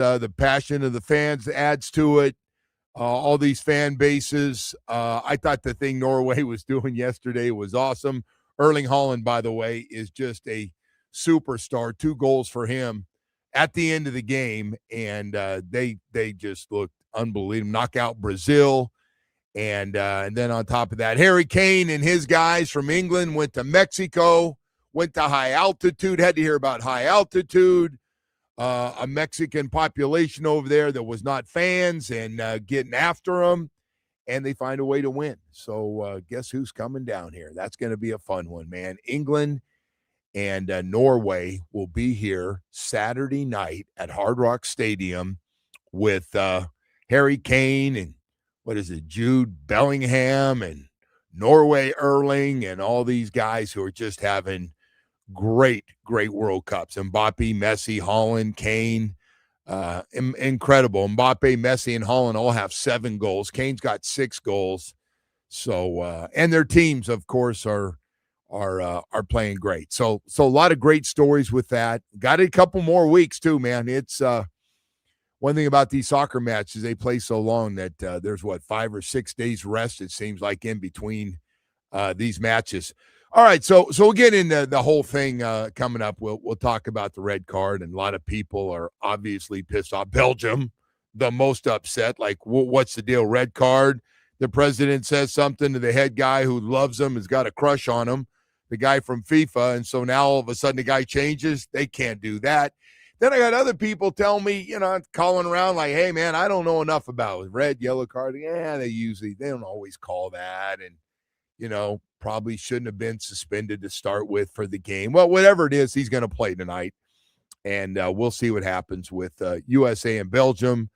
The passion of the fans adds to it. All these fan bases. I thought the thing Norway was doing yesterday was awesome. Erling Haaland, by the way, is just a superstar. 2 goals for him at the end of the game, and they just looked unbelievable. Knock out Brazil, and then on top of that, Harry Kane and his guys from England went to Mexico, went to high altitude. Had to hear about high altitude. A Mexican population over there that was not fans and getting after them, and they find a way to win. So guess who's coming down here? That's going to be a fun one, man. England and Norway will be here Saturday night at Hard Rock Stadium with Harry Kane and, Jude Bellingham and Norway Erling and all these guys who are just having great World Cups. Mbappe, Messi, Haaland, Kane, incredible. Mbappe, Messi, and Haaland all have 7 goals. Kane's got 6 goals. So, and their teams, of course, are playing great. So a lot of great stories with that. Got a couple more weeks too, man. It's one thing about these soccer matches, they play so long that there's 5 or 6 days rest, it seems like, in between these matches. All right, so we'll get into the whole thing coming up. We'll talk about the red card, and a lot of people are obviously pissed off. Belgium, the most upset. Like, what's the deal? Red card. The president says something to the head guy who loves him, has got a crush on him, the guy from FIFA, and so now all of a sudden the guy changes. They can't do that. Then I got other people tell me, calling around like, hey, man, I don't know enough about it. Red, yellow card. Yeah, they don't always call that, and, probably shouldn't have been suspended to start with for the game. Well, whatever it is, he's going to play tonight, and we'll see what happens with USA and Belgium.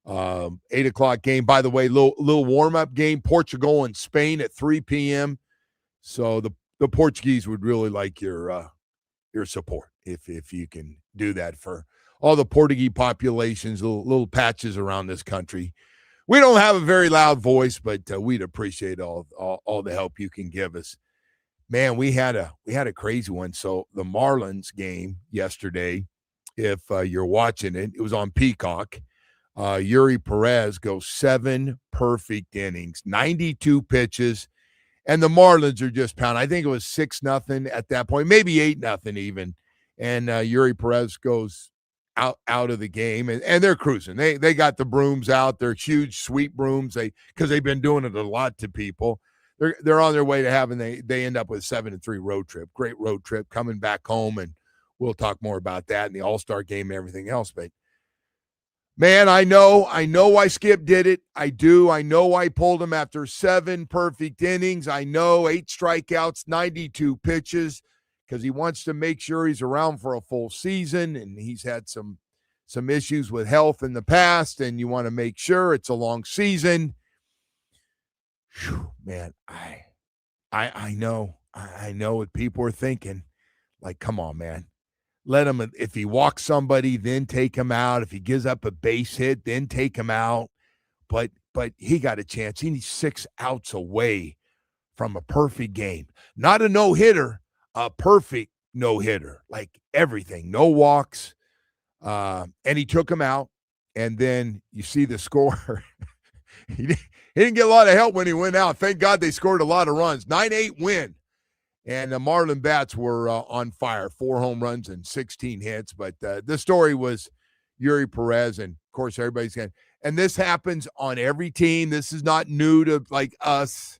8 o'clock game. By the way, little warm-up game, Portugal and Spain at 3 p.m. So the Portuguese would really like your support if you can do that for all the Portuguese populations, little patches around this country. We don't have a very loud voice, but we'd appreciate all the help you can give us. Man, we had a crazy one. So the Marlins game yesterday, if you're watching it, it was on Peacock. Eury Pérez goes 7 perfect innings, 92 pitches, and the Marlins are just pounding. I think it was 6-0 at that point, maybe 8-0 even. And Eury Pérez goes out of the game, and they're cruising. They got the brooms out. They're huge sweep brooms. Because they've been doing it a lot to people. They're on their way to having they end up with 7-3 road trip. Great road trip coming back home, and we'll talk more about that and the All-Star game and everything else. But man, I know why Skip did it. I do. I know why I pulled him after 7 perfect innings. I know 8 strikeouts, 92 pitches. Because he wants to make sure he's around for a full season, and he's had some issues with health in the past, and you want to make sure it's a long season. Whew, man, I know what people are thinking. Like, come on, man. Let him, if he walks somebody, then take him out. If he gives up a base hit, then take him out. But he got a chance. He needs 6 outs away from a perfect game. Not a no-hitter. A perfect no-hitter, like everything, no walks, and he took him out, and then you see the score. he didn't get a lot of help when he went out. Thank God they scored a lot of runs. 9-8 win, and the Marlin Bats were on fire, 4 home runs and 16 hits, but the story was Eury Pérez, and, of course, everybody's going, and this happens on every team. This is not new to, like, us.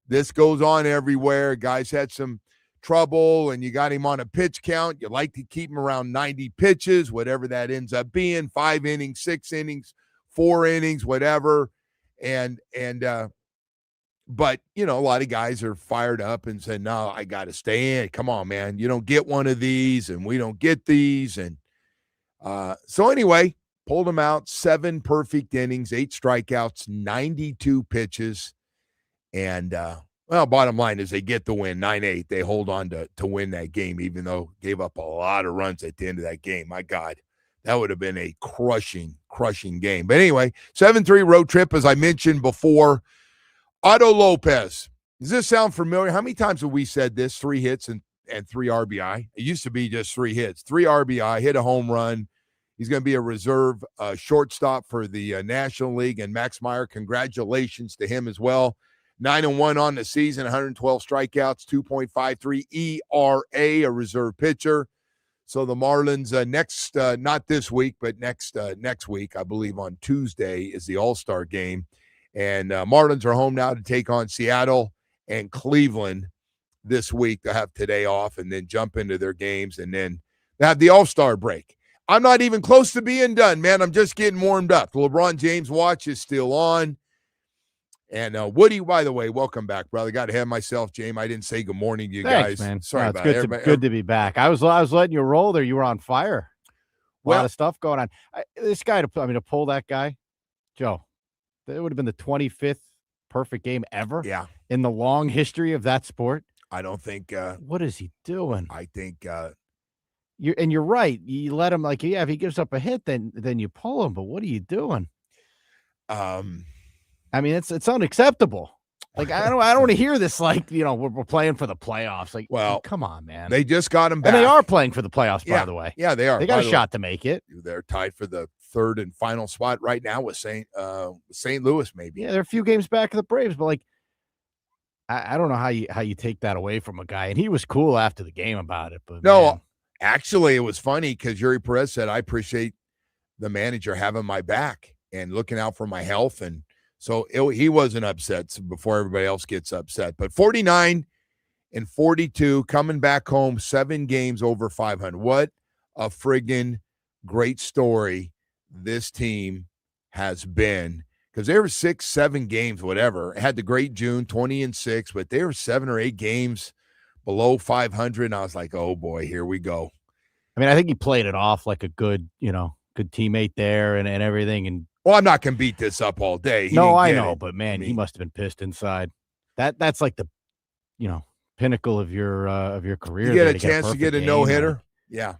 This goes on everywhere. Guys had some trouble, and you got him on a pitch count. You like to keep him around 90 pitches, whatever that ends up being, 5 innings, 6 innings, 4 innings, whatever. But a lot of guys are fired up and said, no, I got to stay in. Come on, man. You don't get one of these, and we don't get these. And so anyway, pulled him out, 7 perfect innings, 8 strikeouts, 92 pitches. And, well, bottom line is they get the win, 9-8. They hold on to win that game, even though gave up a lot of runs at the end of that game. My God, that would have been a crushing game. But anyway, 7-3 road trip, as I mentioned before. Otto Lopez. Does this sound familiar? How many times have we said this? 3 hits and 3 RBI. It used to be just 3 hits. 3 RBI, hit a home run He's going to be a reserve shortstop for the National League. And Max Meyer, congratulations to him as well. 9-1 on the season, 112 strikeouts, 2.53 ERA, a reserve pitcher. So the Marlins next, not this week, but next week, I believe on Tuesday, is the All-Star game. And Marlins are home now to take on Seattle and Cleveland this week. They'll have today off and then jump into their games and then have the All-Star break. I'm not even close to being done, man. I'm just getting warmed up. The LeBron James watch is still on. And Woody, by the way, welcome back, brother. Got ahead of myself, James. I didn't say good morning to you guys. Man. Sorry no, about it. Good to be back. I was letting you roll there. You were on fire. A lot of stuff going on. This guy, to pull that guy, Joe, it would have been the 25th perfect game ever. Yeah. In the long history of that sport. I don't think. What is he doing? I think. You're right. You let him, like, if he gives up a hit, then you pull him. But what are you doing? I mean, it's unacceptable. Like, I don't want to hear this. Like, we're playing for the playoffs. Like, well, come on, man. They just got him back, and they are playing for the playoffs. By the way, yeah, they are. They got a shot to make it. They're tied for the third and final spot right now with St. Louis. Maybe. Yeah, they're a few games back of the Braves, but like, I don't know how you take that away from a guy. And he was cool after the game about it. But no. Man. Actually, it was funny because Eury Pérez said, I appreciate the manager having my back and looking out for my health. And so he wasn't upset before everybody else gets upset. But 49-42, coming back home, 7 games over 500. What a friggin' great story this team has been. Because they were 6-7 games, whatever. Had the great June, 20-6, but they were 7 or 8 games below 500, and I was like, oh, boy, here we go. I mean, I think he played it off like a good teammate there and everything. And well, I'm not going to beat this up all day. I know, but, man, he must have been pissed inside. That's like the, pinnacle of your career. You get a chance to get a no-hitter? Yeah.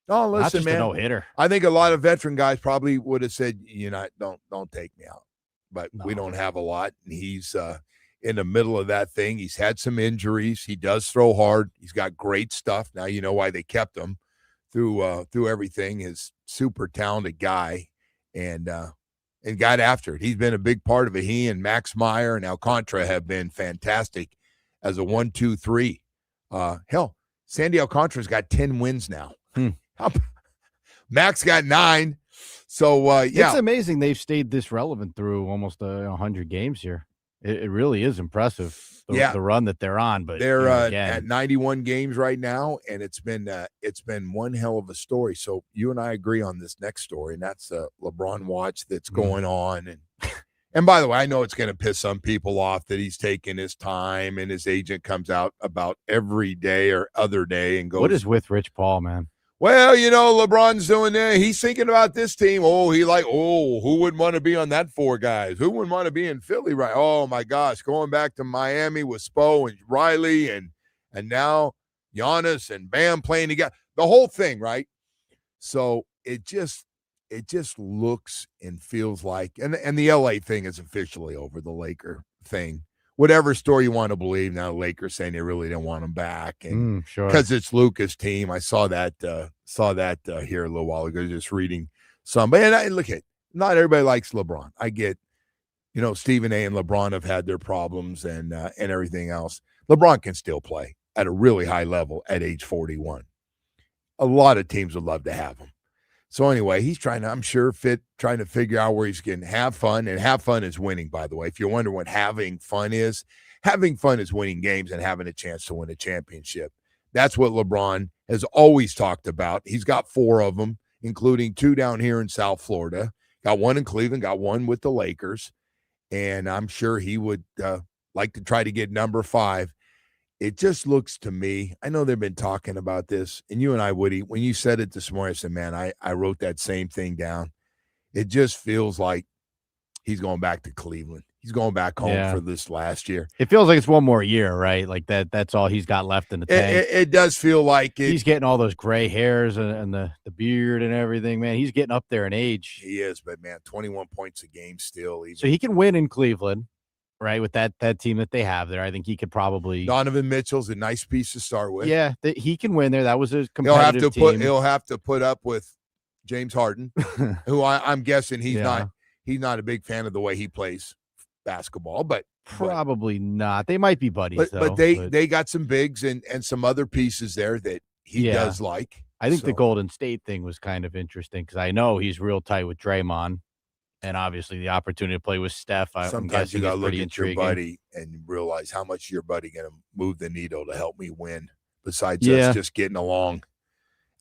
Oh, listen, not just man. A no-hitter. I think a lot of veteran guys probably would have said, don't take me out. But we don't have a lot, and he's in the middle of that thing. He's had some injuries. He does throw hard. He's got great stuff. Now you know why they kept him through everything. He's super talented guy, and got after it. He's been a big part of it. He and Max Meyer and Alcantara have been fantastic as a 1-2-3. Hell, Sandy Alcantara's got 10 wins now. Max got 9. So, yeah. It's amazing they've stayed this relevant through almost 100 games here. It really is impressive, the run that they're on. But they're at 91 games right now, and it's been one hell of a story. So you and I agree on this next story, and that's LeBron Watch that's going on. And by the way, I know it's going to piss some people off that he's taking his time, and his agent comes out about every day or other day and goes, what is with Rich Paul, man? Well, LeBron's doing that. He's thinking about this team. Who wouldn't want to be on that 4 guys? Who wouldn't want to be in Philly, right? Oh, my gosh, going back to Miami with Spo and Riley and now Giannis and Bam playing together. The whole thing, right? So it just looks and feels like, and the LA thing is officially over, the Laker thing. Whatever story you want to believe, now Lakers saying they really don't want him back, and sure, because it's Luka's team. I saw that here a little while ago, just reading somebody. And not everybody likes LeBron. I get, Stephen A. and LeBron have had their problems and everything else. LeBron can still play at a really high level at age 41. A lot of teams would love to have him. So anyway, he's trying to figure out where he's going to have fun, and have fun is winning, by the way. If you wonder what having fun is winning games and having a chance to win a championship. That's what LeBron has always talked about. He's got 4 of them, including 2 down here in South Florida. Got 1 in Cleveland, got 1 with the Lakers, and I'm sure he would like to try to get number 5. It just looks to me, I know they've been talking about this, and you and I, Woody, when you said it this morning, I said, man, I wrote that same thing down. It just feels like he's going back to Cleveland. He's going back home for this last year. It feels like it's one more year, right? Like that's all he's got left in the tank. It does feel like it. He's getting all those gray hairs and the beard and everything, man. He's getting up there in age. He is, but, man, 21 points a game still. So he can win in Cleveland. Right, with that team that they have there, I think he could probably. Donovan Mitchell's a nice piece to start with. Yeah, he can win there. That was a competitive team. He'll have to put up with James Harden, who I'm guessing he's Yeah. not a big fan of the way he plays basketball, but Probably not. They might be buddies, though. But they got some bigs and some other pieces there that he does like. I think the Golden State thing was kind of interesting because I know he's real tight with Draymond, and obviously the opportunity to play with Steph. I'm sometimes guessing you got to is look pretty at intriguing. your buddy and realize how much your buddy going to move the needle to help me win. Besides us just getting along.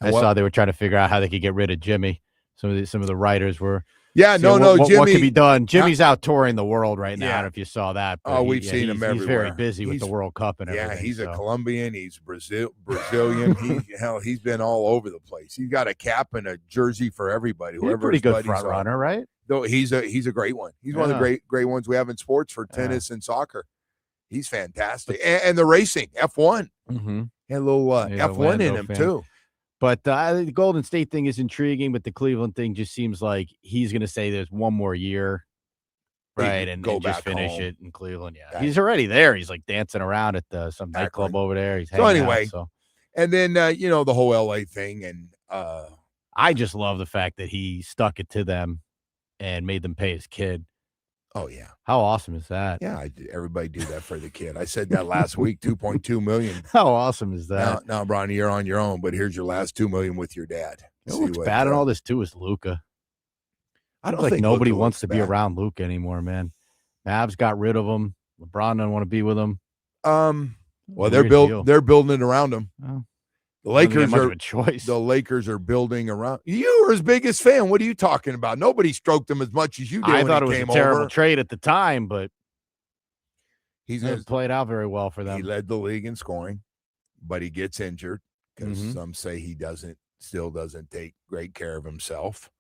And I saw they were trying to figure out how they could get rid of Jimmy. Some of the writers were. Yeah, Jimmy. What can be done? Jimmy's out touring the world right now. I don't know if you saw that. But we've seen him everywhere. He's very busy with the World Cup and everything. Yeah, he's a Colombian. He's Brazilian. He's been all over the place. He's got a cap and a jersey for everybody. He's a pretty good front runner, right? Though he's a great one. He's one of the great ones we have in sports for tennis and soccer. He's fantastic. And the racing, F1. Mm-hmm. Had a little F1 in him, too. But the Golden State thing is intriguing, but the Cleveland thing just seems like he's going to say there's one more year, right, and just finish it in Cleveland. Yeah, he's already there. He's like dancing around at some nightclub over there. He's hanging out, and then the whole LA thing, and I just love the fact that he stuck it to them and made them pay his kid. Oh, yeah. How awesome is that? Yeah, everybody do that for the kid. I said that last week, $2.2 million. How awesome is that? Now, Bronny, you're on your own, but here's your last $2 million with your dad. What's bad in all this, too, is Luka. I don't think nobody wants to bad. be around Luka anymore, man. Mavs got rid of him. LeBron doesn't want to be with him. Well, they're building it around him. Oh. The Lakers are building around. You were his biggest fan. What are you talking about? Nobody stroked him as much as you did. I thought it was a terrible trade at the time, but he's played out very well for them. He led the league in scoring, but he gets injured because some say he still doesn't take great care of himself.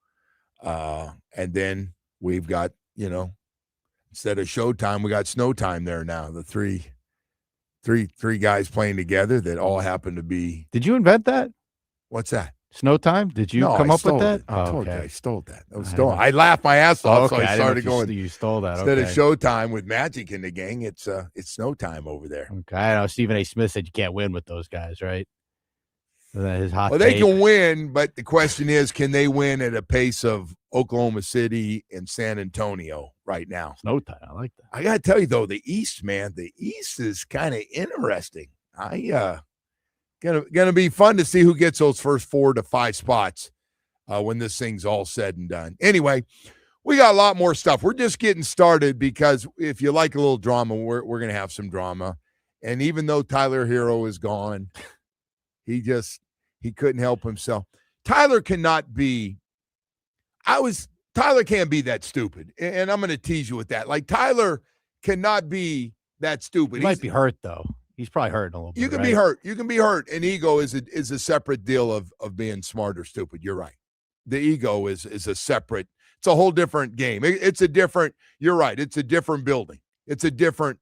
And then we've got, instead of Showtime, we got Snow Time there now. The three guys playing together that all happen to be. Did you invent that? What's that? Snow Time? Did you come up with that? I stole that. That was stolen. I laughed my ass off, so I started going. You stole that. Instead of Showtime with Magic in the gang, it's Snow Time over there. Okay, I know Stephen A. Smith said you can't win with those guys, right? His hot. Well, they can win, but the question is, can they win at a pace of Oklahoma City and San Antonio right now? Snow Time. I like that. I got to tell you, though, the East, man, is kind of interesting. Gonna be fun to see who gets those first 4 to 5 spots when this thing's all said and done. Anyway, we got a lot more stuff. We're just getting started because if you like a little drama, we're gonna have some drama. And even though Tyler Hero is gone, he couldn't help himself. Tyler can't be that stupid. And I'm going to tease you with that. Like, Tyler cannot be that stupid. He might be hurt, though. He's probably hurting a little bit. You can be hurt. You can be hurt. And ego is a separate deal of being smart or stupid. You're right. The ego is a separate, it's a whole different game. You're right. It's a different building. It's a different,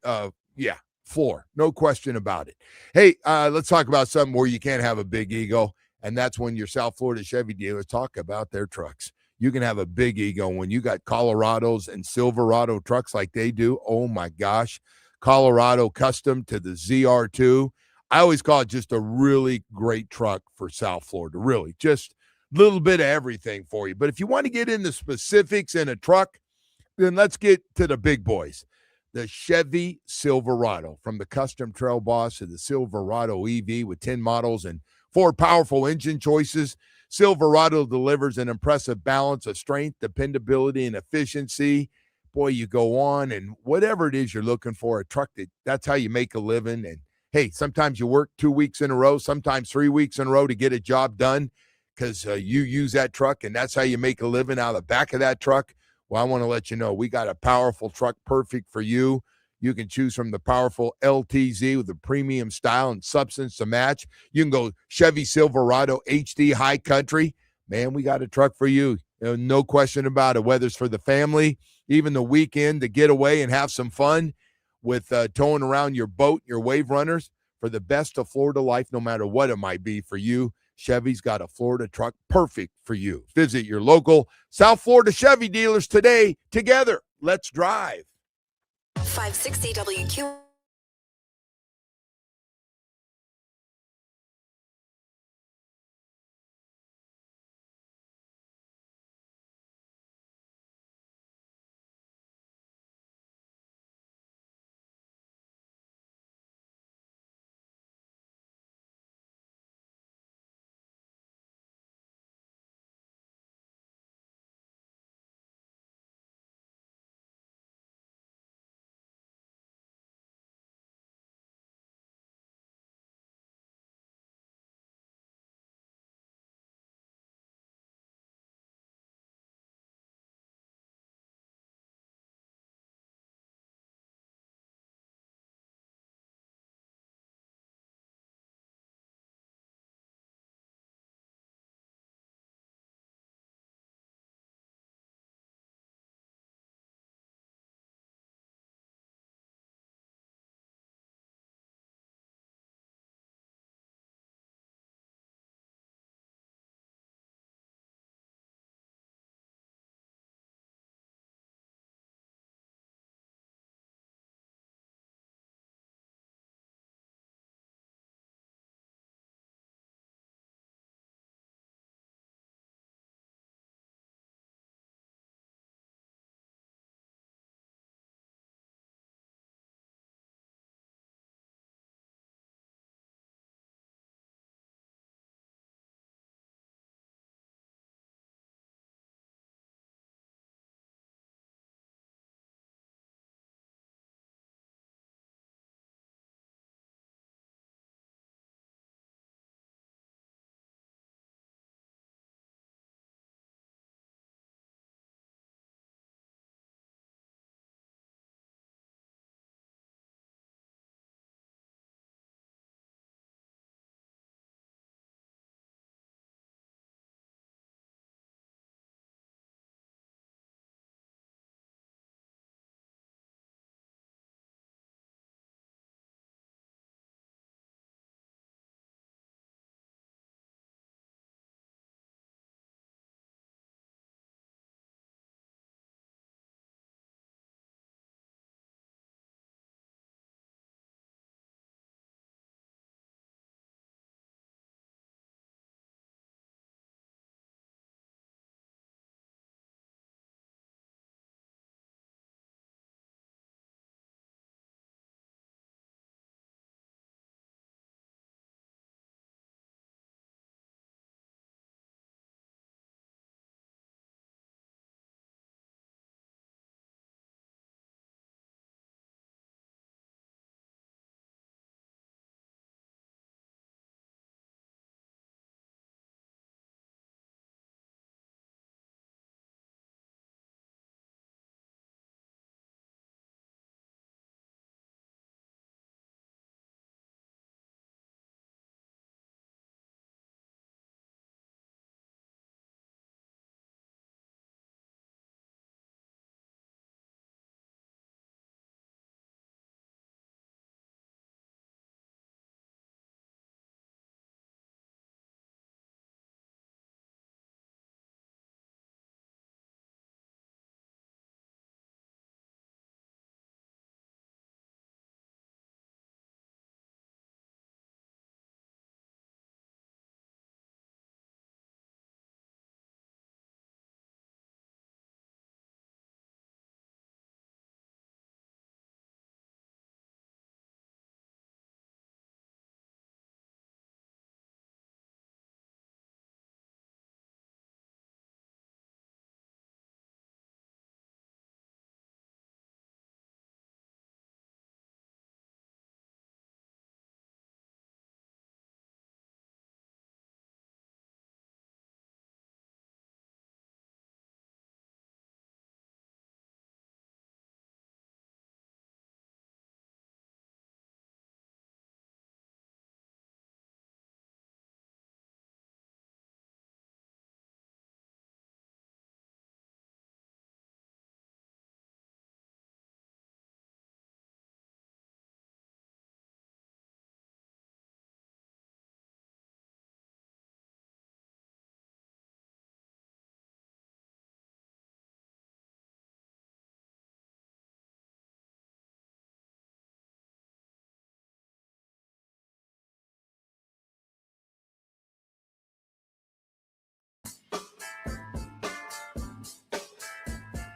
floor. No question about it. Hey, let's talk about something where you can't have a big ego. And that's when your South Florida Chevy dealers talk about their trucks. You can have a big ego when you got Colorados and Silverado trucks like they do. Oh, my gosh. Colorado custom to the ZR2. I always call it just a really great truck for South Florida. Really, just a little bit of everything for you. But if you want to get into specifics in a truck, then let's get to the big boys. The Chevy Silverado, from the custom Trail Boss to the Silverado EV with 10 models and 4 powerful engine choices. Silverado delivers an impressive balance of strength, dependability, and efficiency. Boy, you go on, and whatever it is you're looking for, a truck that's how you make a living. And hey, sometimes you work 2 weeks in a row, sometimes 3 weeks in a row to get a job done because you use that truck, and that's how you make a living out of the back of that truck. Well, I want to let you know we got a powerful truck perfect for you. You can choose from the powerful LTZ with the premium style and substance to match. You can go Chevy Silverado HD High Country. Man, we got a truck for you. No question about it, whether it's for the family, even the weekend to get away and have some fun with towing around your boat, your wave runners. For the best of Florida life, no matter what it might be for you, Chevy's got a Florida truck perfect for you. Visit your local South Florida Chevy dealers today. Together, let's drive. 560 WQ.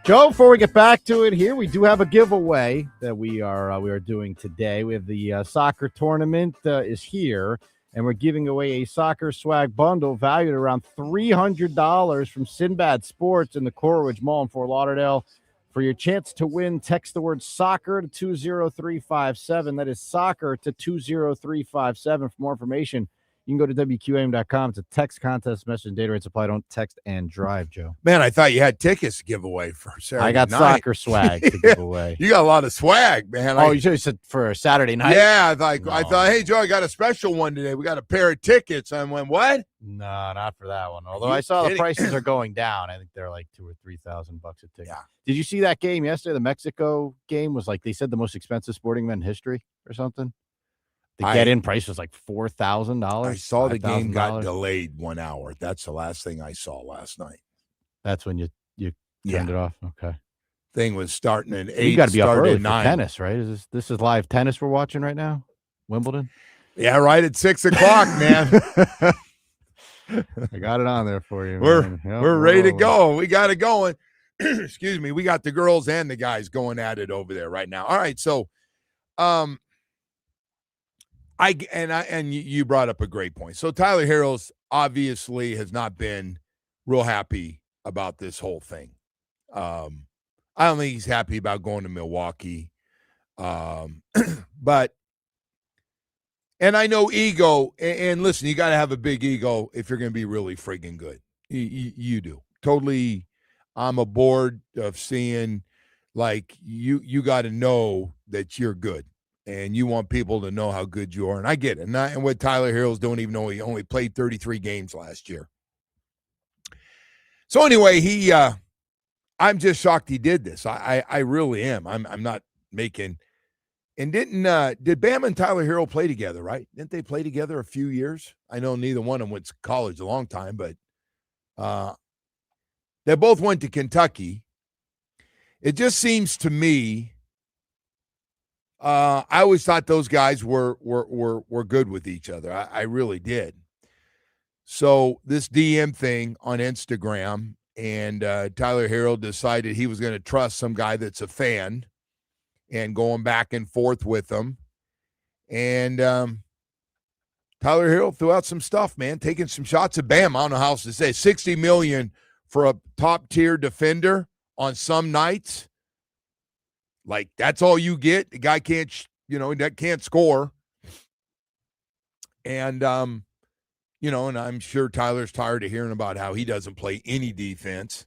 Joe, before we get back to it here, we do have a giveaway that we are doing today. We have the soccer tournament is here, and we're giving away a soccer swag bundle valued at around $300 from Sinbad Sports in the Coral Mall in Fort Lauderdale. For your chance to win, text the word soccer to 20357. That is soccer to 20357. For more information, you can go to WQAM.com. It's a text contest, message and data rates apply. Don't text and drive, Joe. Man, I thought you had tickets to give away for Saturday I got night. soccer swag to give away. You got a lot of swag, man. Oh, you said for Saturday night? Yeah, I thought, hey, Joe, I got a special one today. We got a pair of tickets. I went, what? No, not for that one. Although I saw the prices are going down. I think they're like $2,000 or $3,000 a ticket. Yeah. Did you see that game yesterday? The Mexico game was like, they said, the most expensive sporting event in history or something. The get-in price was like $4,000. I saw the game got delayed 1 hour. That's the last thing I saw last night. That's when you turned it off? Okay. Thing was starting at 8. You got to be up early at 9. for tennis, right? This is live tennis we're watching right now? Wimbledon? Yeah, right at 6 o'clock, man. I got it on there for you. We're ready to go. We got it going. Excuse me. We got the girls and the guys going at it over there right now. All right, so you brought up a great point. So Tyler Harrell's obviously has not been real happy about this whole thing. I don't think he's happy about going to Milwaukee. But I know ego, and listen, you got to have a big ego if you're going to be really friggin' good. You do. Totally, I'm aboard of seeing, like, you got to know that you're good. And you want people to know how good you are. And I get it. And what Tyler Harrell's doing, even though he only played 33 games last year. So anyway, I'm just shocked he did this. I really am. I'm not making. And did Bam and Tyler Harrell play together, right? Didn't they play together a few years? I know neither one of them went to college a long time, but they both went to Kentucky. It just seems to me, I always thought those guys were good with each other. I really did. So this DM thing on Instagram, and Tyler Harrell decided he was going to trust some guy that's a fan, and going back and forth with them. And Tyler Harrell threw out some stuff, man, taking some shots at Bam. I don't know how else to say. $60 million for a top tier defender on some nights. Like, that's all you get. The guy can't, that can't score. And, and I'm sure Tyler's tired of hearing about how he doesn't play any defense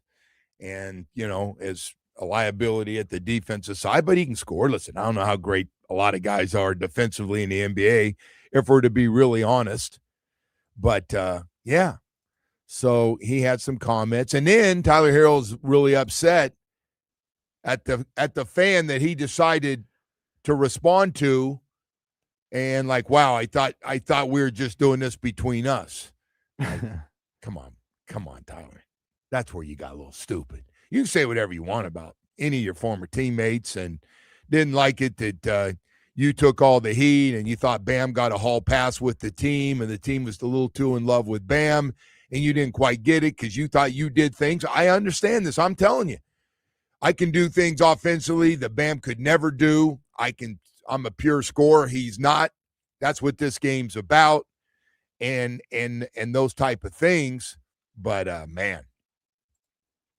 and, is a liability at the defensive side, but he can score. Listen, I don't know how great a lot of guys are defensively in the NBA, if we're to be really honest. But, yeah. So he had some comments. And then Tyler Harrell's really upset at the fan that he decided to respond to, and like, wow, I thought we were just doing this between us. Like, come on, Tyler. That's where you got a little stupid. You can say whatever you want about any of your former teammates, and didn't like it that you took all the heat and you thought Bam got a hall pass with the team, and the team was a little too in love with Bam, and you didn't quite get it because you thought you did things. I understand this. I'm telling you. I can do things offensively that Bam could never do. I'm a pure scorer. He's not. That's what this game's about, and those type of things. But man,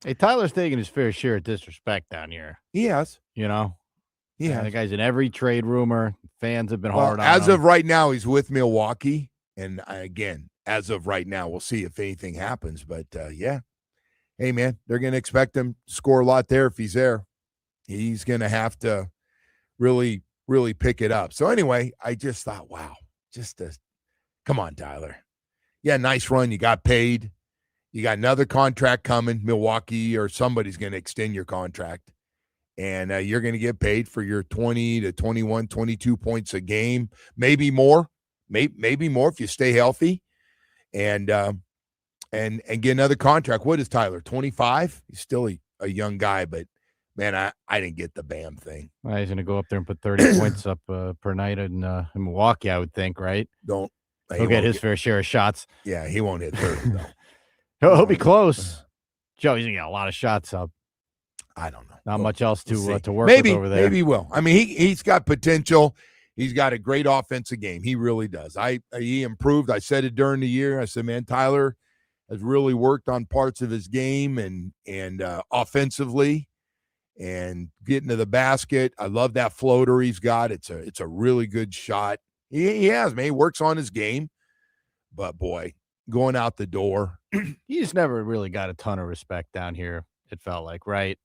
hey, Tyler's taking his fair share of disrespect down here. He has. The guy's in every trade rumor. Fans have been hard on him. As of right now, he's with Milwaukee, and again, as of right now, we'll see if anything happens. But yeah. Hey, man, they're going to expect him to score a lot there if he's there. He's going to have to really, really pick it up. So anyway, I just thought, wow, come on, Tyler. Yeah, nice run. You got paid. You got another contract coming. Milwaukee or somebody's going to extend your contract. And you're going to get paid for your 20 to 21, 22 points a game, maybe more, maybe more if you stay healthy. And get another contract. What is Tyler, 25? He's still a young guy, but, man, I didn't get the Bam thing. Well, he's going to go up there and put 30 points up per night in Milwaukee, I would think, right? He'll get his fair share of shots. Yeah, he won't hit 30, though. He'll be close. Joe, he's going to get a lot of shots up. I don't know. Not much else to work maybe, with over there. Maybe he will. I mean, he's got potential. He's got a great offensive game. He really does. He improved. I said it during the year. I said, man, Tyler has really worked on parts of his game and offensively and getting to the basket. I love that floater he's got. It's a really good shot. He has, man. He works on his game. But, boy, going out the door. He just never really got a ton of respect down here, it felt like, right?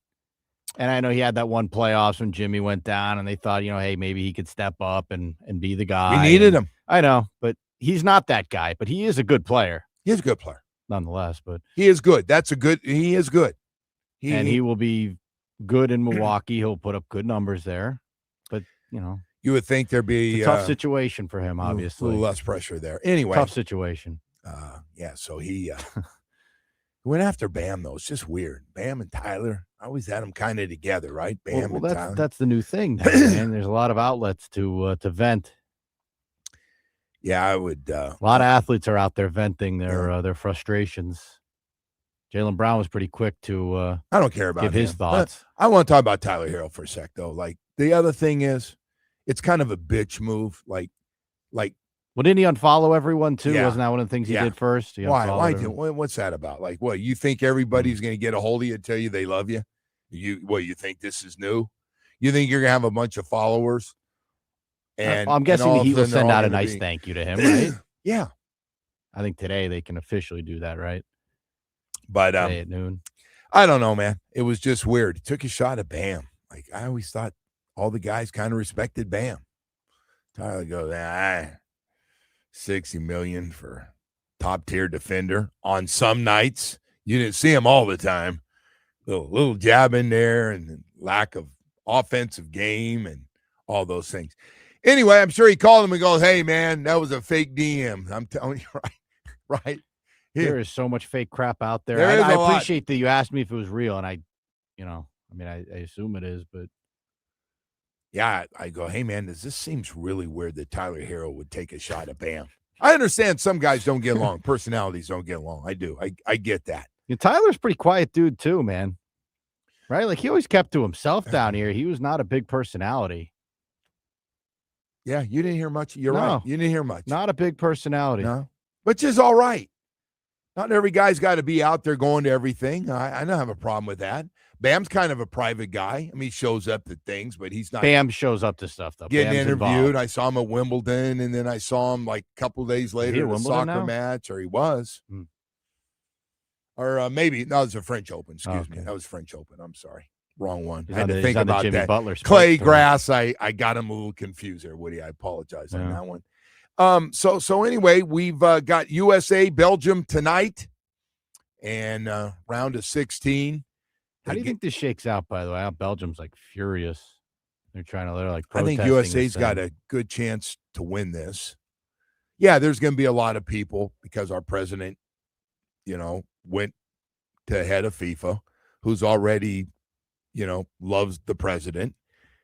And I know he had that one playoffs when Jimmy went down, and they thought, hey, maybe he could step up and be the guy. We needed him. I know, but he's not that guy. But he is a good player. He is a good player. Nonetheless, but he is good. He is good. He will be good in Milwaukee. He'll put up good numbers there. But, you would think there'd be a tough situation for him, obviously. A little less pressure there. Anyway. Tough situation. So he went after Bam, though. It's just weird. Bam and Tyler, I always had them kind of together, right? Bam and Tyler. That's the new thing now, man. There's a lot of outlets to vent. Yeah, I would. A lot of athletes are out there venting their frustrations. Jaylen Brown was pretty quick to I don't care about give his thoughts. I want to talk about Tyler Hero for a sec, though. Like, the other thing is, it's kind of a bitch move. Like. Well, didn't he unfollow everyone too? Yeah. Wasn't that one of the things he did first? Why? What's that about? Like, what, you think everybody's going to get a hold of you and tell you they love you? You think this is new? You think you're going to have a bunch of followers? And I'm guessing he will send out a nice thank you to him, right? Yeah. I think today they can officially do that, right? But today at noon. I don't know, man. It was just weird. He took a shot at Bam. Like, I always thought all the guys kind of respected Bam. Tyler goes, 60 million for top tier defender on some nights. You didn't see him all the time. Little jab in there and lack of offensive game and all those things. Anyway, I'm sure he called him and goes, "Hey man, that was a fake DM." I'm telling you, right. There is so much fake crap out there. I appreciate that you asked me if it was real, and I assume it is, but yeah, I go, "Hey man, this seems really weird that Tyler Hero would take a shot at Bam." I understand some guys don't get along, personalities don't get along. I do. I get that. Tyler's a pretty quiet dude too, man. Right? Like, he always kept to himself down here. He was not a big personality. Yeah, you didn't hear much. You're right. You didn't hear much. Not a big personality. No, which is all right. Not every guy's got to be out there going to everything. I don't have a problem with that. Bam's kind of a private guy. I mean, he shows up to things, but he's not. Bam shows up to stuff, though. Getting Bam's interviewed. Involved. I saw him at Wimbledon, and then I saw him like a couple of days later at a soccer match, or he was. Or maybe, no, it was a French Open. Excuse me. That was French Open. I'm sorry. Wrong one. I had to think about that. Butler Clay Grass, I got him a little confused there, Woody. I apologize on that one. So anyway, we've got USA, Belgium tonight, and round of 16. How do you think this shakes out, by the way? Belgium's like furious. They're like I think USA's got a good chance to win this. Yeah, there's going to be a lot of people because our president, went to head of FIFA, who's already, loves the president.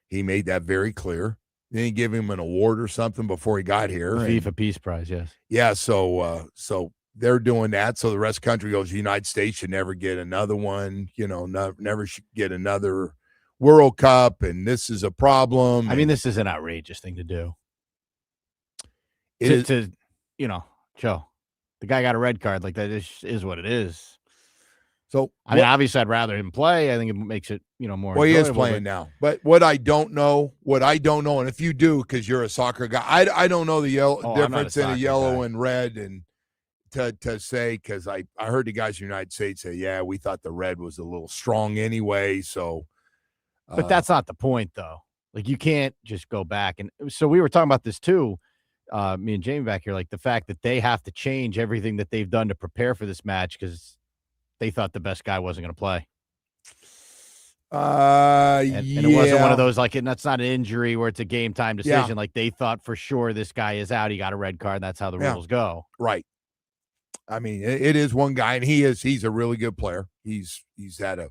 He made that very clear. They didn't give him an award or something before he got here. The FIFA Peace Prize, yes. Yeah, so they're doing that. So the rest of the country goes, the United States should never get another one, never should get another World Cup, and this is a problem. I mean, this is an outrageous thing to do. Joe, the guy got a red card. Like, that is what it is. So, mean, obviously, I'd rather him play. I think it makes it, more. Well, he is playing now. But what I don't know, and if you do, because you're a soccer guy, I don't know the difference in a yellow and red, and to say, because I heard the guys in the United States say, yeah, we thought the red was a little strong anyway. So, but that's not the point, though. Like, you can't just go back. And so we were talking about this too. Me and Jamie back here, like the fact that they have to change everything that they've done to prepare for this match because they thought the best guy wasn't going to play. And it wasn't one of those, like, and that's not an injury where it's a game time decision. Yeah. Like, they thought for sure this guy is out. He got a red card. That's how the rules go. Right. I mean, it is one guy, and he's a really good player. He's had a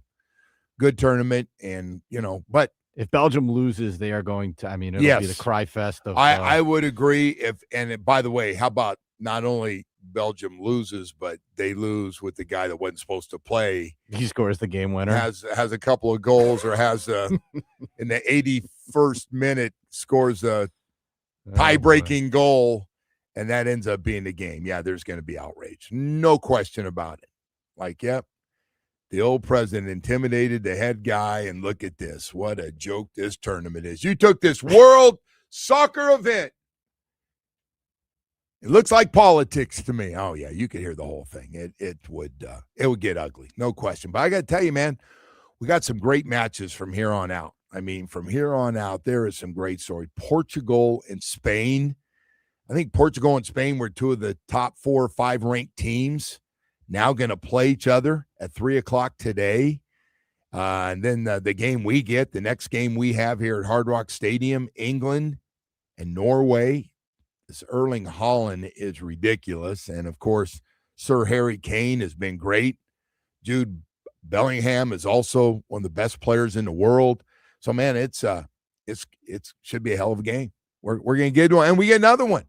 good tournament, and but if Belgium loses, they are going to. I mean, it'll be the cry fest of. I would agree. And by the way, how about not only Belgium loses, but they lose with the guy that wasn't supposed to play. He scores the game winner. Has a couple of goals, or has in the 81st minute scores a tie-breaking goal, and that ends up being the game. Yeah, there's going to be outrage. No question about it. Like, yep, the old president intimidated the head guy, and look at this. What a joke this tournament is. You took this world soccer event. It looks like politics to me. Oh, yeah, you could hear the whole thing. It would get ugly, no question. But I got to tell you, man, we got some great matches from here on out. I mean, from here on out, there is some great story. Portugal and Spain. I think Portugal and Spain were two of the top 4 or 5 ranked teams. Now going to play each other at 3:00 today. And then the game we get, the next game we have here at Hard Rock Stadium, England and Norway. This Erling Haaland is ridiculous. And, of course, Sir Harry Kane has been great. Jude Bellingham is also one of the best players in the world. So, man, it should be a hell of a game. We're going to get one, and we get another one.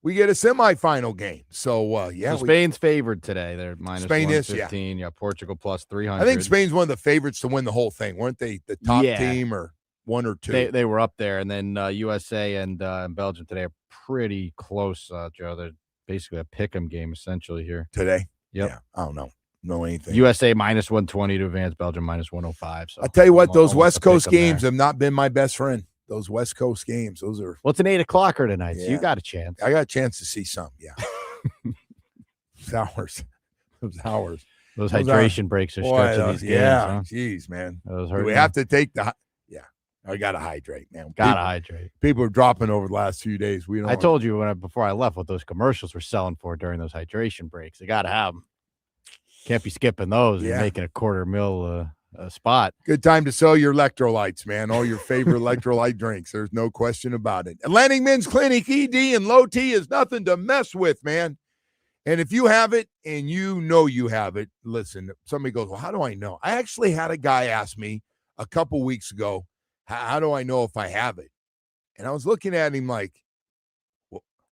We get a semifinal game. So, yeah. So Spain's favored today. They're minus Spain 115. Yeah, Portugal plus 300. I think Spain's one of the favorites to win the whole thing. Weren't they the top team or one or two? They were up there. And then USA and Belgium today are pretty close, Joe. They're basically a pick'em game essentially here. Today? Yep. Yeah, I don't know anything. USA minus 120 to advance, Belgium minus 105. So I'll tell you what, those West Coast games have not been my best friend. Those West Coast games, those are. Well, it's an 8:00 tonight, so you got a chance. I got a chance to see some, yeah. Those hydration breaks are stretching these games. Yeah, geez, man. We have to take I got to hydrate, man. Hydrate. People are dropping over the last few days. I told you before I left what those commercials were selling for during those hydration breaks. They got to have them. Can't be skipping those and making $250,000 a spot. Good time to sell your electrolytes, man. All your favorite electrolyte drinks. There's no question about it. Atlantic Men's Clinic ED and low T is nothing to mess with, man. And if you have it and you know you have it, listen, somebody goes, well, how do I know? I actually had a guy ask me a couple weeks ago, how do I know if I have it? And I was looking at him like,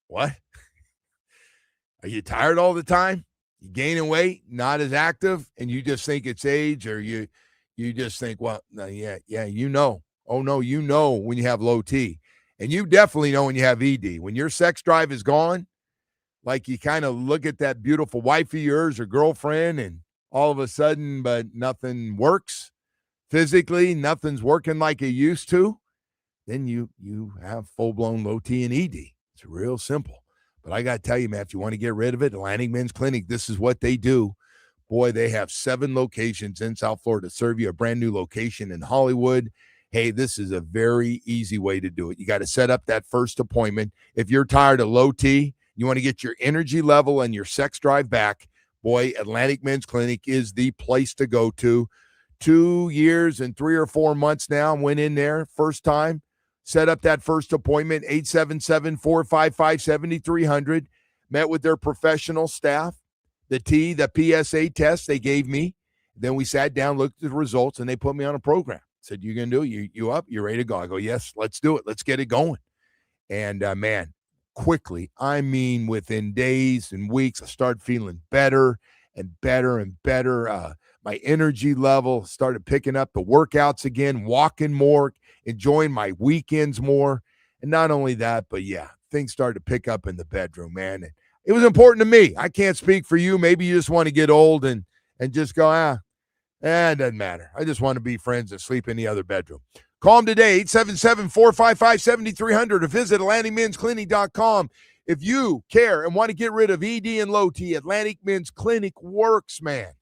what? Are you tired all the time? You gaining weight, not as active, and you just think it's age, or you just think, well, no, you know. Oh, no, you know when you have low T. And you definitely know when you have ED. When your sex drive is gone, like you kind of look at that beautiful wife of yours or girlfriend, and all of a sudden, but nothing works physically, nothing's working like it used to, then you have full-blown low T and ED. It's real simple. But I got to tell you, man, if you want to get rid of it, Atlantic Men's Clinic, this is what they do. Boy, they have 7 locations in South Florida to serve you, a brand new location in Hollywood. Hey, this is a very easy way to do it. You got to set up that first appointment. If you're tired of low T, you want to get your energy level and your sex drive back, boy, Atlantic Men's Clinic is the place to go to. 2 years and 3 or 4 months now, went in there first time, set up that first appointment, 877-455-7300, met with their professional staff, the PSA test they gave me. Then we sat down, looked at the results, and they put me on a program. Said, you going to do it? You up? You ready to go? I go, yes, let's do it. Let's get it going. And, man, quickly, I mean within days and weeks, I started feeling better and better and better. My energy level started picking up, the workouts again, walking more, enjoying my weekends more. And not only that, but things started to pick up in the bedroom, man. And it was important to me. I can't speak for you. Maybe you just want to get old and just go, it doesn't matter. I just want to be friends and sleep in the other bedroom. Call them today, 877-455-7300, or visit AtlanticMen'sClinic.com. If you care and want to get rid of ED and low T, Atlantic Men's Clinic works, man.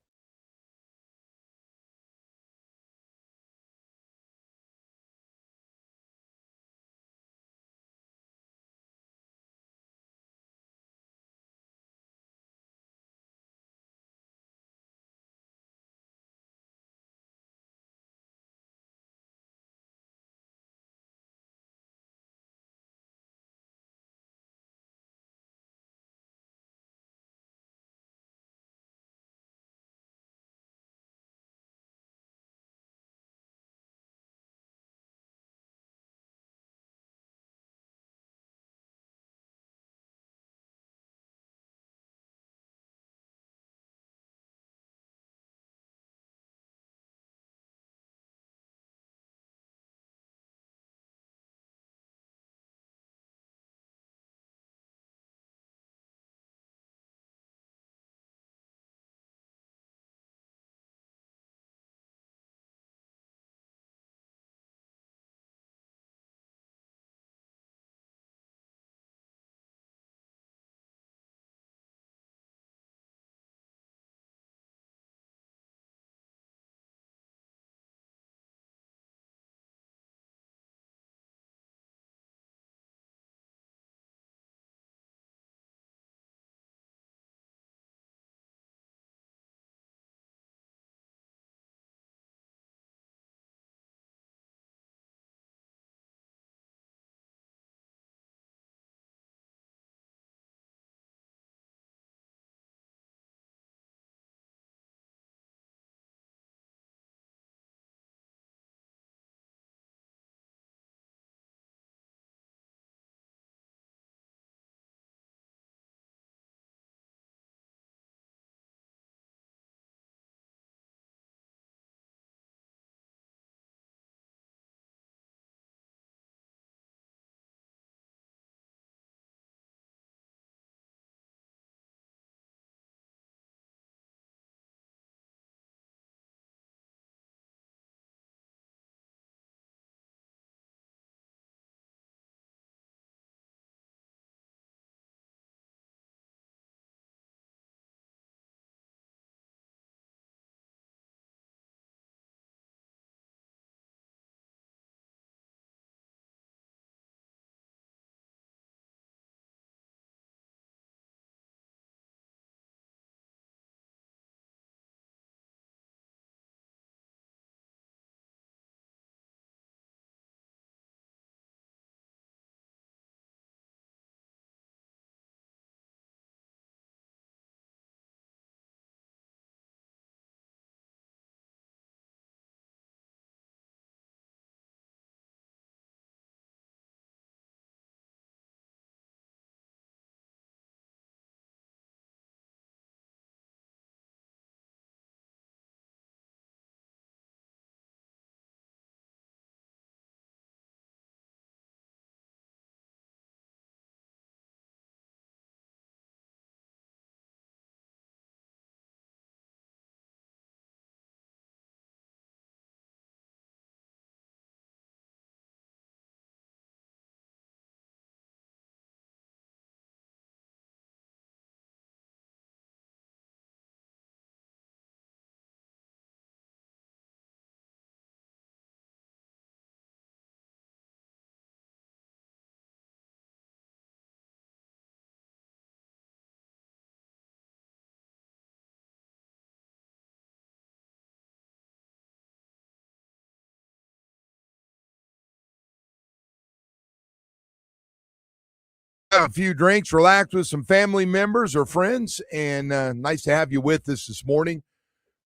have a few drinks, relax with some family members or friends, and nice to have you with us this morning.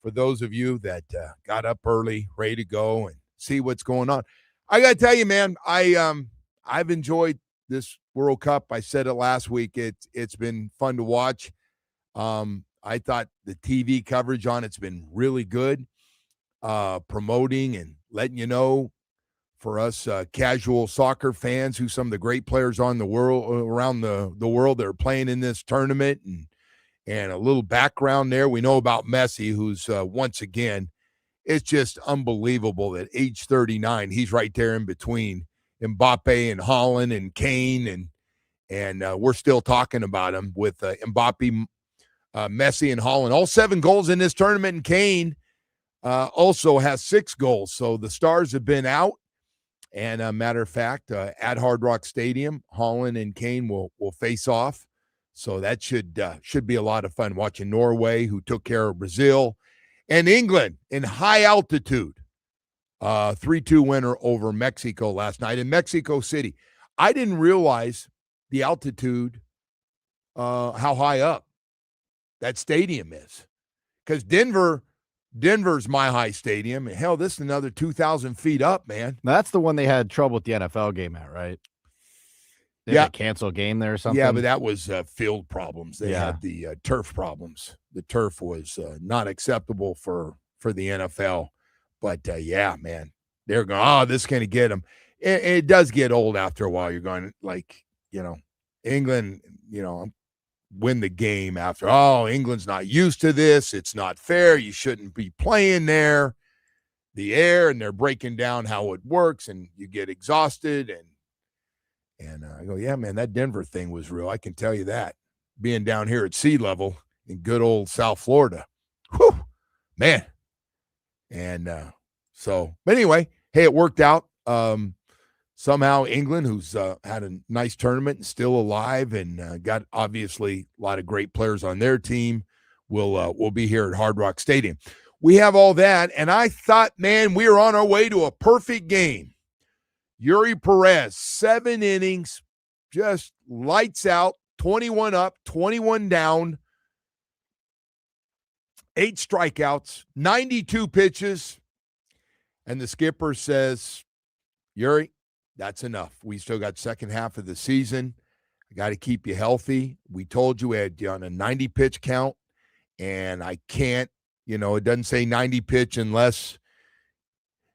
For those of you that got up early, ready to go and see what's going on, I got to tell you, man, I've enjoyed this World Cup. I said it last week. It's been fun to watch. I thought the TV coverage on it's been really good, promoting and letting you know for us casual soccer fans who some of the great players on the world around the world that are playing in this tournament, and a little background there. We know about Messi, who's once again, it's just unbelievable that age 39, he's right there in between Mbappe and Haaland and Kane, and we're still talking about him with Mbappe, Messi, and Haaland. All 7 goals in this tournament, and Kane also has 6 goals. So the stars have been out. And a matter of fact, at Hard Rock Stadium, Haaland and Kane will face off. So that should be a lot of fun watching Norway, who took care of Brazil, and England in high altitude. 3-2 winner over Mexico last night in Mexico City. I didn't realize the altitude, how high up that stadium is, because Denver's my high stadium, and hell, this is another 2,000 feet up, man. That's the one they had trouble with the NFL game at, right? They had to cancel a game there or something. Yeah, but that was field problems. They had the turf problems. The turf was not acceptable for the NFL. But yeah, man, they're going, oh, this is going to get them. It does get old after a while. You're going, like, England, win the game after, oh, England's not used to this. It's not fair. You shouldn't be playing there. The air, and they're breaking down how it works, and you get exhausted. And I go, yeah, man, that Denver thing was real. I can tell you that. Being down here at sea level in good old South Florida. Whew, man. And but anyway, hey, it worked out. Somehow England, who's had a nice tournament and still alive, and got obviously a lot of great players on their team, will be here at Hard Rock Stadium. We have all that, and I thought, man, we were on our way to a perfect game. Eury Pérez, 7 innings, just lights out, 21 up, 21 down, 8 strikeouts, 92 pitches, and the skipper says, Eury, that's enough. We still got second half of the season. I got to keep you healthy. We told you we had you on a 90-pitch count, and I can't, it doesn't say 90 pitch unless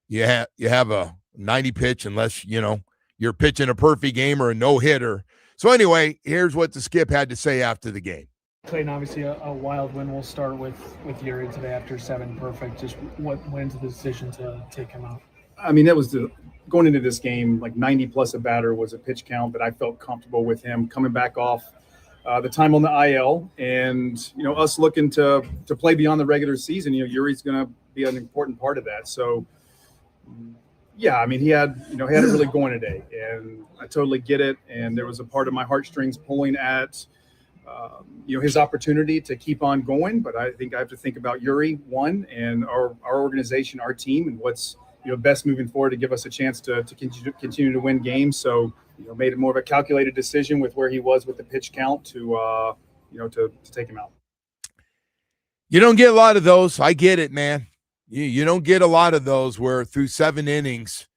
you have a 90 pitch, unless, you're pitching a perfect game or a no-hitter. So anyway, here's what the skip had to say after the game. Clayton, obviously a wild win. We'll start with Eury today after 7 perfect. Just what went into the decision to take him out? I mean, that was going into this game, like 90 plus a batter was a pitch count, but I felt comfortable with him coming back off the time on the IL, and us looking to play beyond the regular season. Eury's going to be an important part of that. So yeah, I mean, he had it really going today, and I totally get it. And there was a part of my heartstrings pulling at his opportunity to keep on going. But I think I have to think about Eury, one, and our organization, our team, and what's best moving forward to give us a chance to continue to win games. So made it more of a calculated decision with where he was with the pitch count to take him out. You don't get a lot of those. I get it, man. You don't get a lot of those where through 7 innings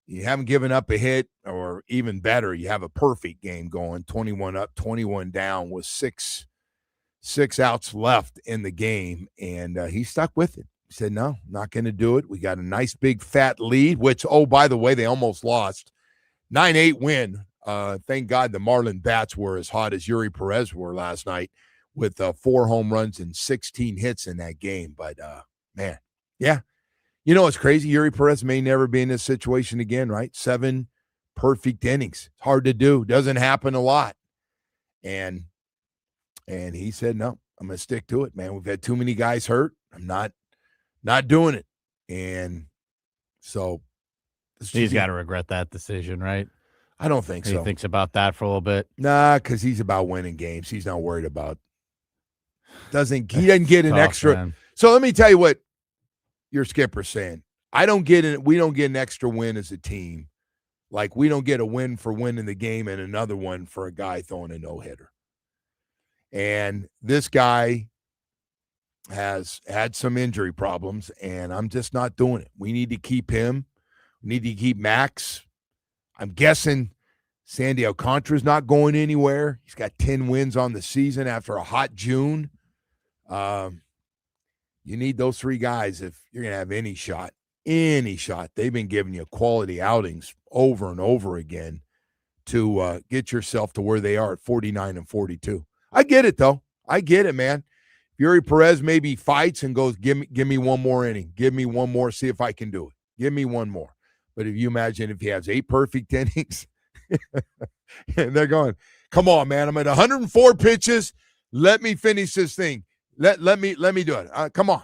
you haven't given up a hit, or even better, you have a perfect game going, 21 up, 21 down with six outs left in the game, and he stuck with it. He said, no, not going to do it. We got a nice big fat lead, which, oh, by the way, they almost lost. 9-8 win. Thank God the Marlins bats were as hot as Eury Pérez were last night with 4 home runs and 16 hits in that game. But, man, yeah. It's crazy. Eury Pérez may never be in this situation again, right? 7 perfect innings. It's hard to do. Doesn't happen a lot. And he said, no, I'm going to stick to it, man. We've had too many guys hurt. I'm not doing it. And so he's got to regret that decision, right? I don't think so. He thinks about that for a little bit. Nah, because he's about winning games. He's not worried about. He doesn't get an extra. Man. So let me tell you what your skipper's saying. We don't get an extra win as a team Like, we don't get a win for winning the game and another one for a guy throwing a no-hitter. And this guy has had some injury problems, and I'm just not doing it. We need to keep him. We need to keep Max. I'm guessing Sandy Alcantara's not going anywhere. He's got 10 wins on the season after a hot June. You need those three guys if you're going to have any shot. Any shot. They've been giving you quality outings over and over again to get yourself to where they are at 49 and 42. I get it, though. I get it, man. Eury Pérez maybe fights and goes, give me one more inning. Give me one more, see if I can do it. Give me one more. But if you imagine if he has 8 perfect innings, and they're going, come on, man, I'm at 104 pitches. Let me finish this thing. Let me do it. Come on.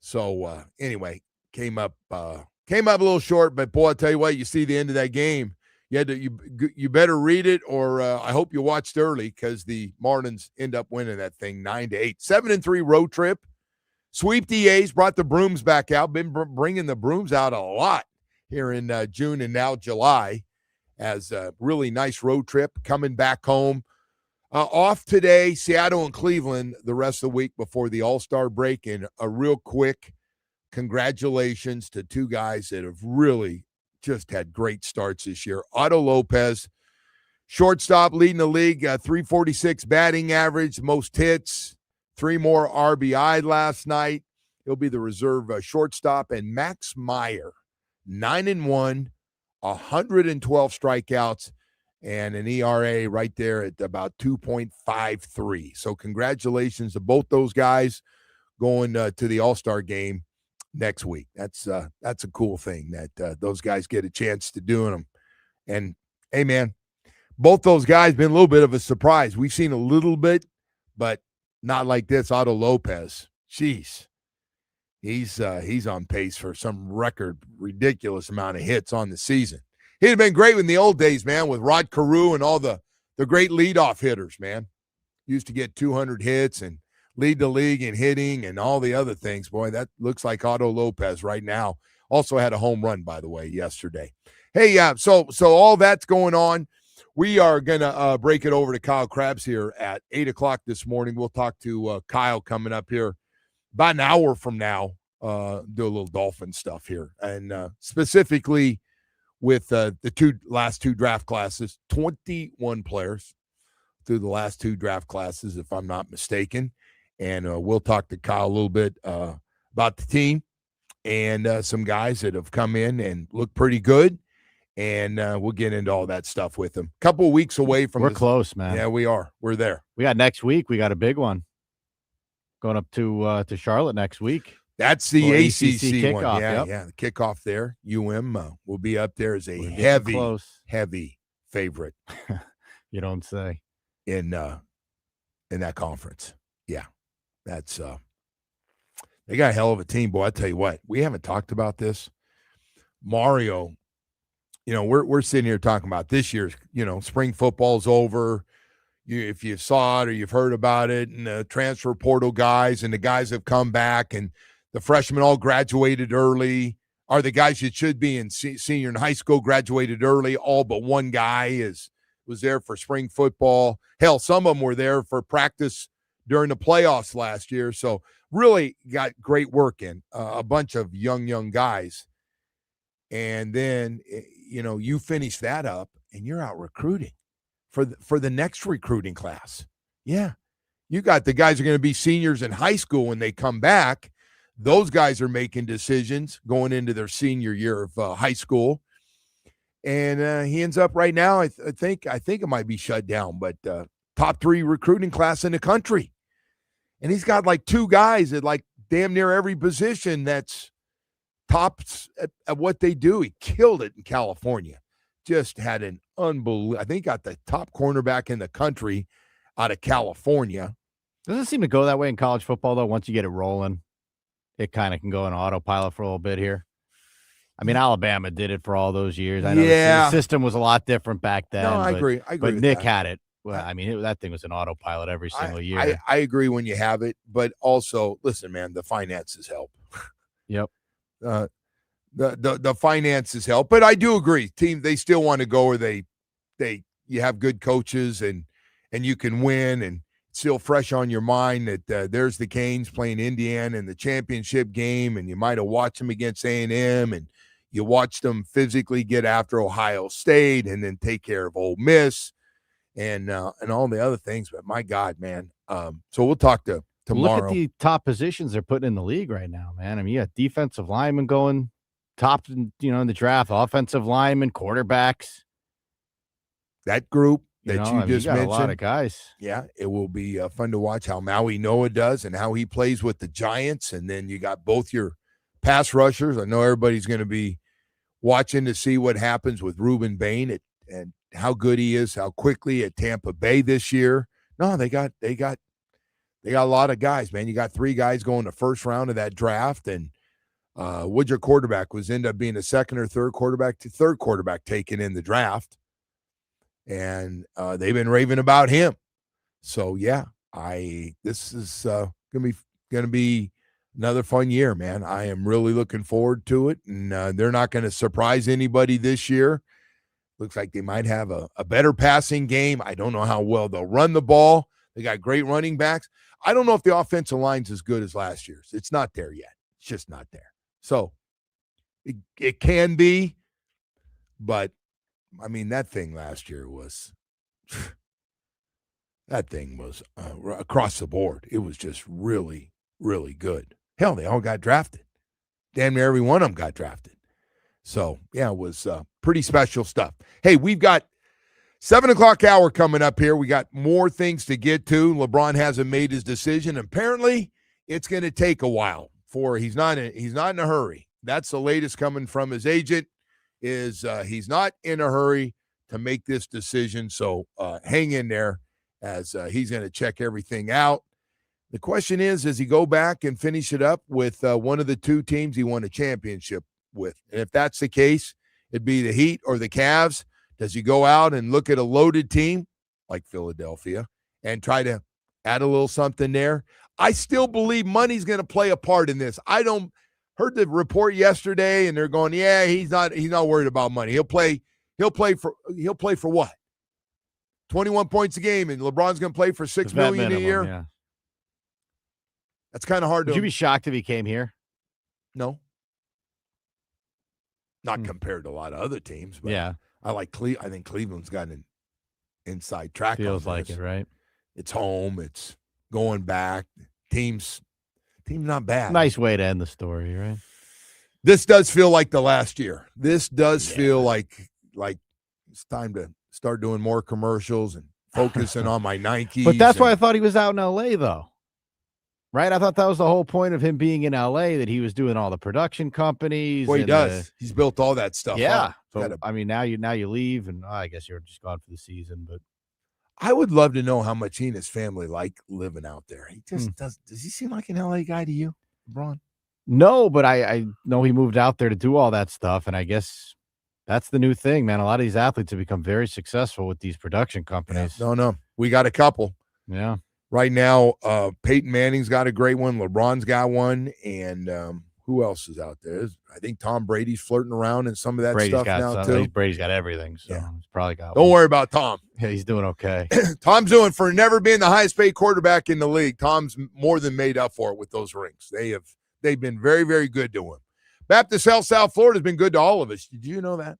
So anyway, came up a little short, but boy, I tell you what, you see the end of that game. You better read it, or I hope you watched early, because the Marlins end up winning that thing 9-8. 7-3 road trip. Sweep the A's, brought the brooms back out. Been bringing the brooms out a lot here in June and now July, as a really nice road trip. Coming back home. Off today, Seattle and Cleveland the rest of the week before the All-Star break. And a real quick congratulations to two guys that have really just had great starts this year. Otto Lopez, shortstop, leading the league, 346 batting average, most hits, 3 more RBI last night. He'll be the reserve shortstop. And Max Meyer, 9-1, 112 strikeouts, and an ERA right there at about 2.53. So congratulations to both those guys going to the All-Star game next week. That's a cool thing that those guys get a chance to do them. And, hey, man, both those guys been a little bit of a surprise. We've seen a little bit, but not like this. Otto Lopez, jeez, he's on pace for some record ridiculous amount of hits on the season. He'd have been great in the old days, man, with Rod Carew and all the great leadoff hitters, man. Used to get 200 hits and lead the league in hitting and all the other things. Boy, that looks like Otto Lopez right now. Also had a home run, by the way, yesterday. Hey, so all that's going on. We are going to break it over to Kyle Krabs here at 8 o'clock this morning. We'll talk to Kyle coming up here about an hour from now, do a little Dolphin stuff here. And specifically with the last two draft classes, 21 players through the last 2 draft classes, if I'm not mistaken. And we'll talk to Kyle a little bit about the team and some guys that have come in and look pretty good. And we'll get into all that stuff with them. Couple of weeks away from We're close, man. Yeah, we are. We're there. We got next week. We got a big one going up to Charlotte next week. That's the ACC kickoff, one. Yeah, yep. yeah. The kickoff there. will be up there as a heavy favorite. You don't say. In that conference. Yeah. That's they got a hell of a team, boy. I tell you what, we haven't talked about this. Mario, we're sitting here talking about this year's, spring football's over. If you saw it or you've heard about it, and the transfer portal guys and the guys have come back, and the freshmen all graduated early, are the guys that should be in senior in high school graduated early. All but one guy was there for spring football. Hell, some of them were there for practice during the playoffs last year. So really got great work in a bunch of young guys. And then, you finish that up and you're out recruiting for the next recruiting class. Yeah. You got the guys who are going to be seniors in high school when they come back. Those guys are making decisions going into their senior year of high school. And he ends up right now, I think it might be shut down, but top 3 recruiting class in the country. And he's got like 2 guys at like damn near every position that's tops at what they do. He killed it in California. Just had an unbelievable, I think got the top cornerback in the country out of California. Doesn't seem to go that way in college football, though. Once you get it rolling, it kind of can go in autopilot for a little bit here. I mean, Alabama did it for all those years. I know the system was a lot different back then. No, I agree. But Nick had it. Well, I mean, that thing was an autopilot every single year. I agree when you have it, but also, listen, man, the finances help. Yep. the finances help. But I do agree, team, they still want to go where you have good coaches and you can win, and still fresh on your mind that there's the Canes playing Indiana in the championship game, and you might have watched them against A&M, and you watched them physically get after Ohio State and then take care of Ole Miss and all the other things. But my God, man. So we'll talk to tomorrow. Look at the top positions they're putting in the league right now, man. I mean, you got defensive linemen going top, in the draft, offensive linemen, quarterbacks. That group that you just mentioned. A lot of guys. Yeah, it will be fun to watch how Maui Noah does and how he plays with the Giants. And then you got both your pass rushers. I know everybody's going to be watching to see what happens with Reuben Bain and how good he is, how quickly at Tampa Bay this year. No, they got a lot of guys, man. You got 3 guys going the first round of that draft, and Woodger quarterback ended up being a second or third quarterback taken in the draft. And they've been raving about him. So yeah, this is gonna be another fun year, man. I am really looking forward to it, and they're not going to surprise anybody this year. Looks like they might have a better passing game. I don't know how well they'll run the ball. They got great running backs. I don't know if the offensive line's as good as last year's. It's not there yet. It's just not there. So it can be, but I mean, that thing last year was across the board. It was just really, really good. Hell, they all got drafted. Damn near every one of them got drafted. So, yeah, it was pretty special stuff. Hey, we've got 7 o'clock hour coming up here. We got more things to get to. LeBron hasn't made his decision. Apparently, it's going to take a while he's not in a hurry. That's the latest coming from his agent. He's not in a hurry to make this decision. So hang in there as he's going to check everything out. The question is, does he go back and finish it up with one of the 2 teams he won a championship with? And if that's the case, it'd be the Heat or the Cavs. Does he go out and look at a loaded team like Philadelphia and try to add a little something there? I still believe money's going to play a part in this. Heard the report yesterday, and they're going, yeah, he's not worried about money. He'll play for what? 21 points a game, and LeBron's going to play for $6 million a year. Yeah. That's kind of hard. Would you be shocked if he came here? No, not compared to a lot of other teams. But yeah, I think Cleveland's got an inside track. Feels like it, right? It's home. It's going back. Team's not bad. Nice way to end the story, right? This does feel like the last year. This does feel like it's time to start doing more commercials and focusing on my Nikes. But that's why I thought he was out in L.A., though. Right? I thought that was the whole point of him being in L.A., that he was doing all the production companies. Well, he does. He's built all that stuff. Yeah. So, I mean, now you leave, and I guess you're just gone for the season. But I would love to know how much he and his family like living out there. He just does he seem like an L.A. guy to you, LeBron? No, but I know he moved out there to do all that stuff, and I guess that's the new thing, man. A lot of these athletes have become very successful with these production companies. Yeah. No. We got a couple. Yeah. Right now, Peyton Manning's got a great one. LeBron's got one. And who else is out there? I think Tom Brady's flirting around in some of that stuff now, too. Brady's got everything, so he's probably got Don't worry about Tom. Yeah, he's doing okay. Tom's doing, for never being the highest paid quarterback in the league, Tom's more than made up for it with those rings. They've been very, very good to him. Baptist Health South Florida has been good to all of us. Did you know that?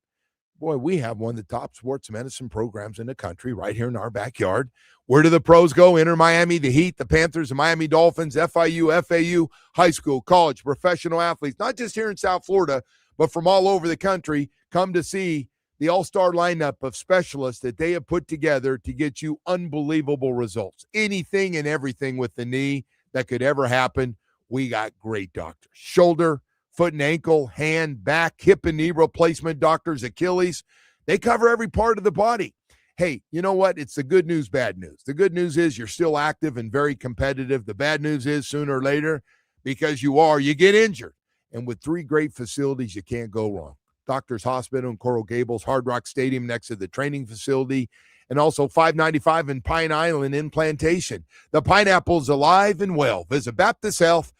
Boy, we have one of the top sports medicine programs in the country right here in our backyard. Where do the pros go? Enter Miami, the Heat, the Panthers, the Miami Dolphins, FIU, FAU, high school, college, professional athletes, not just here in South Florida, but from all over the country, come to see the all-star lineup of specialists that they have put together to get you unbelievable results. Anything and everything with the knee that could ever happen, we got great doctors. Shoulder, foot and ankle, hand, back, hip and knee replacement doctors, Achilles. They cover every part of the body. Hey, you know what? It's the good news, bad news. The good news is you're still active and very competitive. The bad news is sooner or later, because you get injured. And with 3 great facilities, you can't go wrong. Doctors Hospital in Coral Gables, Hard Rock Stadium next to the training facility, and also 595 in Pine Island in Plantation. The pineapple's alive and well. Visit BaptistHealth.com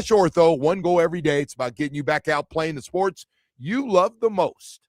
ortho. One goal every day. It's about getting you back out playing the sports you love the most.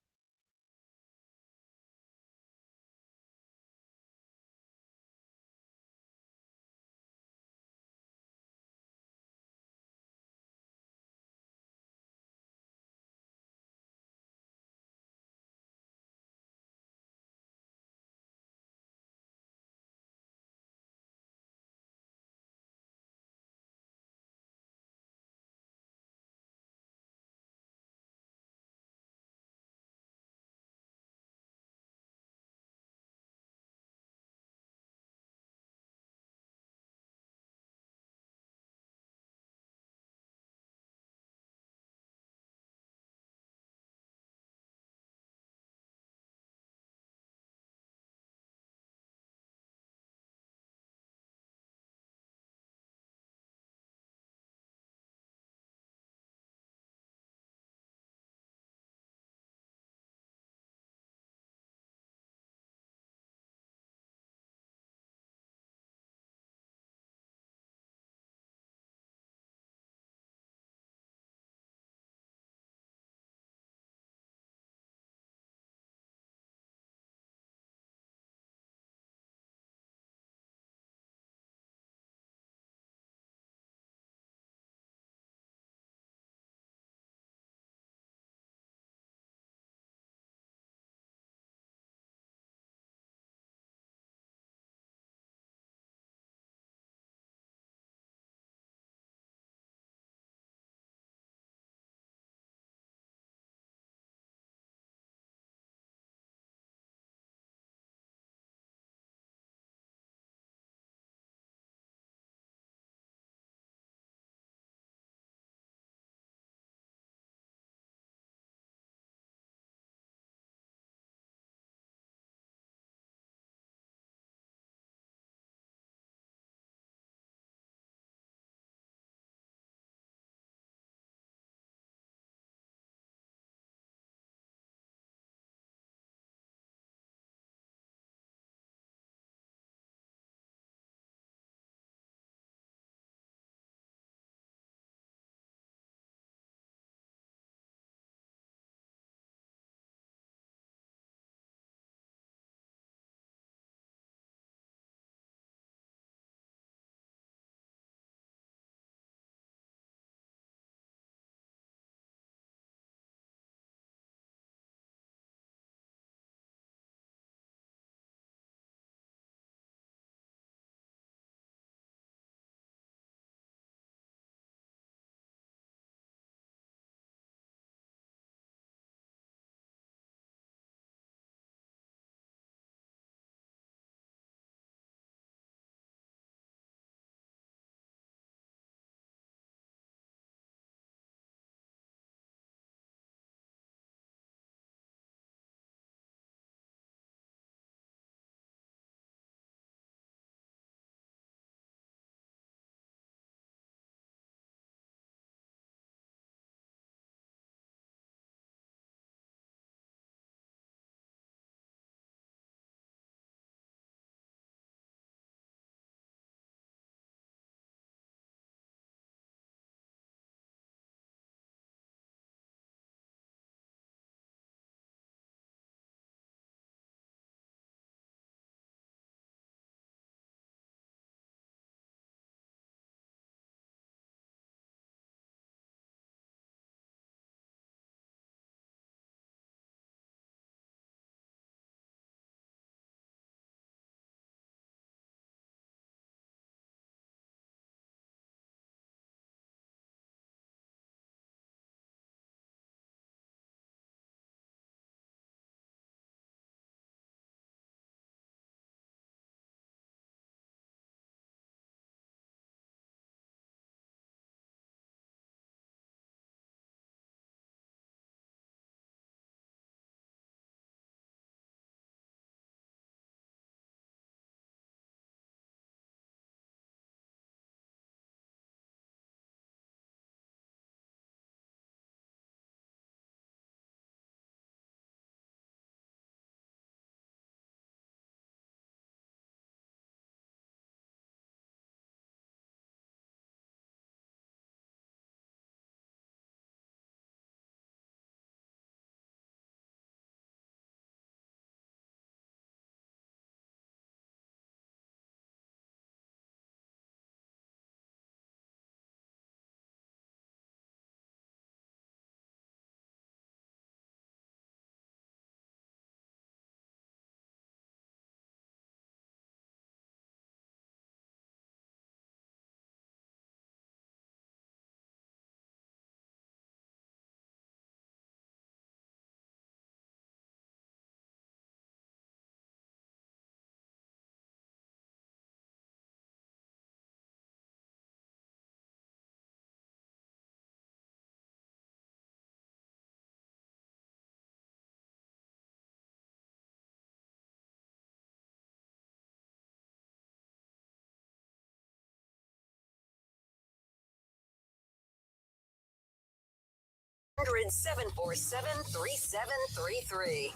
800-747-3733.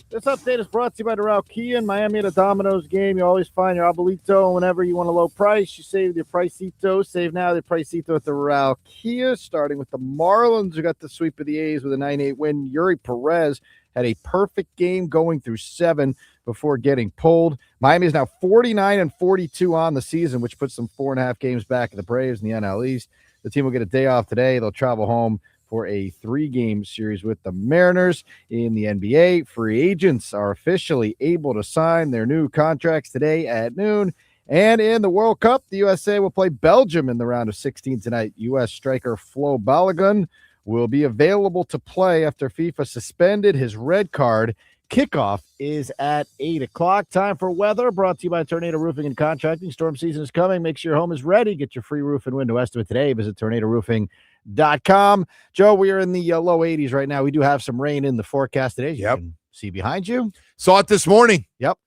This update is brought to you by Doral Kia in Miami at a Domino's game. You always find your Abuelito whenever you want a low price. You save your Pricito. Save now the Pricito at the Doral Kia. Starting with the Marlins, who got the sweep of the A's with a 9-8 win. Eury Pérez had a perfect game going through 7 before getting pulled. Miami is now 49-42 on the season, which puts them 4.5 games back of the Braves in the NL East. The team will get a day off today. They'll travel home for a 3-game series with the Mariners. In the NBA, free agents are officially able to sign their new contracts today at noon. And in the World Cup, the USA will play Belgium in the round of 16 tonight. U.S. striker Flo Balogun will be available to play after FIFA suspended his red card. Kickoff is at 8 o'clock. Time for weather, brought to you by Tornado Roofing and Contracting. Storm season is coming. Make sure your home is ready. Get your free roof and window estimate today. Visit tornadoroofing.com. Joe, we are in the low 80s right now. We do have some rain in the forecast today. You can see behind you. Saw it this morning. Yep.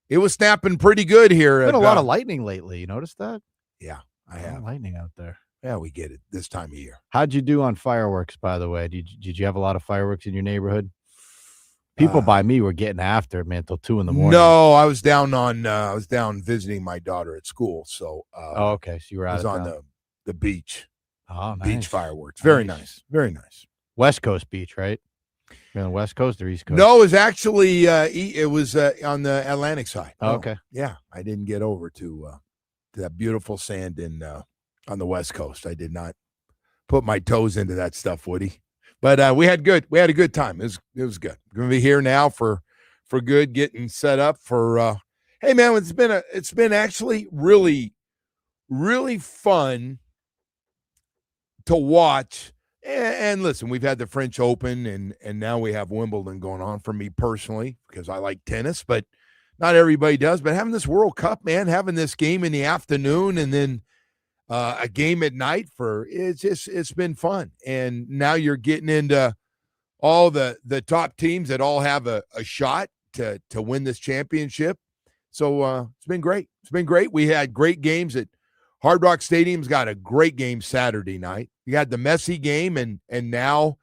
It was snapping pretty good here. There's been a lot of lightning lately. You noticed that? Yeah, I have. Lightning out there. Yeah, we get it this time of year. How'd you do on fireworks, by the way? Did you have a lot of fireworks in your neighborhood? People by me were getting after it, man, till 2 a.m. No, I was down visiting my daughter at school. So okay. So you were out on the beach. Oh, nice. Beach fireworks. Very nice. Very nice. West Coast beach, right? You're on the West Coast or East Coast? No, it was actually it was on the Atlantic side. Oh, okay. Yeah, I didn't get over to that beautiful sand on the West Coast. I did not put my toes into that stuff, Woody. But we had a good time. It was good. We're gonna be here now for good, getting set up for. Hey man, it's been actually really, really fun to watch. And listen, we've had the French Open and now we have Wimbledon going on for me personally because I like tennis, but not everybody does. But having this World Cup, man, having this game in the afternoon and then a game at night it's been fun. And now you're getting into all the top teams that all have a shot to win this championship. So it's been great. It's been great. We had great games at Hard Rock Stadium's got a great game Saturday night. You had the Messi game, and now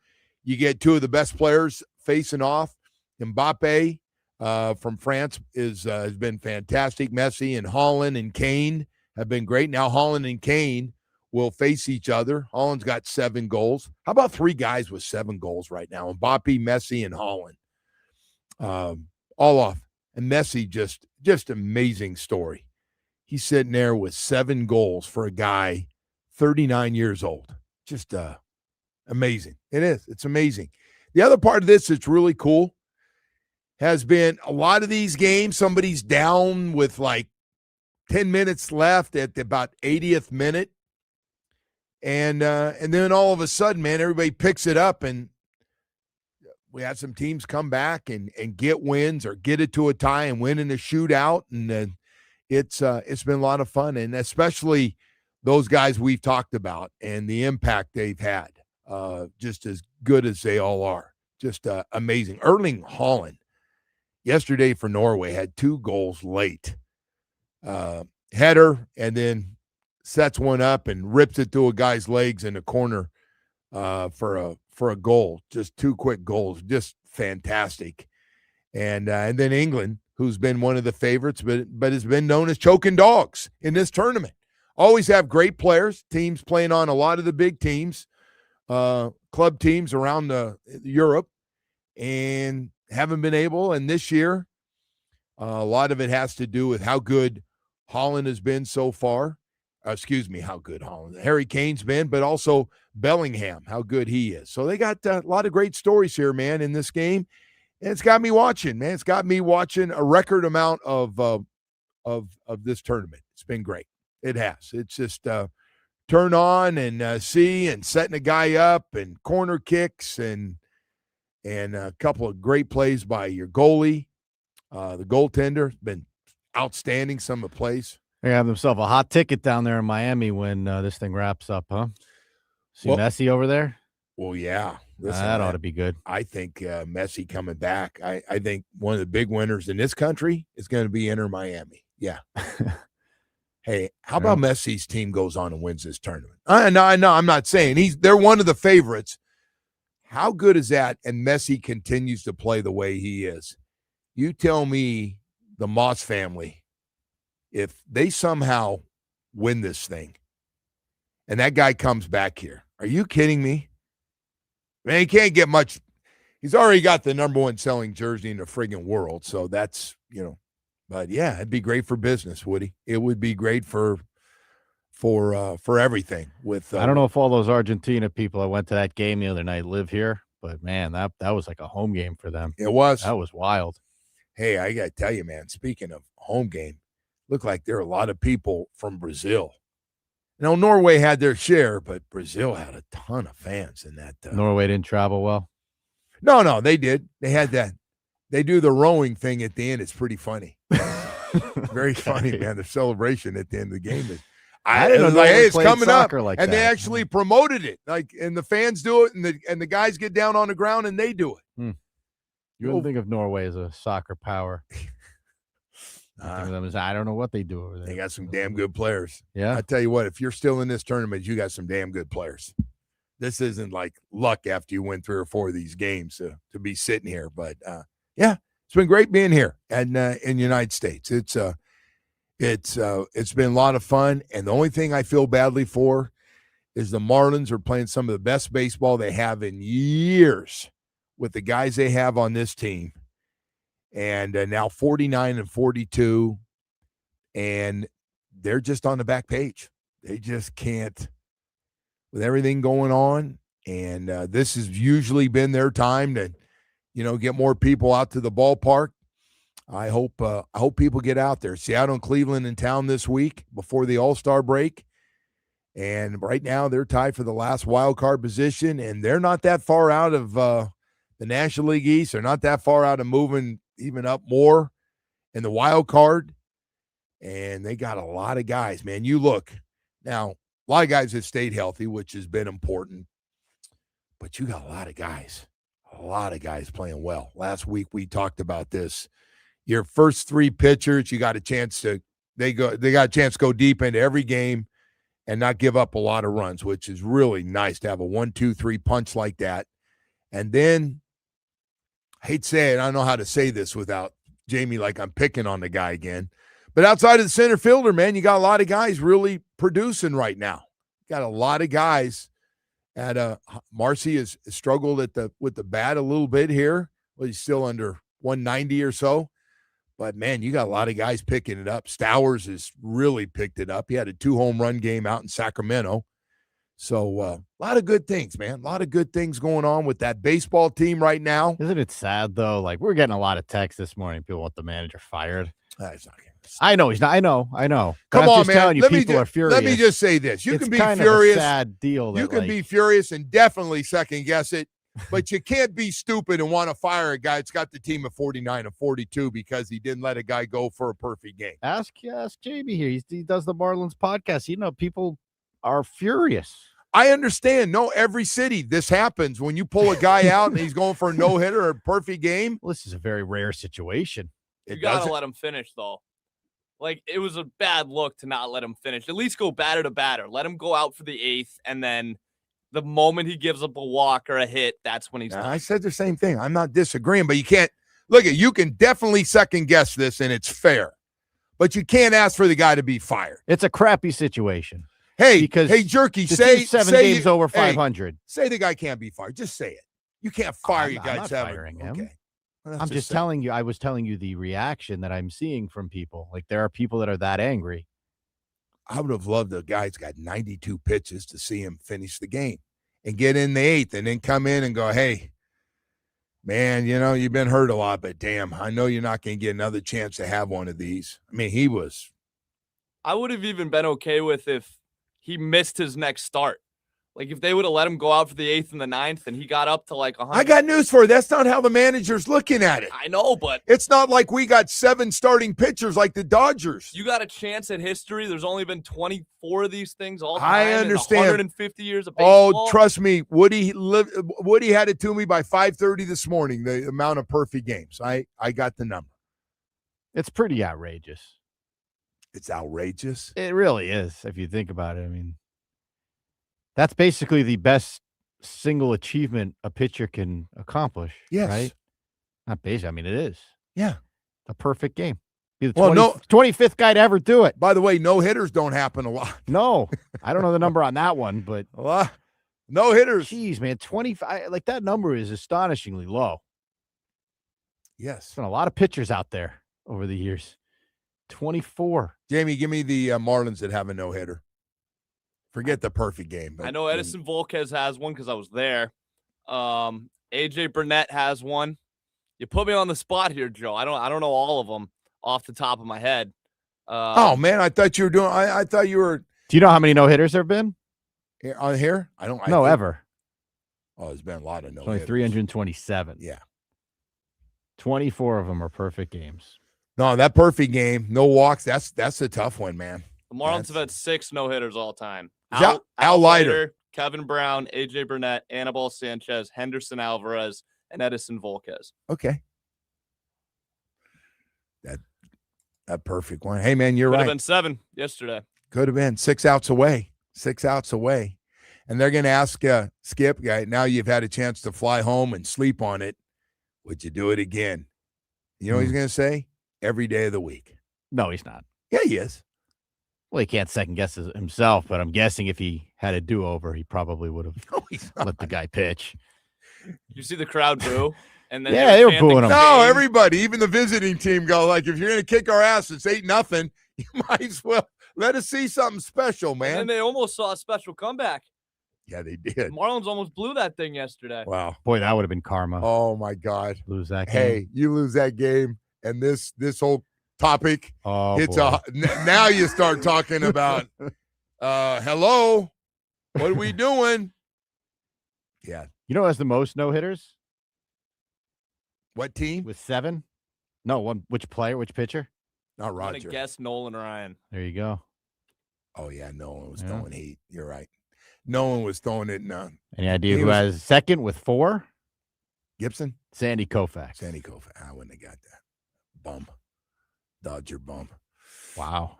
you get 2 of the best players facing off. Mbappe from France has been fantastic. Messi and Haaland and Kane have been great. Now Haaland and Kane will face each other. Haaland's got 7 goals. How about 3 guys with 7 goals right now? Mbappe, Messi, and Haaland. All off. And Messi, just amazing story. He's sitting there with 7 goals for a guy 39 years old. Just amazing. It is. It's amazing. The other part of this that's really cool has been a lot of these games, somebody's down with like 10 minutes left at the about 80th minute. And then all of a sudden, man, everybody picks it up and we had some teams come back and get wins or get it to a tie and win in a shootout. And then it's been a lot of fun, and especially those guys we've talked about and the impact they've had, just as good as they all are. Just amazing. Erling Haaland yesterday for Norway had 2 goals late. Header, and then sets one up and rips it through a guy's legs in the corner for a goal. Just 2 quick goals, just fantastic. And then England, who's been one of the favorites, but has been known as choking dogs in this tournament. Always have great players, teams playing on a lot of the big teams, club teams around Europe, and haven't been able. And this year, a lot of it has to do with how good Haaland has been so far. How good Harry Kane's been, but also Bellingham, how good he is. So they got a lot of great stories here, man, in this game. And it's got me watching, man. It's got me watching a record amount of this tournament. It's been great. It has. It's just turn on and see and setting a guy up and corner kicks and a couple of great plays by your goalie. The goaltender has been outstanding, some of the plays. They have themselves a hot ticket down there in Miami when this thing wraps up, huh? See Messi over there? Well, yeah. Listen, that ought to be good. I think Messi coming back. I think one of the big winners in this country is going to be Inter Miami. Yeah. Hey, how about Messi's team goes on and wins this tournament? I know. I'm not saying they're one of the favorites. How good is that? And Messi continues to play the way he is. You tell me the Moss family, if they somehow win this thing and that guy comes back here, are you kidding me? Man, he can't get much. He's already got the number one selling jersey in the friggin' world. So that's, but yeah, it'd be great for business, Woody. It would be great for everything. With I don't know if all those Argentina people that went to that game the other night live here, but man, that was like a home game for them. It was. That was wild. Hey, I got to tell you, man, speaking of home game, looked like there are a lot of people from Brazil. Norway had their share, but Brazil had a ton of fans in that. Norway didn't travel well? No, they did. They had that. They do the rowing thing at the end. It's pretty funny. Very funny, man. The celebration at the end of the game is. I didn't know, hey, it's coming up, like and that. They actually promoted it, and the fans do it, and the guys get down on the ground and they do it. You wouldn't think of Norway as a soccer power. I don't know what they do over there. They got some damn good players. Yeah, I tell you what, if you're still in this tournament, you got some damn good players. This isn't like luck after you win 3 or 4 of these games to be sitting here, but yeah, it's been great being here and in the United States. It's been a lot of fun, and the only thing I feel badly for is the Marlins are playing some of the best baseball they have in years with the guys they have on this team, and now 49-42, and they're just on the back page. They just can't, with everything going on, and this has usually been their time to, get more people out to the ballpark. I hope people get out there. Seattle and Cleveland in town this week before the All-Star break. And right now they're tied for the last wild card position, and they're not that far out of the National League East. They're not that far out of moving even up more in the wild card. And they got a lot of guys, man. You look now, a lot of guys have stayed healthy, which has been important. But you got a lot of guys playing well. Last week we talked about this. Your first 3 pitchers, they got a chance to go deep into every game and not give up a lot of runs, which is really nice to have a 1-2-3 punch like that. And then, I hate to say it, I don't know how to say this without Jamie, like I'm picking on the guy again. But outside of the center fielder, man, you got a lot of guys really producing right now. Got a lot of guys at Marcy has struggled with the bat a little bit here. Well, he's still under 190 or so. But, man, you got a lot of guys picking it up. Stowers has really picked it up. He had a 2-home run game out in Sacramento. So, a lot of good things, man. A lot of good things going on with that baseball team right now. Isn't it sad, though? Like, we're getting a lot of texts this morning. People want the manager fired. It's not I know he's not. I know. Come on, man. Telling you, people are furious. Let me just say this. You it's can be kind furious. Of a sad deal. You can be furious and definitely second guess it. But you can't be stupid and want to fire a guy that's got the team at 49-42 because he didn't let a guy go for a perfect game. Ask Jamie here. He does the Marlins podcast. People are furious. I understand. No, every city, this happens. When you pull a guy out and he's going for a no-hitter or a perfect game. Well, this is a very rare situation. You got to let him finish, though. Like, it was a bad look to not let him finish. At least go batter to batter. Let him go out for the 8th, and then the moment he gives up a walk or a hit, that's when he's done. I said the same thing. I'm not disagreeing, but you can't look at. You can definitely second guess this, and it's fair, but you can't ask for the guy to be fired. It's a crappy situation. Hey, because Jerky, say 7 games over 500. Say the guy can't be fired. Just say it. You can't fire your guy. I'm not firing him. Okay. Well, I'm just telling you. I was telling you the reaction that I'm seeing from people. Like, there are people that are that angry. I would have loved the guy's got 92 pitches to see him finish the game and get in the 8th and then come in and go, hey, man, you've been hurt a lot, but damn, I know you're not going to get another chance to have one of these. I mean, I would have even been okay with if he missed his next start. Like, if they would have let him go out for the 8th and the 9th and he got up to like 100. I got news for you. That's not how the manager's looking at it. I know, but it's not like we got 7 starting pitchers like the Dodgers. You got a chance at history. There's only been 24 of these things all time. I understand. 150 years of baseball. Oh, trust me. Woody had it to me by 5:30 this morning, the amount of perfect games. I got the number. It's pretty outrageous. It's outrageous. It really is, if you think about it. I mean, that's basically the best single achievement a pitcher can accomplish. Yes. Right? Not basically. I mean, it is. Yeah. A perfect game. Be the Well, 25th guy to ever do it. By the way, no hitters don't happen a lot. No, I don't know the number on that one, but no hitters. Geez, man, 25. Like that number is astonishingly low. Yes. There's been a lot of pitchers out there over the years. 24. Jamie, give me the Marlins that have a no hitter. Forget the perfect game. I know Edison Volquez has one because I was there. AJ Burnett has one. You put me on the spot here, Joe. I don't know all of them off the top of my head. Oh man, I thought you were doing. I thought you were. Do you know how many no hitters there have been? On here? I don't. No, ever. Oh, there's been a lot of no. Only 327. Yeah. 24 of them are perfect games. No, that perfect game, no walks. That's a tough one, man. The Marlins have had 6 no hitters all time. Al Leiter, Kevin Brown, AJ Burnett, Anibal Sanchez, Henderson Alvarez, and Edison Volquez. Okay. That perfect one. Hey man, you're Could right. have been 7 yesterday. Could have been 6 outs away. 6 outs away. And they're going to ask Skip, guy, now you've had a chance to fly home and sleep on it. Would you do it again? You know what he's going to say? Every day of the week. No, he's not. Yeah, he is. Well, he can't second guess himself, but I'm guessing if he had a do-over, he probably would have let the guy pitch. You see the crowd boo? And then yeah, they were booing him. No, everybody, even the visiting team go, like, if you're going to kick our ass, it's 8-0. You might as well let us see something special, man. And they almost saw a special comeback. Yeah, they did. Marlins almost blew that thing yesterday. Wow. Boy, that would have been karma. Oh, my God. Lose that game. Hey, you lose that game, and this whole topic hits now you start talking about, hello, what are we doing? Yeah. You know who has the most no-hitters? What team? With 7? No, one. Which player? Which pitcher? Not I'm Roger. gonna guess Nolan Ryan. There you go. Oh, yeah, no one was throwing heat. You're right. No one was throwing it. None. Any idea who has second with 4? Gibson? Sandy Koufax. Sandy Koufax. I wouldn't have got that. Bum. Dodger bum. Wow.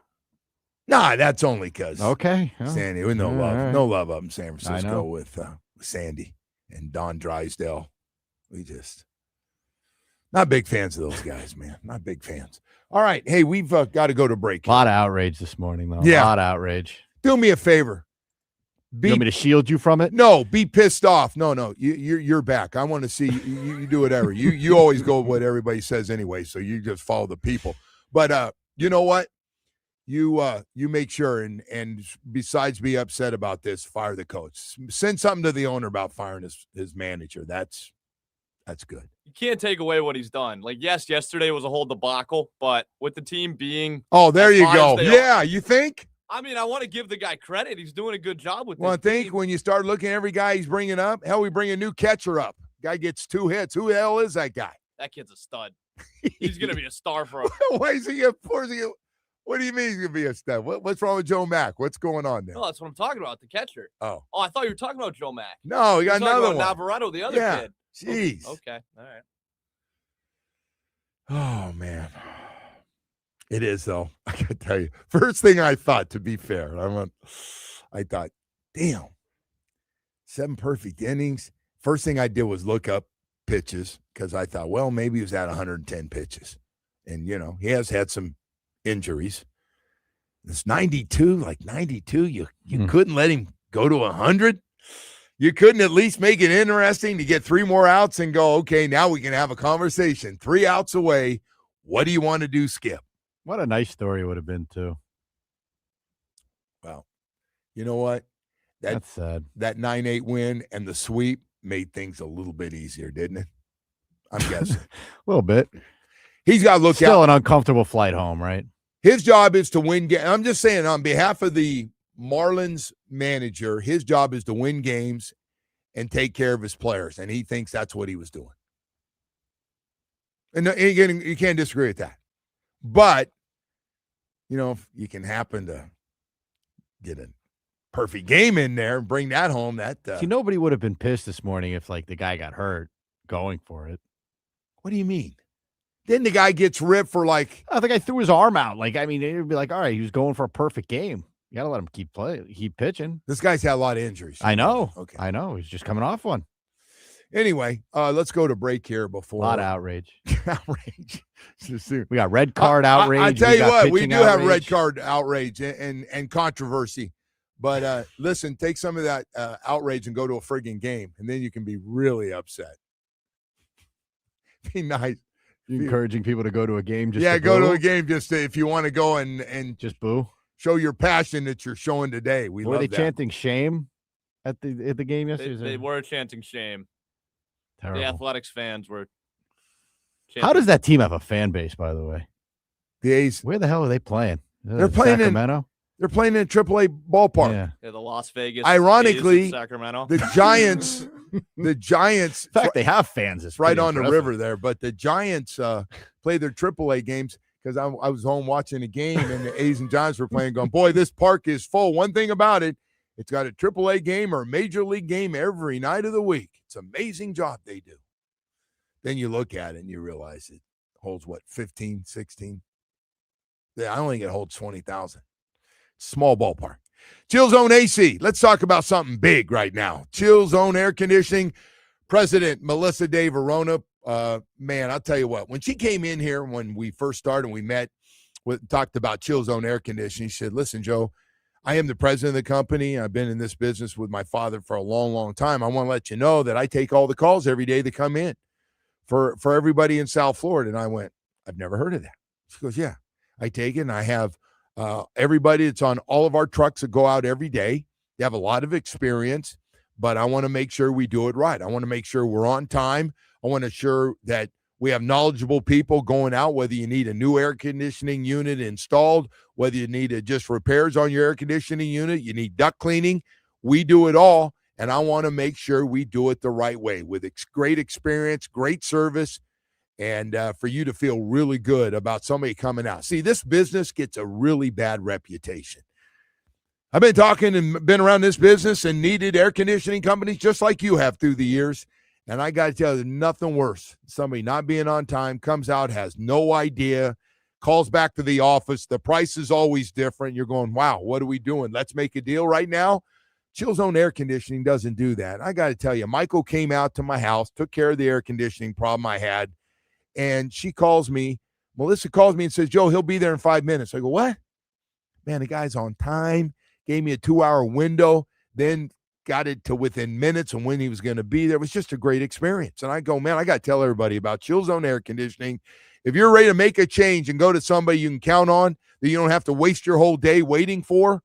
Nah, that's only because okay. Sandy with no love. Right. No love up in San Francisco with Sandy and Don Drysdale. We just not big fans of those guys, man. Not big fans. All right. Hey, we've got to go to break. A lot of outrage this morning, though. Yeah. A lot of outrage. Do me a favor. You want me to shield you from it? No, be pissed off. No. You're back. I want to see you do whatever. You always go with what everybody says anyway, so you just follow the people. But you know what? You make sure and besides be upset about this, fire the coach. Send something to the owner about firing his manager. That's good. You can't take away what he's done. Like, yes, yesterday was a whole debacle, but with the team being there you go. Yeah, you think? I mean, I want to give the guy credit. He's doing a good job with this. Well, I think when you start looking at every guy he's bringing up, hell, we bring a new catcher up. Guy gets 2 hits. Who the hell is that guy? That kid's a stud. He's going to be a star for us. Why is he what do you mean he's going to be a stud? What's wrong with Joe Mack? What's going on there? No, that's what I'm talking about, the catcher. Oh, I thought you were talking about Joe Mack. No, we got another one. Navarrete, the other kid. Jeez. Okay. All right. Oh, man. It is, though. I got to tell you. First thing I thought, to be fair, I thought, damn, 7 perfect innings. First thing I did was look up pitches because I thought, well, maybe he was at 110 pitches. And, he has had some injuries. It's 92, like 92. You couldn't let him go to 100. You couldn't at least make it interesting to get 3 more outs and go, okay, now we can have a conversation. 3 outs away. What do you want to do, Skip? What a nice story it would have been, too. Well, you know what? That's sad. That 9-8 win and the sweep made things a little bit easier, didn't it? I'm guessing. A little bit. He's got to look Still out. an uncomfortable flight home, right? His job is to win games. I'm just saying, on behalf of the Marlins manager, his job is to win games and take care of his players, and he thinks that's what he was doing. And again, you can't disagree with that. But, if you can happen to get a perfect game in there and bring that home, that See, nobody would have been pissed this morning if, the guy got hurt going for it. What do you mean? Then the guy gets ripped for like I think I threw his arm out. Like, I mean, it would be like, all right, he was going for a perfect game. You got to let him keep pitching. this guy's had a lot of injuries. I know. Okay. I know. He's just coming off one. Anyway, let's go to break here before A lot of outrage. outrage. We got red card outrage. I tell you what, we do have red outrage. card outrage and controversy. But listen, take some of that outrage and go to a friggin' game, and then you can be really upset. Be nice. You're encouraging people to go to a game. Just go to a game just if you want to go and just boo. Show your passion that you're showing today. Were they chanting shame at the game yesterday? They were chanting shame. Terrible. The Athletics fans were. How does that team have a fan base, by the way? The A's. Where the hell are they playing? They're playing Sacramento. They're playing in AAA ballpark. Yeah, the Las Vegas. Ironically, A's of Sacramento. The Giants. The Giants. In fact, they have fans. It's right on impressive. the river there. But the Giants play their AAA games because I was home watching a game and the A's and Giants were playing. Going, boy, this park is full. One thing about it, it's got a AAA game or a major league game every night of the week. It's an amazing job they do. Then you look at it and you realize it holds, 15, 16? Yeah, I don't think it holds 20,000. Small ballpark. Chill Zone AC. Let's talk about something big right now. Chill Zone Air Conditioning. President Melissa De Verona. Man, I'll tell you what. When she came in here, when we first started, we met, talked about Chill Zone Air Conditioning. She said, listen, Joe, I am the president of the company. I've been in this business with my father for a long, long time. I want to let you know that I take all the calls every day that come in for everybody in South Florida. And I went, I've never heard of that. She goes, yeah, I take it. And I have everybody that's on all of our trucks that go out every day. They have a lot of experience, but I want to make sure we do it right. I want to make sure we're on time. I want to ensure that we have knowledgeable people going out, whether you need a new air conditioning unit installed, whether you need just repairs on your air conditioning unit, you need duct cleaning. We do it all, and I want to make sure we do it the right way with great experience, great service, and for you to feel really good about somebody coming out. See, this business gets a really bad reputation. I've been talking and been around this business and needed air conditioning companies just like you have through the years. And I got to tell you, nothing worse. Somebody not being on time, comes out, has no idea, calls back to the office. The price is always different. You're going, wow, what are we doing? Let's make a deal right now. Chill Zone Air Conditioning doesn't do that. I got to tell you, Michael came out to my house, took care of the air conditioning problem I had, and she calls me. Melissa calls me and says, Joe, he'll be there in 5 minutes. I go, what? Man, the guy's on time, gave me a 2-hour window, then got it to within minutes and when he was going to be there. It was just a great experience. And I go, man, I got to tell everybody about Chill Zone Air Conditioning. If you're ready to make a change and go to somebody you can count on that you don't have to waste your whole day waiting for,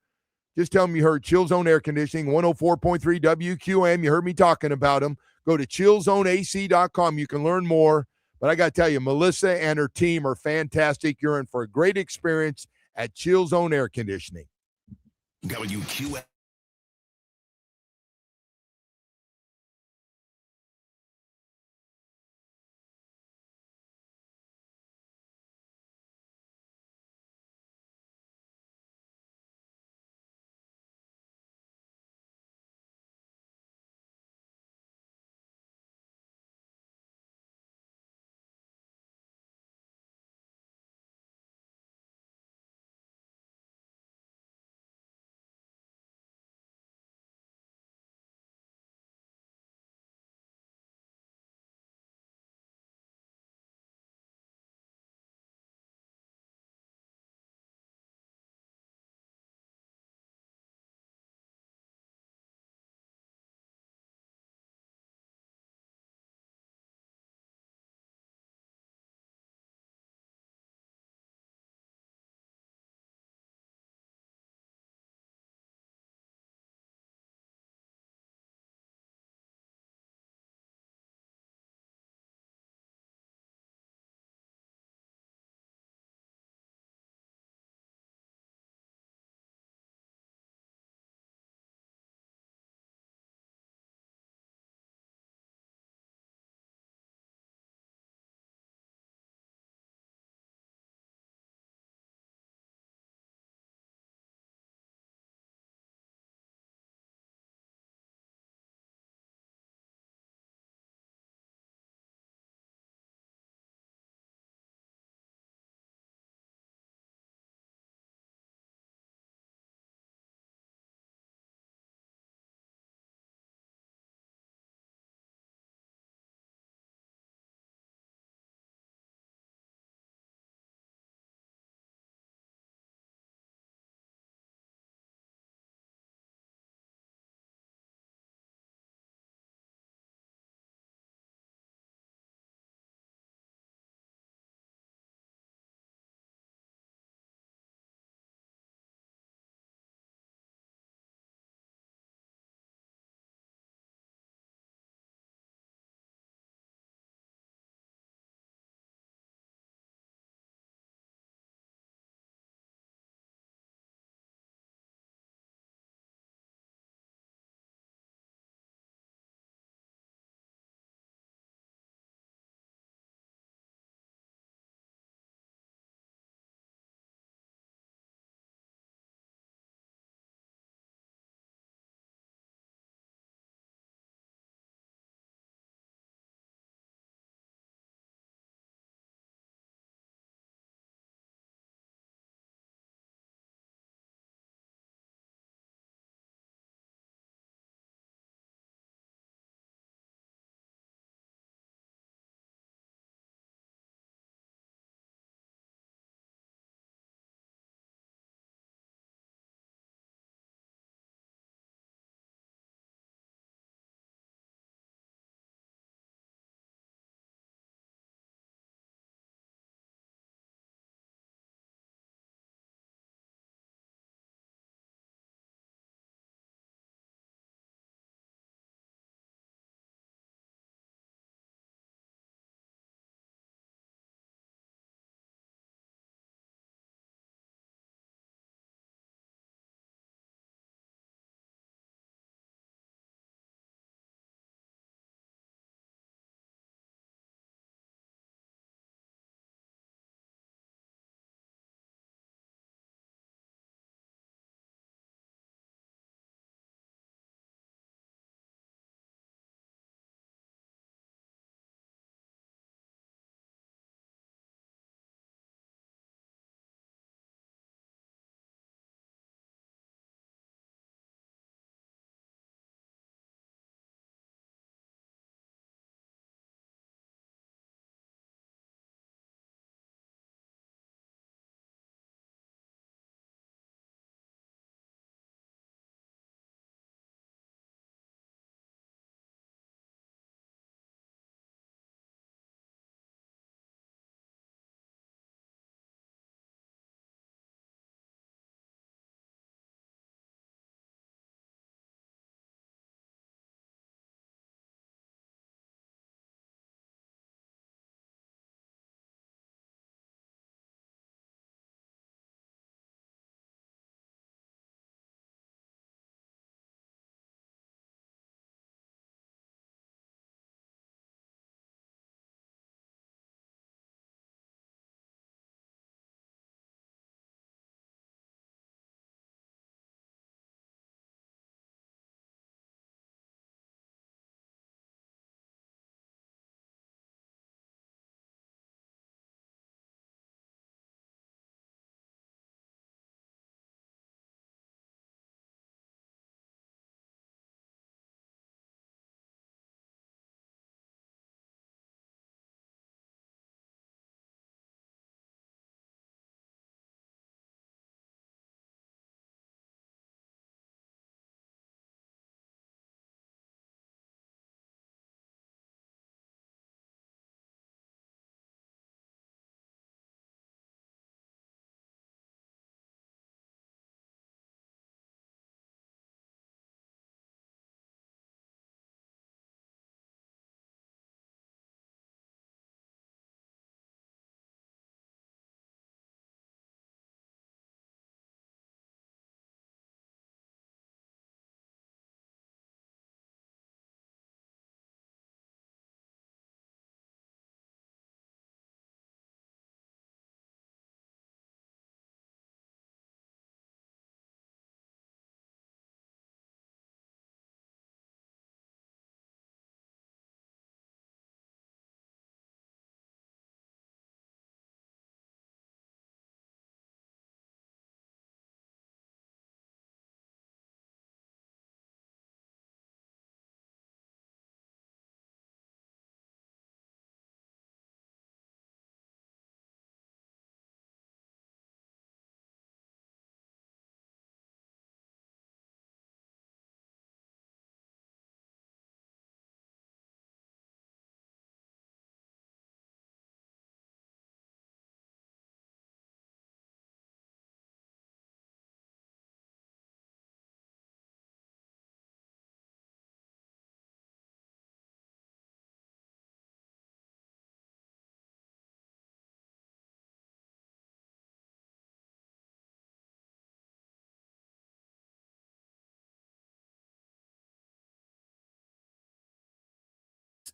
just tell them you heard Chill Zone Air Conditioning, 104.3 WQM. You heard me talking about them. Go to chillzoneac.com. You can learn more. But I got to tell you, Melissa and her team are fantastic. You're in for a great experience at Chill Zone Air Conditioning. WQM.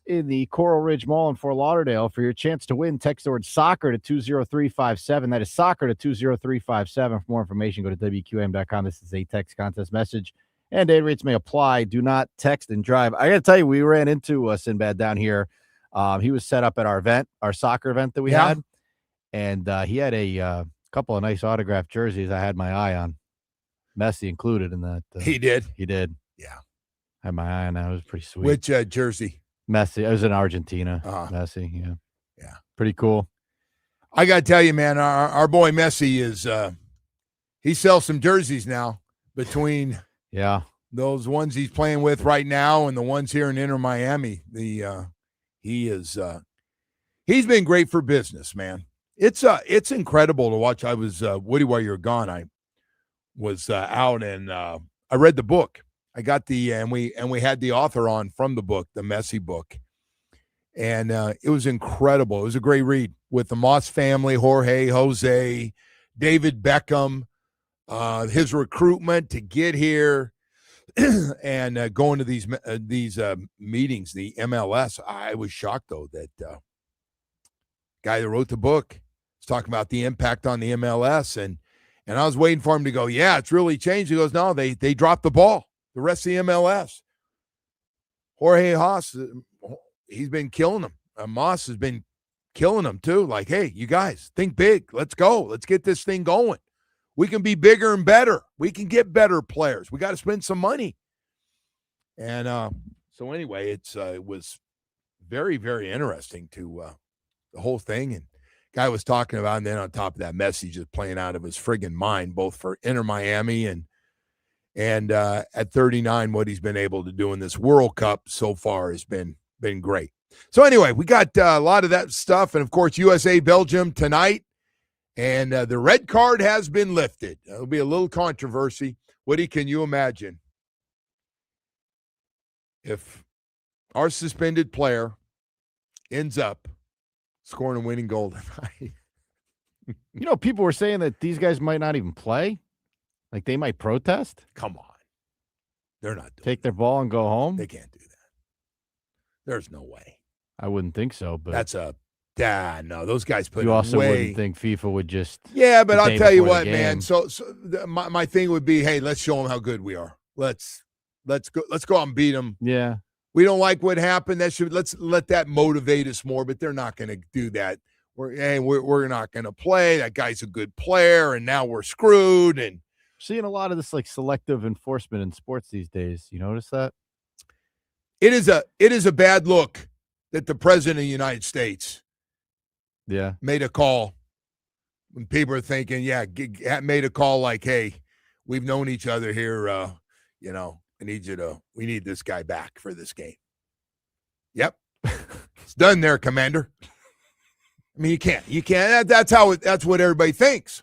in the Coral Ridge Mall in Fort Lauderdale. For your chance to win, text the word soccer to 20357. That is soccer to 20357. For more information, go to WQAM.com. This is a text contest message, and day rates may apply. Do not text and drive. I got to tell you, we ran into Sinbad down here. He was set up at our event, our soccer event that we had, and he had a couple of nice autographed jerseys I had my eye on. Messi included in that. He did? He did. Yeah. I had my eye on that. It was pretty sweet. Which jersey? Messi. It was in Argentina. Messi, yeah. Yeah. Pretty cool. I got to tell you, man, our boy Messi is he sells some jerseys now between those ones he's playing with right now and the ones here in Inter Miami. He's been great for business, man. It's incredible to watch. I was Woody, while you were gone, I was out and I read the book. I got and we had the author on from the book, the Messi book. And it was incredible. It was a great read with the Moss family, Jorge, Jose, David Beckham, his recruitment to get here and going to these meetings, the MLS. I was shocked, though, that guy that wrote the book was talking about the impact on the MLS. And I was waiting for him to go, yeah, it's really changed. He goes, no, they dropped the ball. The rest of the MLS. Jorge Haas, he's been killing them. Moss has been killing them too. Like, hey, you guys, think big. Let's go. Let's get this thing going. We can be bigger and better. We can get better players. We got to spend some money. And so anyway, it was very, very interesting to the whole thing. And guy was talking about, and then on top of that, Messi just playing out of his friggin' mind, both for Inter Miami and at 39, what he's been able to do in this World Cup so far has been great. So anyway, we got a lot of that stuff. And, of course, USA, Belgium tonight. And the red card has been lifted. There'll be a little controversy. Woody, can you imagine if our suspended player ends up scoring a winning goal tonight? You know, people were saying that these guys might not even play. Like, they might protest? Come on. They're not doing Take their ball and go home? They can't do that. There's no way. I wouldn't think so, but that's no, those guys put you also way. Wouldn't think FIFA would just but I'll tell you what, man. So my thing would be, hey, let's show them how good we are. Let's go out and beat them. Yeah. We don't like what happened. Let's let that motivate us more, but they're not going to do that. We're not going to play. That guy's a good player, and now we're screwed. And seeing a lot of this like selective enforcement in sports these days. You notice that? It is a bad look that the president of the United States made a call when people are thinking, made a call like, hey, we've known each other here. We need this guy back for this game. Yep. It's done there, Commander. I mean, you can't. That's what everybody thinks.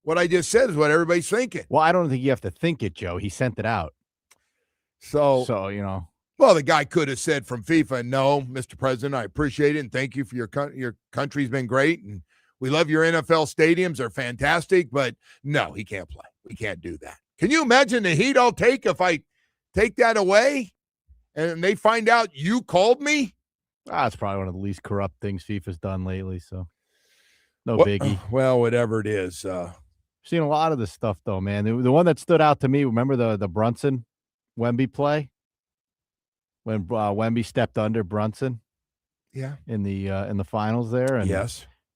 What I just said is what everybody's thinking. Well, I don't think you have to think it, Joe. He sent it out. So Well, the guy could have said from FIFA, no, Mr. President, I appreciate it, and thank you for your country's been great, and we love your NFL stadiums. They're fantastic, but no, he can't play. We can't do that. Can you imagine the heat I'll take if I take that away and they find out you called me? It's probably one of the least corrupt things FIFA's done lately, so no biggie. Well, whatever it is. Seen a lot of this stuff, though, man. The one that stood out to me, remember the Brunson Wemby play? When Wemby stepped under Brunson, in the finals there, and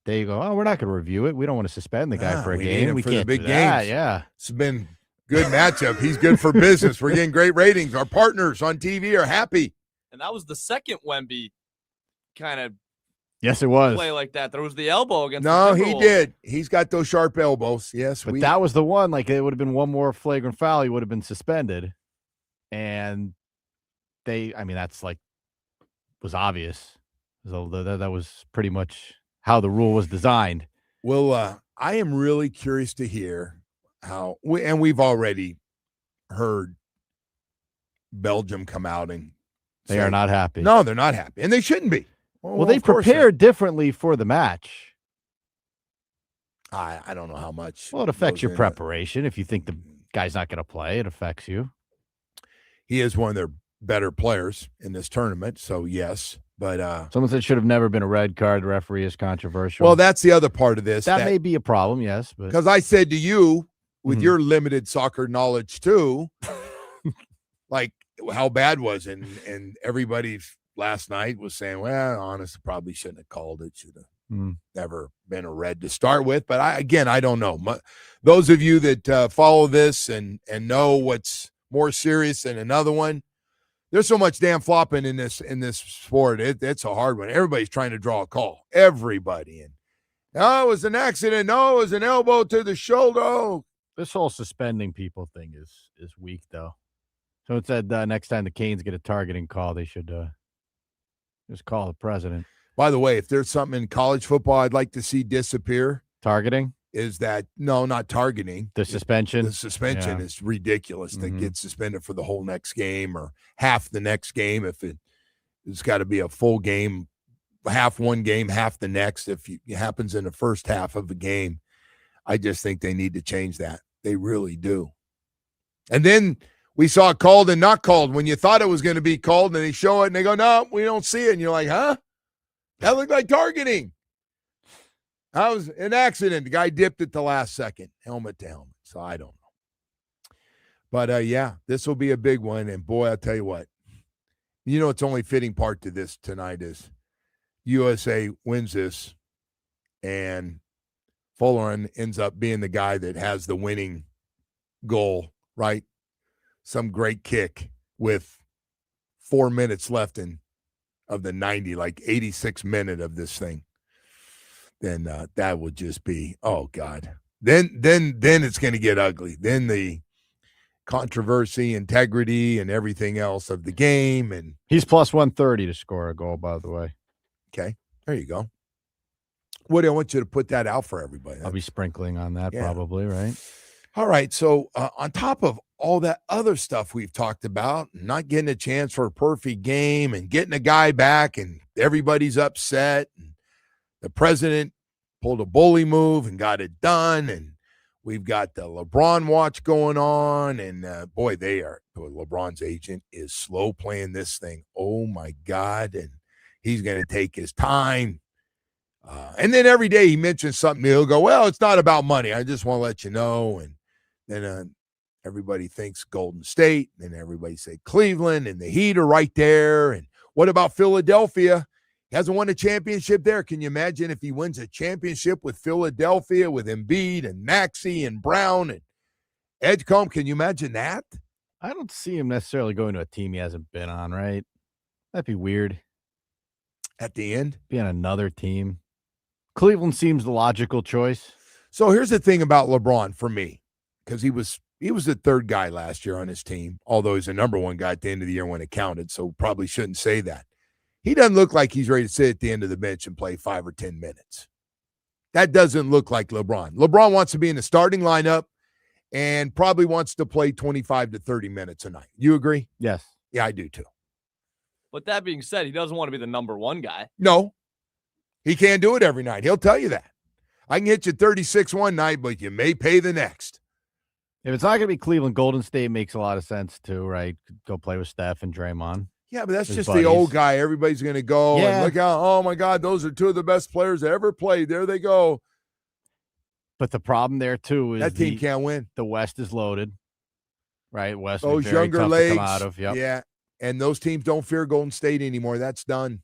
they go, oh, we're not going to review it. We don't want to suspend the guy for a game. We can't big do that. Games. Yeah, it's been good matchup. He's good for business. We're getting great ratings. Our partners on TV are happy. And that was the second Wemby kind of yes, it was play like that. There was the elbow against. No, he did. He's got those sharp elbows. Yes, but that was the one. Like it would have been one more flagrant foul. He would have been suspended, and. That's like was obvious. So that was pretty much how the rule was designed. Well, I am really curious to hear how we've already heard Belgium come out and they are not happy. No, they're not happy, and they shouldn't be. Well, they prepared differently for the match. I don't know how much. Well, it affects your preparation. If you think the guy's not going to play, it affects you. He is one of their better players in this tournament, so yes, But someone said should have never been a red card. The referee is controversial. well, that's the other part of this. that may be a problem, yes. But Because I said to you, with Mhm. your limited soccer knowledge too, like how bad was it? And everybody last night was saying, well, honestly, probably shouldn't have called it. Should have never been a red to start with. But I don't know. Those of you that follow this and know what's more serious than another one, there's so much damn flopping in this sport. It's a hard one. Everybody's trying to draw a call. Everybody. And no, it was an accident. No, it was an elbow to the shoulder. this whole suspending people thing is weak, though. So it said next time the Canes get a targeting call, they should just call the president. By the way, if there's something in college football I'd like to see disappear, Targeting? is that no, not targeting. The suspension? The suspension is ridiculous to get suspended for the whole next game or half the next game. If it's got to be a full game, half one game, half the next. If it happens in the first half of a game, I just think they need to change that. They really do. And then we saw it called and not called. When you thought it was going to be called and they show it and they go, no, we don't see it. And you're like, huh? That looked like targeting. That was an accident. The guy dipped at the last second, helmet to helmet. So I don't know. But, yeah, this will be a big one. And, boy, I'll tell you what. You know, it's only fitting part to this tonight is USA wins this and Fullerton ends up being the guy that has the winning goal, right? Some great kick with 4 minutes left of the 90, like 86th minute of this thing. Then that would just be, oh God. Then it's going to get ugly. Then the controversy, integrity, and everything else of the game. And he's plus 130 to score a goal, by the way. Okay, there you go. Woody, I want you to put that out for everybody. I'll be sprinkling on that probably, right? All right. So on top of all that other stuff we've talked about, not getting a chance for a perfect game and getting a guy back and everybody's upset. And the president pulled a bully move and got it done. And we've got the LeBron watch going on. And, boy, LeBron's agent is slow playing this thing. Oh, my God. And he's going to take his time. And then every day he mentions something, he'll go, well, it's not about money. I just want to let you know. And then everybody thinks Golden State. And then everybody say Cleveland and the Heat are right there. And what about Philadelphia? He hasn't won a championship there. Can you imagine if he wins a championship with Philadelphia with Embiid and Maxey and Brown and Edgecombe? Can you imagine that? I don't see him necessarily going to a team he hasn't been on, right? That'd be weird. At the end? Be on another team. Cleveland seems the logical choice. So here's the thing about LeBron for me, because he was the third guy last year on his team, although he's the number one guy at the end of the year when it counted, so probably shouldn't say that. He doesn't look like he's ready to sit at the end of the bench and play 5 or 10 minutes. That doesn't look like LeBron. LeBron wants to be in the starting lineup and probably wants to play 25 to 30 minutes a night. You agree? Yes. Yeah, I do too. But that being said, he doesn't want to be the number one guy. No, he can't do it every night. He'll tell you that. I can hit you 36 one night, but you may pay the next. If it's not going to be Cleveland, Golden State makes a lot of sense too, right? Go play with Steph and Draymond. Yeah, but that's His just buddies. the old guy. Everybody's going to go and look out. Oh, my God, those are two of the best players that ever played. There they go. But the problem there, too, is that team can't win. The West is loaded, right? West those is very younger tough legs. to come out of. Yep. Yeah, and those teams don't fear Golden State anymore. That's done.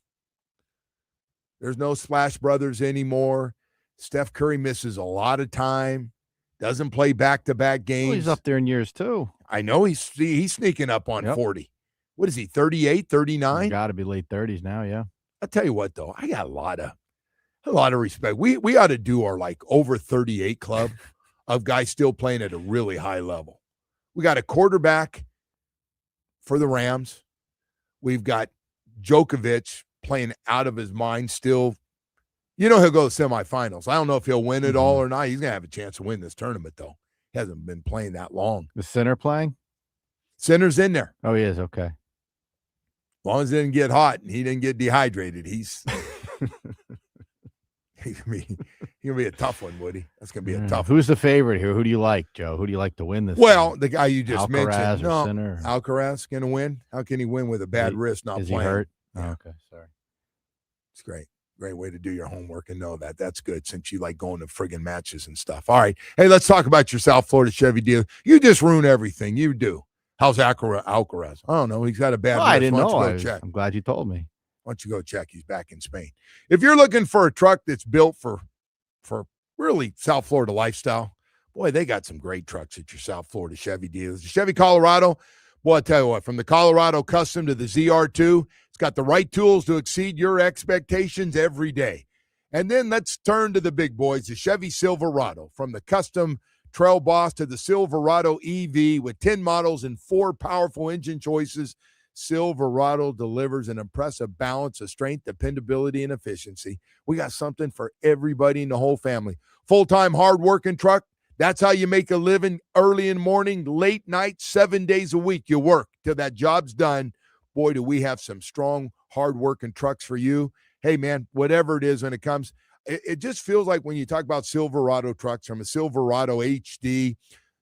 There's no Splash Brothers anymore. Steph Curry misses a lot of time. Doesn't play back-to-back games. Well, he's up there in years, too. I know he's sneaking up on 40. What is he, 38, 39? Got to be late 30s now, yeah. I'll tell you what, though. I got a lot of respect. We ought to do our, over 38 club of guys still playing at a really high level. We got a quarterback for the Rams. We've got Djokovic playing out of his mind still. You know he'll go to semifinals. I don't know if he'll win it all or not. He's going to have a chance to win this tournament, though. He hasn't been playing that long. The center playing? Center's in there. Oh, he is? Okay. As long as he didn't get hot and he didn't get dehydrated, he's gonna be a tough one, Woody. That's gonna be a tough one. Who's the favorite here? Who do you like, Joe? Who do you like to win this? Well, game? the guy you just mentioned. No, Sinner? Alcaraz gonna win. How can he win with a bad wrist not is playing? He hurt? Yeah. Oh, okay, sorry. It's great. Great way to do your homework and know that. That's good since you like going to friggin' matches and stuff. All right. Hey, let's talk about your South Florida Chevy deal. You just ruin everything. You do. How's Alcaraz? I don't know. He's got a bad I wrist. didn't Why don't know. you go check? I'm glad you told me. Why don't you go check? He's back in Spain. If you're looking for a truck that's built for really South Florida lifestyle, boy, they got some great trucks at your South Florida Chevy dealers. The Chevy Colorado, boy, I tell you what, from the Colorado Custom to the ZR2, it's got the right tools to exceed your expectations every day. And then let's turn to the big boys, the Chevy Silverado, from the custom Trail Boss to the Silverado EV with 10 models and 4 powerful engine choices. Silverado delivers an impressive balance of strength, dependability, and efficiency. We got something for everybody in the whole family. Full-time, hard-working truck. That's how you make a living early in the morning, late night, 7 days a week. You work till that job's done. Boy, do we have some strong, hard-working trucks for you. Hey, man, whatever it is when it comes, it just feels like when you talk about Silverado trucks, from a Silverado HD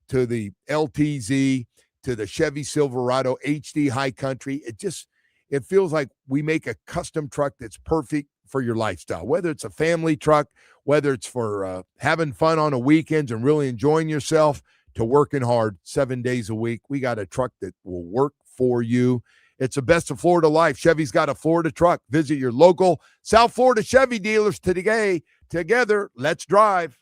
to the LTZ to the Chevy Silverado HD High Country, it feels like we make a custom truck that's perfect for your lifestyle, whether it's a family truck, whether it's for having fun on the weekends and really enjoying yourself, to working hard 7 days a week. We got a truck that will work for you. It's the best of Florida life. Chevy's got a Florida truck. Visit your local South Florida Chevy dealers today. Together, let's drive.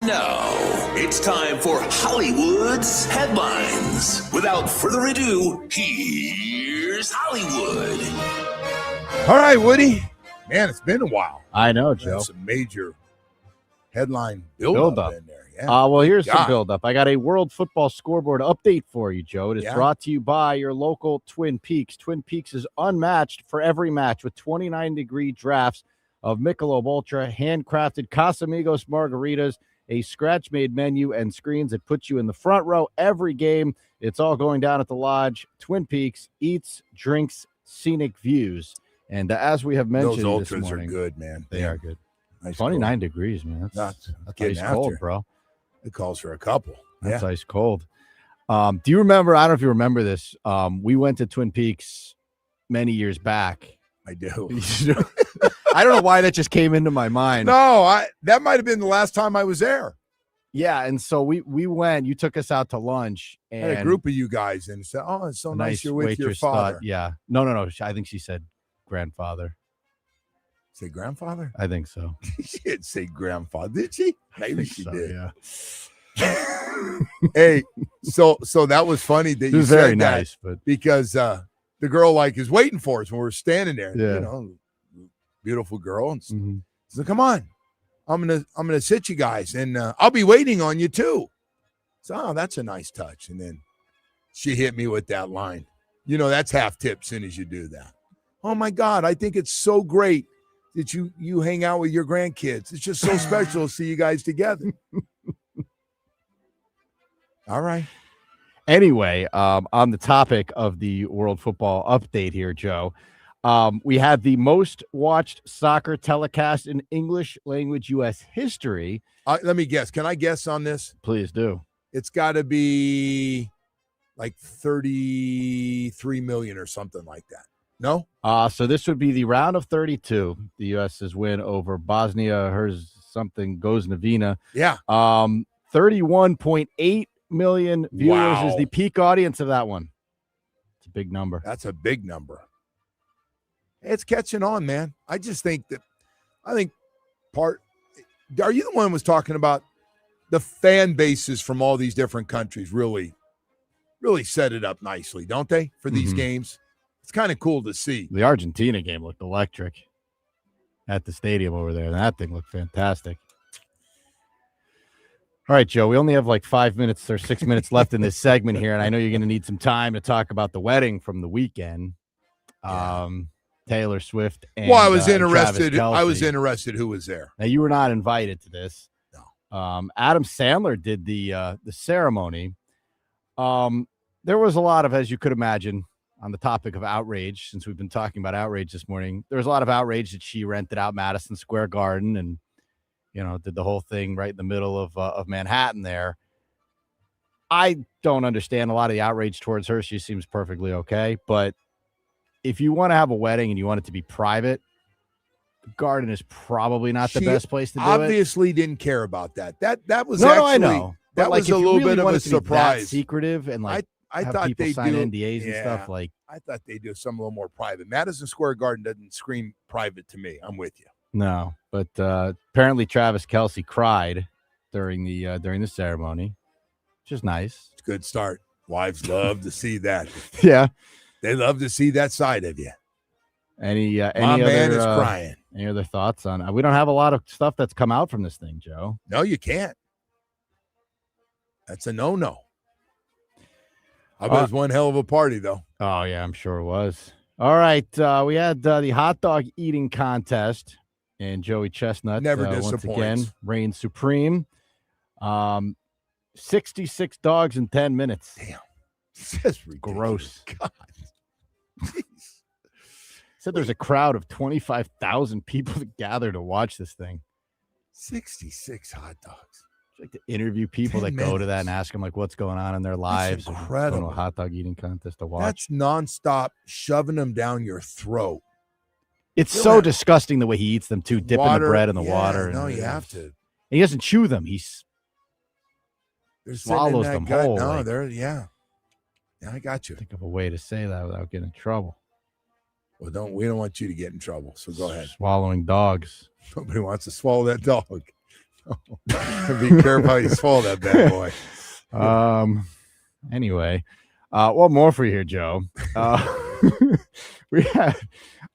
Now, it's time for Hollywood's headlines. Without further ado, here's Hollywood. All right, Woody. Man, it's been a while. I know, Joe. That's a major headline build-up in there. Yeah. Well, here's some build-up. I got a World Football Scoreboard update for you, Joe. It is brought to you by your local Twin Peaks. Twin Peaks is unmatched for every match with 29-degree drafts of Michelob Ultra, handcrafted Casamigos margaritas, a scratch-made menu, and screens that put you in the front row every game. It's all going down at the Lodge. Twin Peaks, eats, drinks, scenic views. And as we have mentioned, those ultras this morning, are good, man. They are good. Nice 29 degrees, man. That's ice cold, bro. It calls for a couple. That's ice cold. Do you remember? I don't know if you remember this. We went to Twin Peaks many years back. I do. I don't know why that just came into my mind. No, that might have been the last time I was there. Yeah, and so we went. You took us out to lunch, and I had a group of you guys, and said, "Oh, it's so nice you're with your father." Yeah, no. I think she said grandfather. Say grandfather? I think so. She didn't say grandfather, did she? Maybe she did. Yeah. Hey, so that was funny that you said very that nice, but because the girl is waiting for us when we're standing there. Yeah. Beautiful girl, and so come on, I'm gonna sit you guys, and I'll be waiting on you too. So that's a nice touch. And then she hit me with that line. That's half tip as soon as you do that. Oh my God, I think it's so great that you hang out with your grandkids. It's just so special to see you guys together. All right. Anyway, on the topic of the World Football update here, Joe, we had the most watched soccer telecast in English language U.S. history. Let me guess. Can I guess on this? Please do. It's got to be like 33 million or something like that. No? So this would be the round of 32. The U.S.'s win over Bosnia-Herzegovina. Yeah. 31.8 million viewers Wow. is the peak audience of that one. It's a big number. That's a big number. It's catching on, man. I think are you the one who was talking about the fan bases from all these different countries really set it up nicely, don't they, for these games? It's kind of cool to see. The Argentina game looked electric at the stadium over there. That thing looked fantastic. All right, Joe, we only have like 5 minutes or 6 minutes left in this segment here, and I know you're going to need some time to talk about the wedding from the weekend. Taylor Swift and I was interested. Travis Kelce. I was interested who was there. Now, you were not invited to this. No. Adam Sandler did the ceremony. There was a lot of, as you could imagine, on the topic of outrage, since we've been talking about outrage this morning, there was a lot of outrage that she rented out Madison Square Garden and, did the whole thing right in the middle of Manhattan there. I don't understand a lot of the outrage towards her. She seems perfectly okay. But if you want to have a wedding and you want it to be private, the garden is probably not the best place to do it. Obviously didn't care about that. That was I know. That was a little bit of a surprise. Secretive and I have thought people they sign do NDAs and stuff. I thought they do something a little more private. Madison Square Garden doesn't scream private to me. I'm with you. No, but apparently Travis Kelce cried during the ceremony, which is nice. It's a good start. Wives love to see that. Yeah, they love to see that side of you. Any My man is crying. Any other thoughts on? We don't have a lot of stuff that's come out from this thing, Joe. No, you can't. That's a no-no. I bet it was one hell of a party, though. Oh, yeah, I'm sure it was. All right, we had the hot dog eating contest, and Joey Chestnut never once again reigned supreme. 66 dogs in 10 minutes. Damn. That's gross. God. Said there's a crowd of 25,000 people that gather to watch this thing. 66 hot dogs. Like to interview people that go to that and ask them what's going on in their lives. That's incredible. Going to a hot dog eating contest to watch. That's nonstop shoving them down your throat. It's so disgusting the way he eats them too, dipping the bread in the water. No, you have to. And he doesn't chew them. He swallows them whole. No, yeah, I got you. Think of a way to say that without getting in trouble. Well, we don't want you to get in trouble. So go ahead. Swallowing dogs. Nobody wants to swallow that dog. Be careful how you swallow that bad boy. Anyway, what more for you here, Joe? We had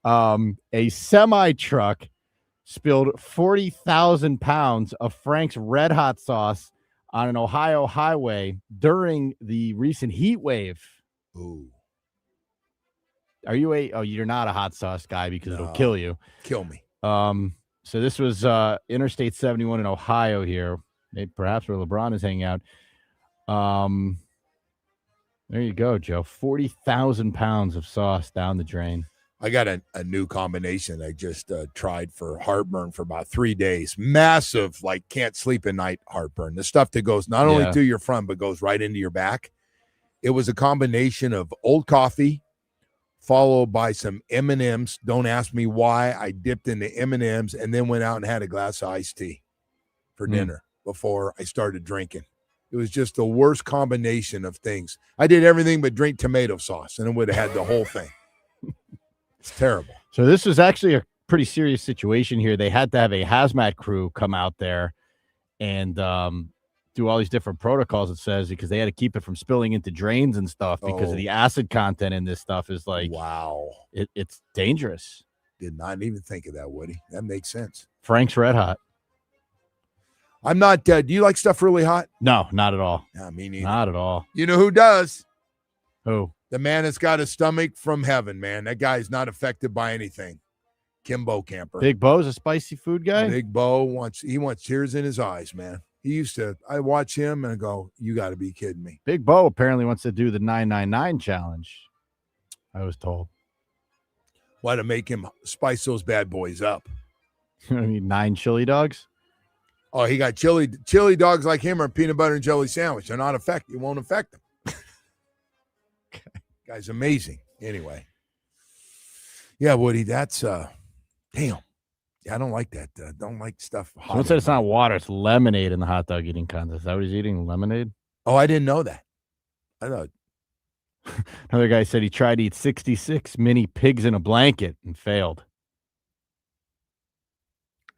a semi truck spilled 40,000 pounds of Frank's Red Hot sauce on an Ohio highway during the recent heat wave. Ooh. Are you you're not a hot sauce guy because it'll No. kill you. Kill me. So this was Interstate 71 in Ohio here, perhaps where LeBron is hanging out. There you go, Joe. 40,000 pounds of sauce down the drain. I got a new combination I just tried for heartburn for about 3 days. Massive, like can't sleep at night heartburn. The stuff that goes not only to your front, but goes right into your back. It was a combination of old coffee followed by some M&Ms. Don't ask me why. I dipped into M&Ms and then went out and had a glass of iced tea for dinner before I started drinking. It was just the worst combination of things. I did everything but drink tomato sauce, and it would have had the whole thing. It's terrible. So this was actually a pretty serious situation here. They had to have a hazmat crew come out there and do all these different protocols, it says, because they had to keep it from spilling into drains and stuff because of the acid content in this stuff is like, wow, it's dangerous. Did not even think of that, Woody. That makes sense. Frank's Red Hot. I'm not do you like stuff really hot? No, not at all. No, me neither. Not at all. You know who does? Who? The man that's got a stomach from heaven, man. That guy's not affected by anything. Kimbo Camper. Big Bo's a spicy food guy? Big Bo wants tears in his eyes, man. I watch him and go, you got to be kidding me. Big Bo apparently wants to do the 999 challenge, I was told. Why, to make him spice those bad boys up? I mean, 9 chili dogs? Oh, he got chili dogs like him or peanut butter and jelly sandwich. They're not affected. It won't affect them. Okay. Guy's amazing. Anyway. Yeah, Woody, that's damn. Yeah, I don't like that. Don't like stuff hot. Someone said it's not water, it's lemonade in the hot dog eating contest. Is that what he's eating? Lemonade? Oh, I didn't know that. I thought another guy said he tried to eat 66 mini pigs in a blanket and failed.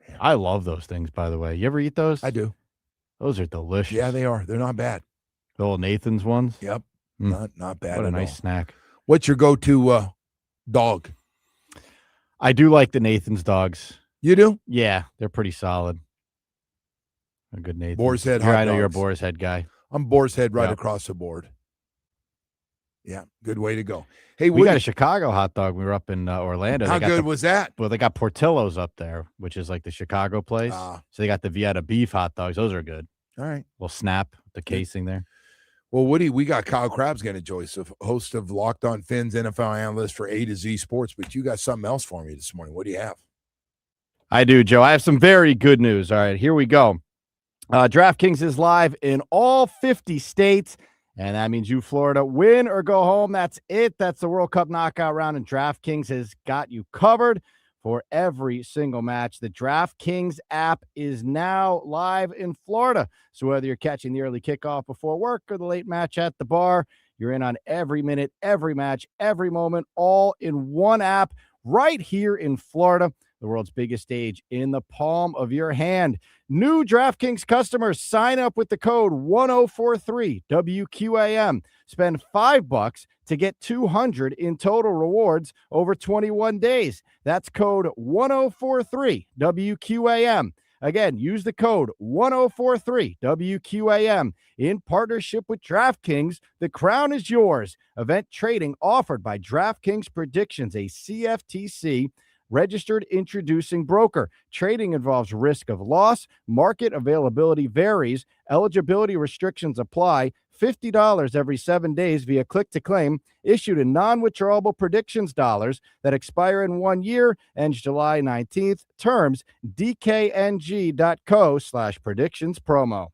Yeah. I love those things, by the way. You ever eat those? I do. Those are delicious. Yeah, they are. They're not bad. The old Nathan's ones? Yep. Not bad. What a nice snack. What's your go-to dog? I do like the Nathan's dogs. You do? Yeah, they're pretty solid. A good Nathan's. Boar's Head. I know you're a Boar's Head guy. I'm Boar's Head right across the board. Yeah, good way to go. Hey, we got a Chicago hot dog. We were up in Orlando. How good was that? Well, they got Portillo's up there, which is like the Chicago place. So they got the Vieta beef hot dogs. Those are good. All right. Little snap, the casing there. Well, Woody, we got Kyle Crabbs going to join us, host of Locked On Fins, NFL analyst for A to Z Sports. But you got something else for me this morning. What do you have? I do, Joe. I have some very good news. All right, here we go. DraftKings is live in all 50 states, and that means you, Florida, win or go home. That's it. That's the World Cup knockout round, and DraftKings has got you covered for every single match. The DraftKings app is now live in Florida. So whether you're catching the early kickoff before work or the late match at the bar, you're in on every minute, every match, every moment, all in one app right here in Florida. The world's biggest stage in the palm of your hand. New DraftKings customers, sign up with the code 1043 WQAM. Spend $5 to get $200 in total rewards over 21 days. That's code 1043 WQAM. Again, use the code 1043 WQAM. In partnership with DraftKings, the crown is yours. Event trading offered by DraftKings Predictions, a CFTC registered introducing broker. Trading involves risk of loss. Market availability varies. Eligibility restrictions apply. $50 every 7 days via click to claim. Issued in non-withdrawable predictions dollars that expire in 1 year. Ends July 19th. Terms dkng.co/predictions promo.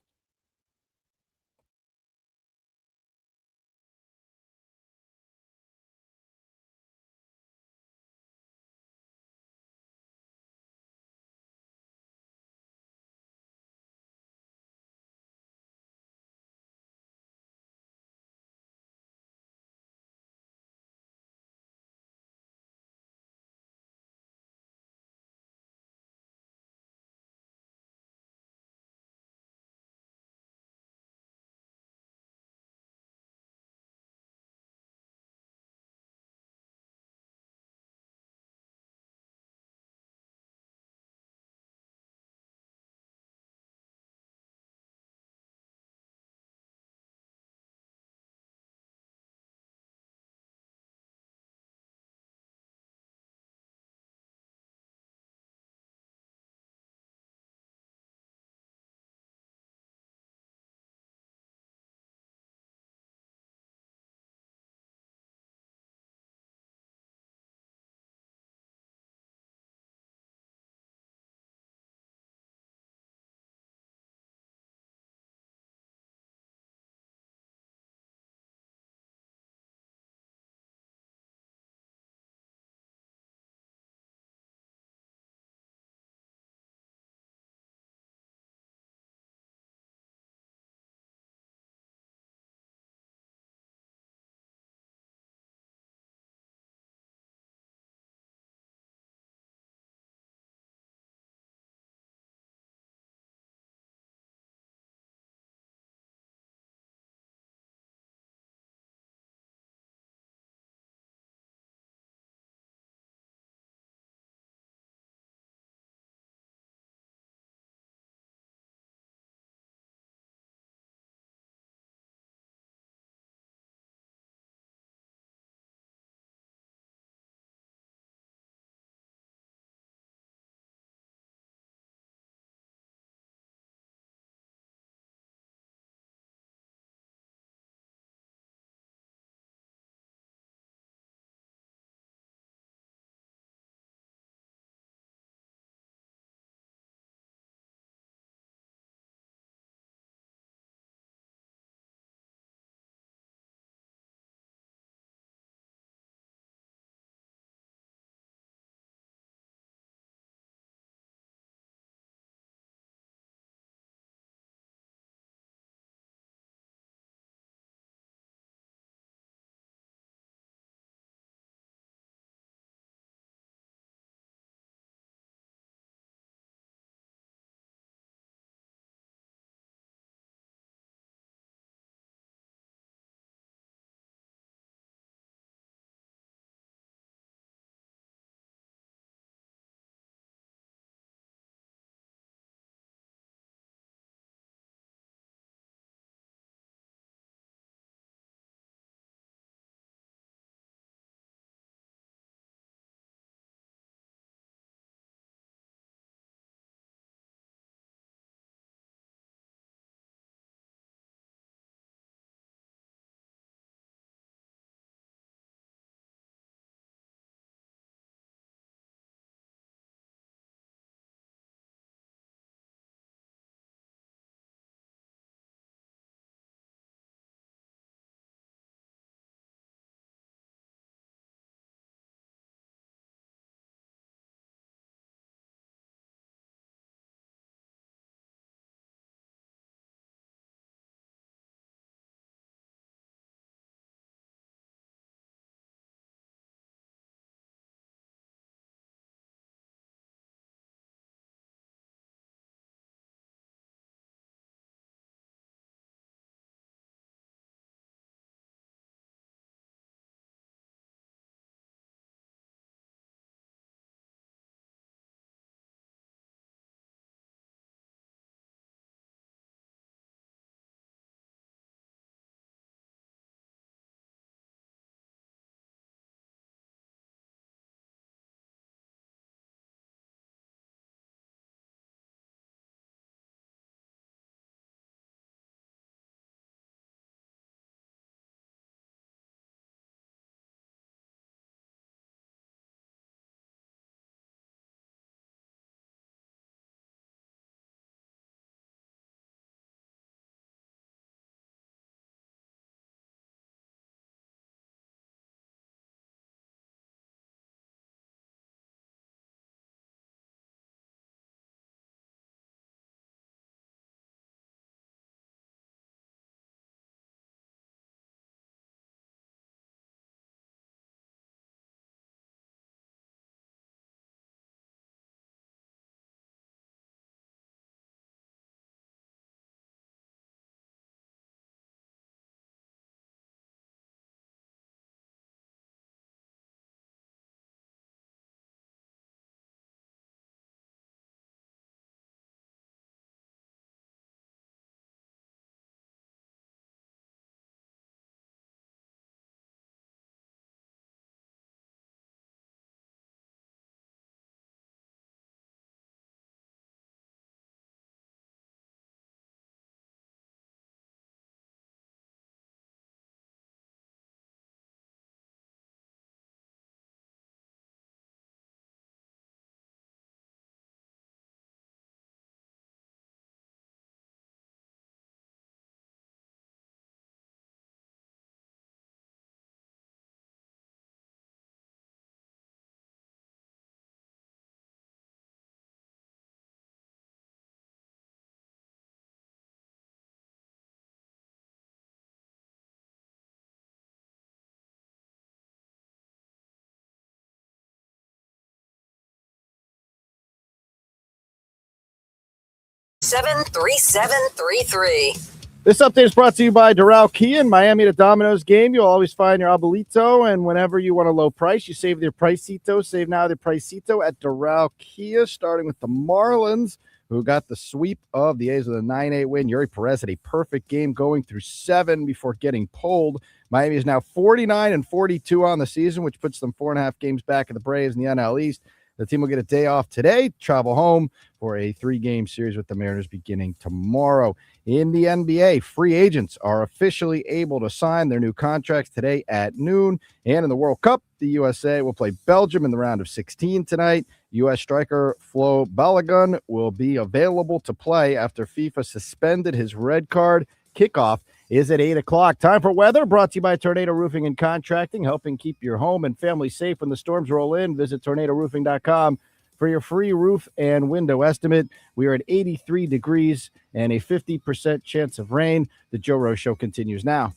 877-3733. This update is brought to you by Doral Kia. In Miami at a Domino's game, you'll always find your Abuelito, and whenever you want a low price, you save their Pricito. Save now their Pricito at Doral Kia, starting with the Marlins, who got the sweep of the A's with a 9-8 win. Eury Pérez had a perfect game going through 7 before getting pulled. Miami is now 49-42 on the season, which puts them 4.5 games back of the Braves in the NL East. The team will get a day off today, travel home for a 3-game series with the Mariners beginning tomorrow. In the NBA, free agents are officially able to sign their new contracts today at noon. And in the World Cup, the USA will play Belgium in the round of 16 tonight. U.S. striker Flo Balogun will be available to play after FIFA suspended his red card. Kickoff is at 8 o'clock. Time for weather, brought to you by Tornado Roofing and Contracting, helping keep your home and family safe when the storms roll in. Visit tornadoroofing.com for your free roof and window estimate. We are at 83 degrees and a 50% chance of rain. The Joe Rose Show continues now.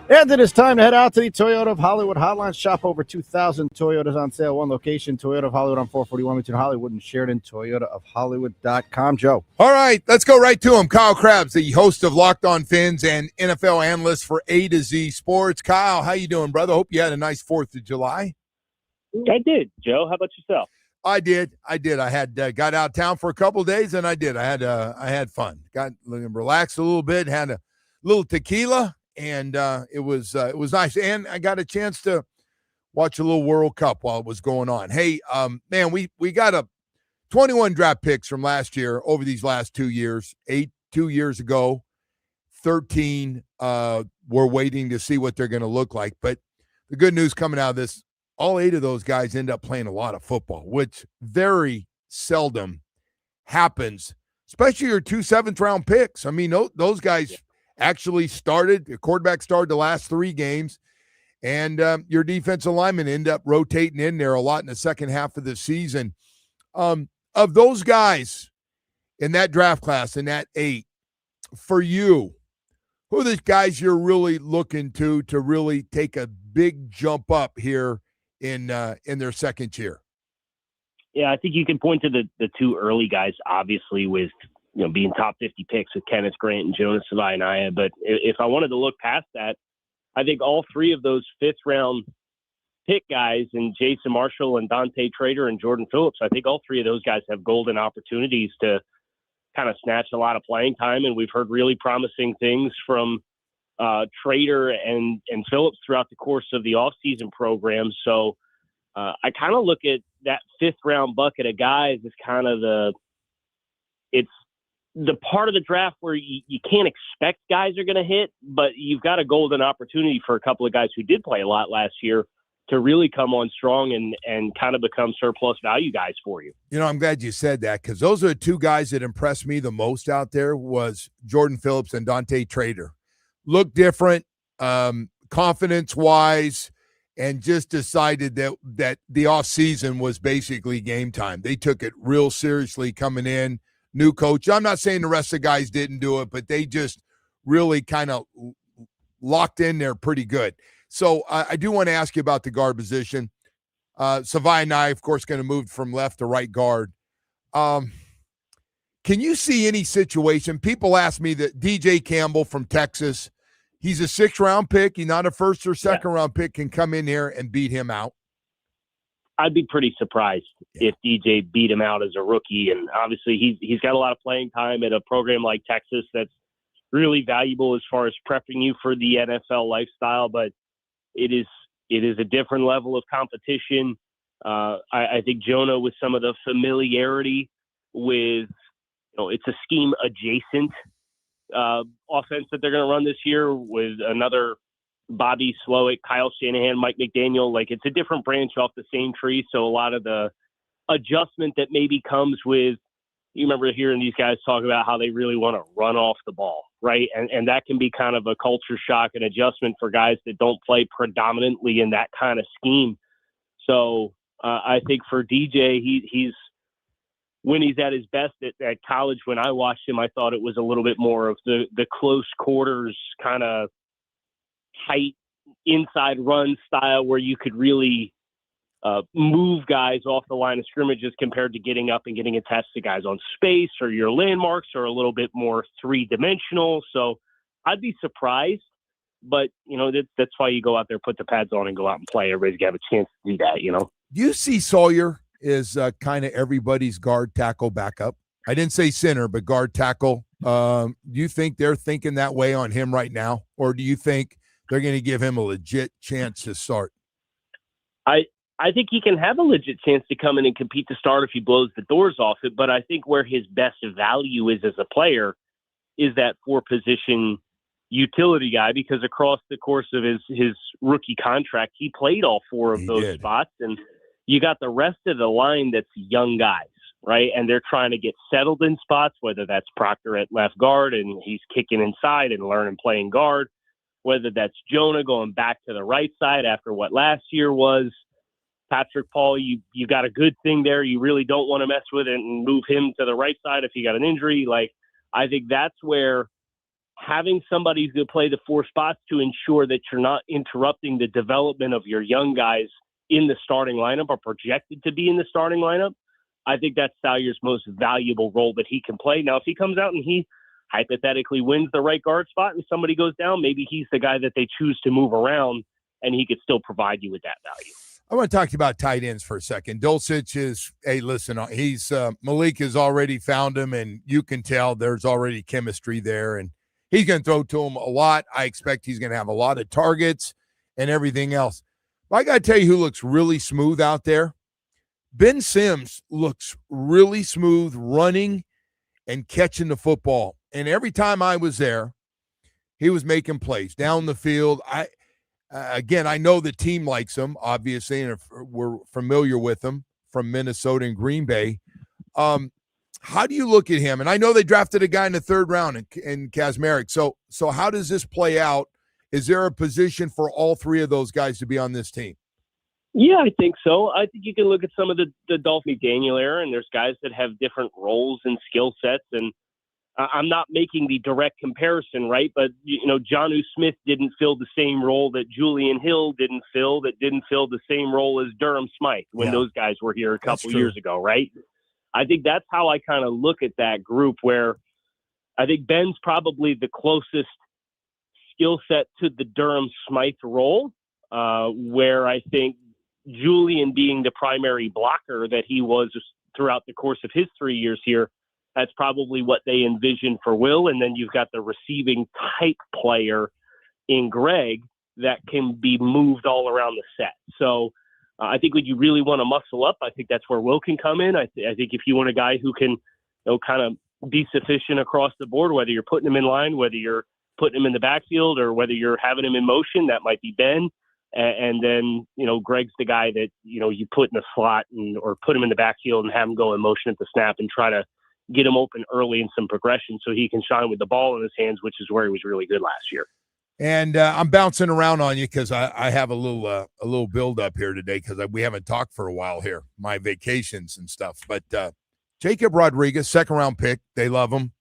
And it is time to head out to the Toyota of Hollywood hotline. Shop over 2,000 Toyotas on sale. One location, Toyota of Hollywood on 441 between Hollywood and Sheridan. ToyotaofHollywood.com. Joe. All right, let's go right to him. Kyle Krabs, the host of Locked On Fins and NFL analyst for A to Z Sports. Kyle, how you doing, brother? Hope you had a nice 4th of July. I did, Joe. How about yourself? I did. I had got out of town for a couple of days, and I did. I had fun. Got relaxed a little bit. Had a little tequila. And it was nice, and I got a chance to watch a little World Cup while it was going on. Hey, man, we got a 21 draft picks from last year over these last 2 years. 8 2 years ago, 13. We're waiting to see what they're going to look like. But the good news coming out of this, all 8 of those guys end up playing a lot of football, which very seldom happens, especially your 2 7th-round picks. I mean, those guys actually started, the quarterback started the last 3 games, and your defensive linemen end up rotating in there a lot in the second half of the season. Of those guys in that draft class, in that 8, for you, who are the guys you're really looking to really take a big jump up here in their second year? Yeah, I think you can point to the 2 early guys, obviously, with being top 50 picks with Kenneth Grant and Jonas Savaianaya. But if I wanted to look past that, I think all 3 of those 5th-round pick guys, and Jason Marshall and Dante Trader and Jordan Phillips, I think all 3 of those guys have golden opportunities to kind of snatch a lot of playing time. And we've heard really promising things from Trader and Phillips throughout the course of the offseason program. So I kind of look at that 5th-round bucket of guys as kind of it's the part of the draft where you can't expect guys are going to hit, but you've got a golden opportunity for a couple of guys who did play a lot last year to really come on strong and kind of become surplus value guys for you. I'm glad you said that, because those are the 2 guys that impressed me the most out there was Jordan Phillips and Dante Trader. Looked different, confidence-wise, and just decided that the offseason was basically game time. They took it real seriously coming in. New coach. I'm not saying the rest of the guys didn't do it, but they just really kind of locked in there pretty good. So I do want to ask you about the guard position. Savaianaya, of course, going to move from left to right guard. Can you see any situation? People ask me that DJ Campbell from Texas, he's a 6th-round pick. He's not a 1st or 2nd-round pick, can come in here and beat him out. I'd be pretty surprised if DJ beat him out as a rookie. And obviously he's got a lot of playing time at a program like Texas that's really valuable as far as prepping you for the NFL lifestyle, but it is a different level of competition. I think Jonah, with some of the familiarity with, it's a scheme adjacent offense that they're going to run this year with another Bobby Slowick, Kyle Shanahan, Mike McDaniel. Like, it's a different branch off the same tree. So a lot of the adjustment that maybe comes with, you remember hearing these guys talk about how they really want to run off the ball, right? And that can be kind of a culture shock and adjustment for guys that don't play predominantly in that kind of scheme. So I think for DJ, he's when he's at his best at college. When I watched him, I thought it was a little bit more of the close quarters kind of tight inside run style where you could really move guys off the line of scrimmage as compared to getting up and getting attached to guys on space, or your landmarks are a little bit more three-dimensional. So I'd be surprised, but, that's why you go out there, put the pads on, and go out and play. Everybody's got to have a chance to do that, Do you see Sawyer is kind of everybody's guard tackle backup? I didn't say center, but guard tackle. Do you think they're thinking that way on him right now? Or do you think they're going to give him a legit chance to start? I think he can have a legit chance to come in and compete to start if he blows the doors off it. But I think where his best value is as a player is that four-position utility guy, because across the course of his rookie contract, he played all four of those spots. And you got the rest of the line that's young guys, right? And they're trying to get settled in spots, whether that's Proctor at left guard and he's kicking inside and learning playing guard, whether that's Jonah going back to the right side after what last year was. Patrick Paul, you got a good thing there. You really don't want to mess with it and move him to the right side if he got an injury. Like, I think that's where having somebody who play the four spots to ensure that you're not interrupting the development of your young guys in the starting lineup or projected to be in the starting lineup, I think that's Salyer's most valuable role that he can play. Now, if he comes out and he hypothetically wins the right guard spot and somebody goes down, maybe he's the guy that they choose to move around and he could still provide you with that value. I want to talk to you about tight ends for a second. Dulcich is, hey, listen, he's Malik has already found him, and you can tell there's already chemistry there, and he's going to throw to him a lot. I expect he's going to have a lot of targets and everything else. But I got to tell you who looks really smooth out there. Ben Sims looks really smooth running and catching the football. And every time I was there, he was making plays down the field. Again, I know the team likes him, obviously, and we're familiar with him from Minnesota and Green Bay. How do you look at him? And I know they drafted a guy in the third round in Kazmarek. So how does this play out? Is there a position for all three of those guys to be on this team? Yeah, I think so. I think you can look at some of the Dolphin Daniel era, and there's guys that have different roles and skill sets, and I'm not making the direct comparison, right? But, Jonnu Smith didn't fill the same role that Julian Hill didn't fill the same role as Durham Smythe when those guys were here a couple years ago, right? I think that's how I kind of look at that group, where I think Ben's probably the closest skill set to the Durham Smythe role, where I think Julian, being the primary blocker that he was throughout the course of his 3 years here, that's probably what they envision for Will. And then you've got the receiving type player in Greg that can be moved all around the set. So I think when you really want to muscle up, I think that's where Will can come in. I think if you want a guy who can kind of be sufficient across the board, whether you're putting him in line, whether you're putting him in the backfield, or whether you're having him in motion, that might be Ben. And then, Greg's the guy that, you put in the slot or put him in the backfield and have him go in motion at the snap and try to get him open early in some progression so he can shine with the ball in his hands, which is where he was really good last year. And I'm bouncing around on you because I have a little build up here today because we haven't talked for a while here, my vacations and stuff. But Jacob Rodriguez, second round pick, they love him.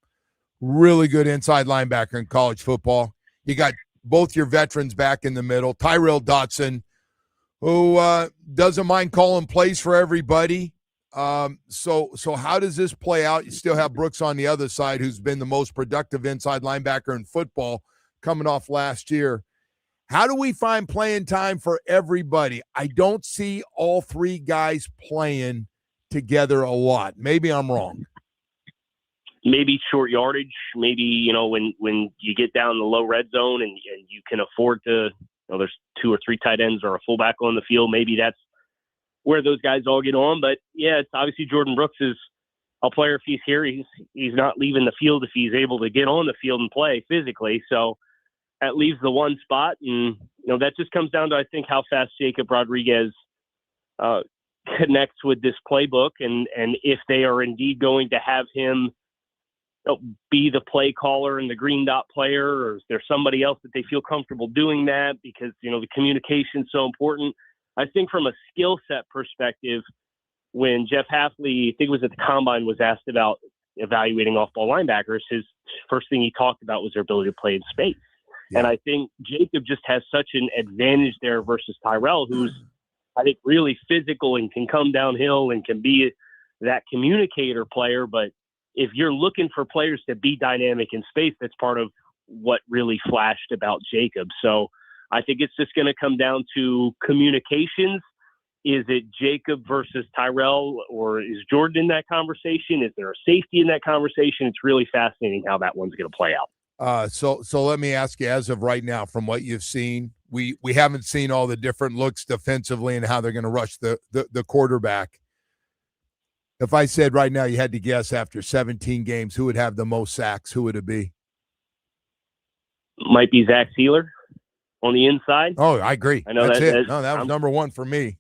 Really good inside linebacker in college football. You got both your veterans back in the middle. Tyrell Dotson, who doesn't mind calling plays for everybody. So how does this play out? You still have Brooks on the other side, who's been the most productive inside linebacker in football coming off last year. How do we find playing time for everybody? I don't see all three guys playing together a lot. Maybe I'm wrong. Maybe short yardage. Maybe, when you get down the low red zone and you can afford to, there's two or three tight ends or a fullback on the field. Maybe that's where those guys all get on. But yeah, it's obviously Jordan Brooks is a player. If he's here, he's not leaving the field if he's able to get on the field and play physically. So that leaves the one spot. And, that just comes down to, I think, how fast Jacob Rodriguez connects with this playbook. And if they are indeed going to have him be the play caller and the green dot player, or is there somebody else that they feel comfortable doing that? Because, the communication is so important. I think from a skill set perspective, when Jeff Hafley, I think it was at the Combine, was asked about evaluating off-ball linebackers, his first thing he talked about was their ability to play in space. And I think Jacob just has such an advantage there versus Tyrell, who's, I think, really physical and can come downhill and can be that communicator player. But if you're looking for players to be dynamic in space, that's part of what really flashed about Jacob. So I think it's just going to come down to communications. Is it Jacob versus Tyrell, or is Jordan in that conversation? Is there a safety in that conversation? It's really fascinating how that one's going to play out. So let me ask you, as of right now, from what you've seen, we haven't seen all the different looks defensively and how they're going to rush the quarterback. If I said right now you had to guess after 17 games who would have the most sacks, who would it be? Might be Zach Sealer on the inside. Oh, I agree. I know that's that, it. No, that was number one for me.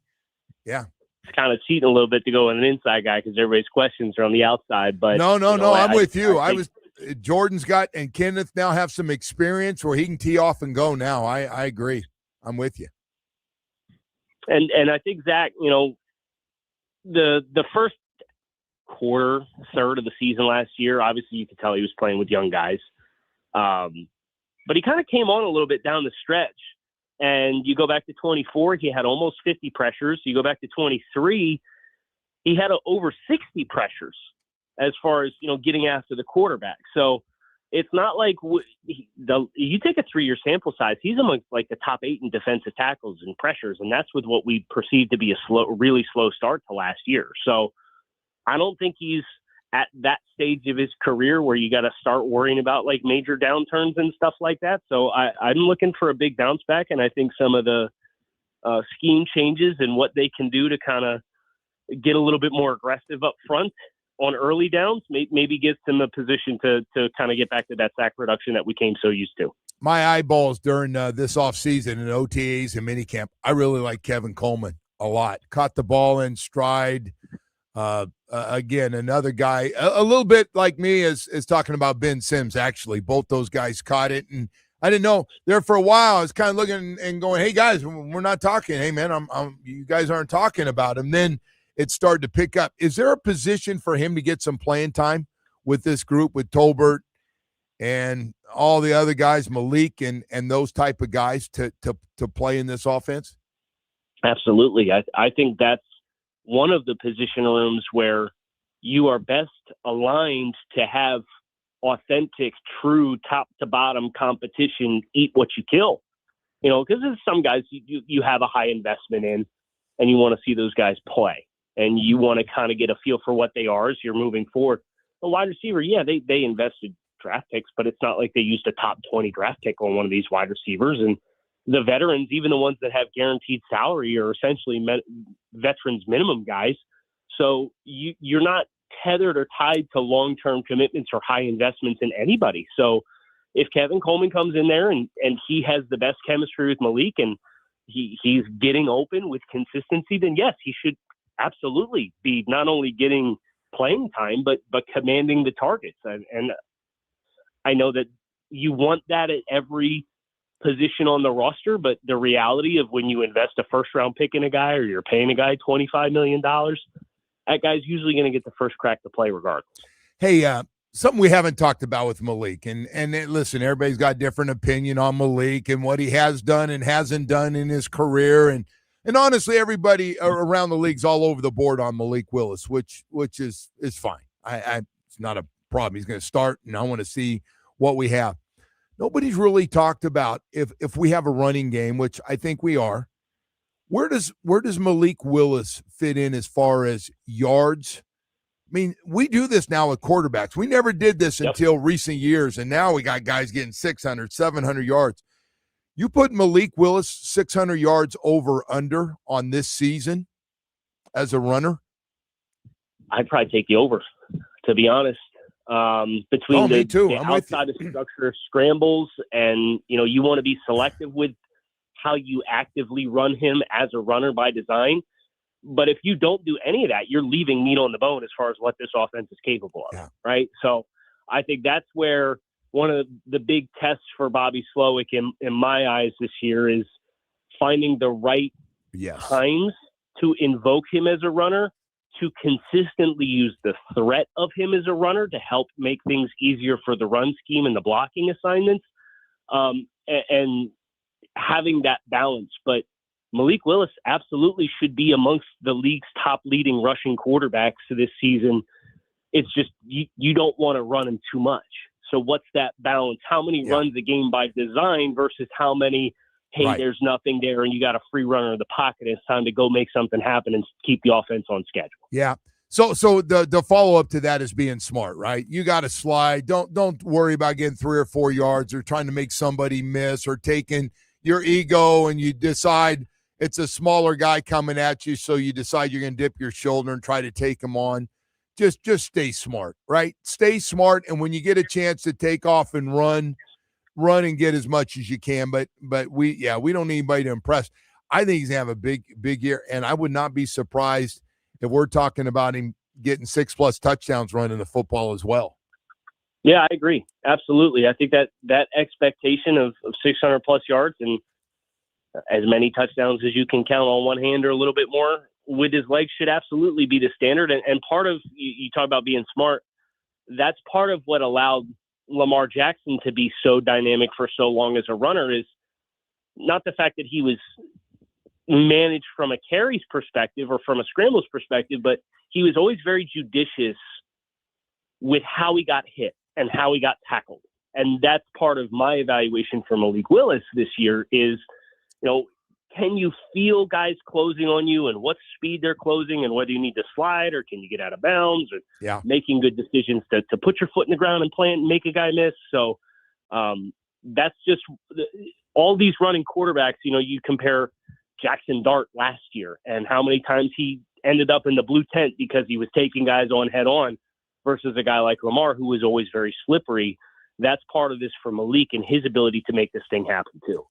Yeah. It's kind of cheating a little bit to go with an inside guy because everybody's questions are on the outside. But no, I'm with you. Jordan's got, and Kenneth now have some experience where he can tee off and go now. I agree. I'm with you. And I think Zach, the first third of the season last year, obviously you could tell he was playing with young guys. But he kind of came on a little bit down the stretch. And you go back to 24, he had almost 50 pressures. You go back to 23, he had over 60 pressures as far as, getting after the quarterback. So it's not like you take a 3-year sample size, he's among like the top 8 in defensive tackles and pressures. And that's with what we perceive to be a really slow start to last year. So I don't think he's at that stage of his career where you got to start worrying about like major downturns and stuff like that. So I'm looking for a big bounce back. And I think some of the scheme changes and what they can do to kind of get a little bit more aggressive up front on early downs maybe gets him a position to kind of get back to that sack reduction that we came so used to. My eyeballs during this offseason and OTAs and minicamp, I really like Kevin Coleman a lot. Caught the ball in stride. Again, another guy, a little bit like me is talking about Ben Sims, actually. Both those guys caught it, and I didn't know. There for a while, I was kind of looking and going, hey, guys, we're not talking. Hey, man, you guys aren't talking about him. Then it started to pick up. Is there a position for him to get some playing time with this group, with Tolbert and all the other guys, Malik and those type of guys to play in this offense? Absolutely. I think that's one of the position rooms where you are best aligned to have authentic, true top to bottom competition, eat what you kill, because there's some guys you have a high investment in and you want to see those guys play and you want to kind of get a feel for what they are as you're moving forward. A wide receiver, yeah, they invested draft picks, but it's not like they used a top 20 draft pick on one of these wide receivers. And the veterans, even the ones that have guaranteed salary, are essentially veterans minimum guys. So you're not tethered or tied to long-term commitments or high investments in anybody. So if Kevin Coleman comes in there and he has the best chemistry with Malik and he's getting open with consistency, then yes, he should absolutely be not only getting playing time, but commanding the targets. And I know that you want that at every position on the roster, but the reality of when you invest a first round pick in a guy or you're paying a guy $25 million, that guy's usually going to get the first crack to play regardless. Hey, something we haven't talked about with Malik, and listen, everybody's got different opinion on Malik and what he has done and hasn't done in his career, and honestly, everybody around the league's all over the board on Malik Willis, which is fine. It's not a problem. He's going to start, and I want to see what we have. Nobody's really talked about if we have a running game, which I think we are. Where does Malik Willis fit in as far as yards? I mean, we do this now with quarterbacks. We never did this until recent years, and now we got guys getting 600, 700 yards. You put Malik Willis 600 yards over under on this season as a runner? I'd probably take the over, to be honest. Between the outside of structure scrambles and, you want to be selective with how you actively run him as a runner by design. But if you don't do any of that, you're leaving meat on the bone as far as what this offense is capable of, right? So I think that's where one of the big tests for Bobby Slowick in my eyes this year is finding the right times to invoke him as a runner, to consistently use the threat of him as a runner to help make things easier for the run scheme and the blocking assignments. and having that balance. But Malik Willis absolutely should be amongst the league's top leading rushing quarterbacks this season. It's just you don't want to run him too much. So what's that balance? How many runs a game by design versus how many, hey, there's nothing there and you got a free runner in the pocket. It's time to go make something happen and keep the offense on schedule. Yeah. So the follow-up to that is being smart, right? You got to slide. Don't worry about getting 3 or 4 yards or trying to make somebody miss or taking your ego and you decide it's a smaller guy coming at you, so you decide you're going to dip your shoulder and try to take him on. Just stay smart, right? Stay smart, and when you get a chance to take off and run and get as much as you can. But we don't need anybody to impress. I think he's going to have a big year, and I would not be surprised if we're talking about him getting 6+ touchdowns running the football as well. Yeah, I agree. Absolutely. I think that expectation of 600+ yards and as many touchdowns as you can count on one hand or a little bit more with his legs should absolutely be the standard. And part of, you talk about being smart, that's part of what allowed Lamar Jackson to be so dynamic for so long as a runner is not the fact that he was managed from a carries perspective or from a scrambles perspective, but he was always very judicious with how he got hit and how he got tackled. And that's part of my evaluation for Malik Willis this year is, can you feel guys closing on you and what speed they're closing and whether you need to slide or can you get out of bounds or making good decisions to put your foot in the ground and play and make a guy miss. So that's just all these running quarterbacks, you compare Jackson Dart last year and how many times he ended up in the blue tent because he was taking guys on head on versus a guy like Lamar who was always very slippery. That's part of this for Malik and his ability to make this thing happen too.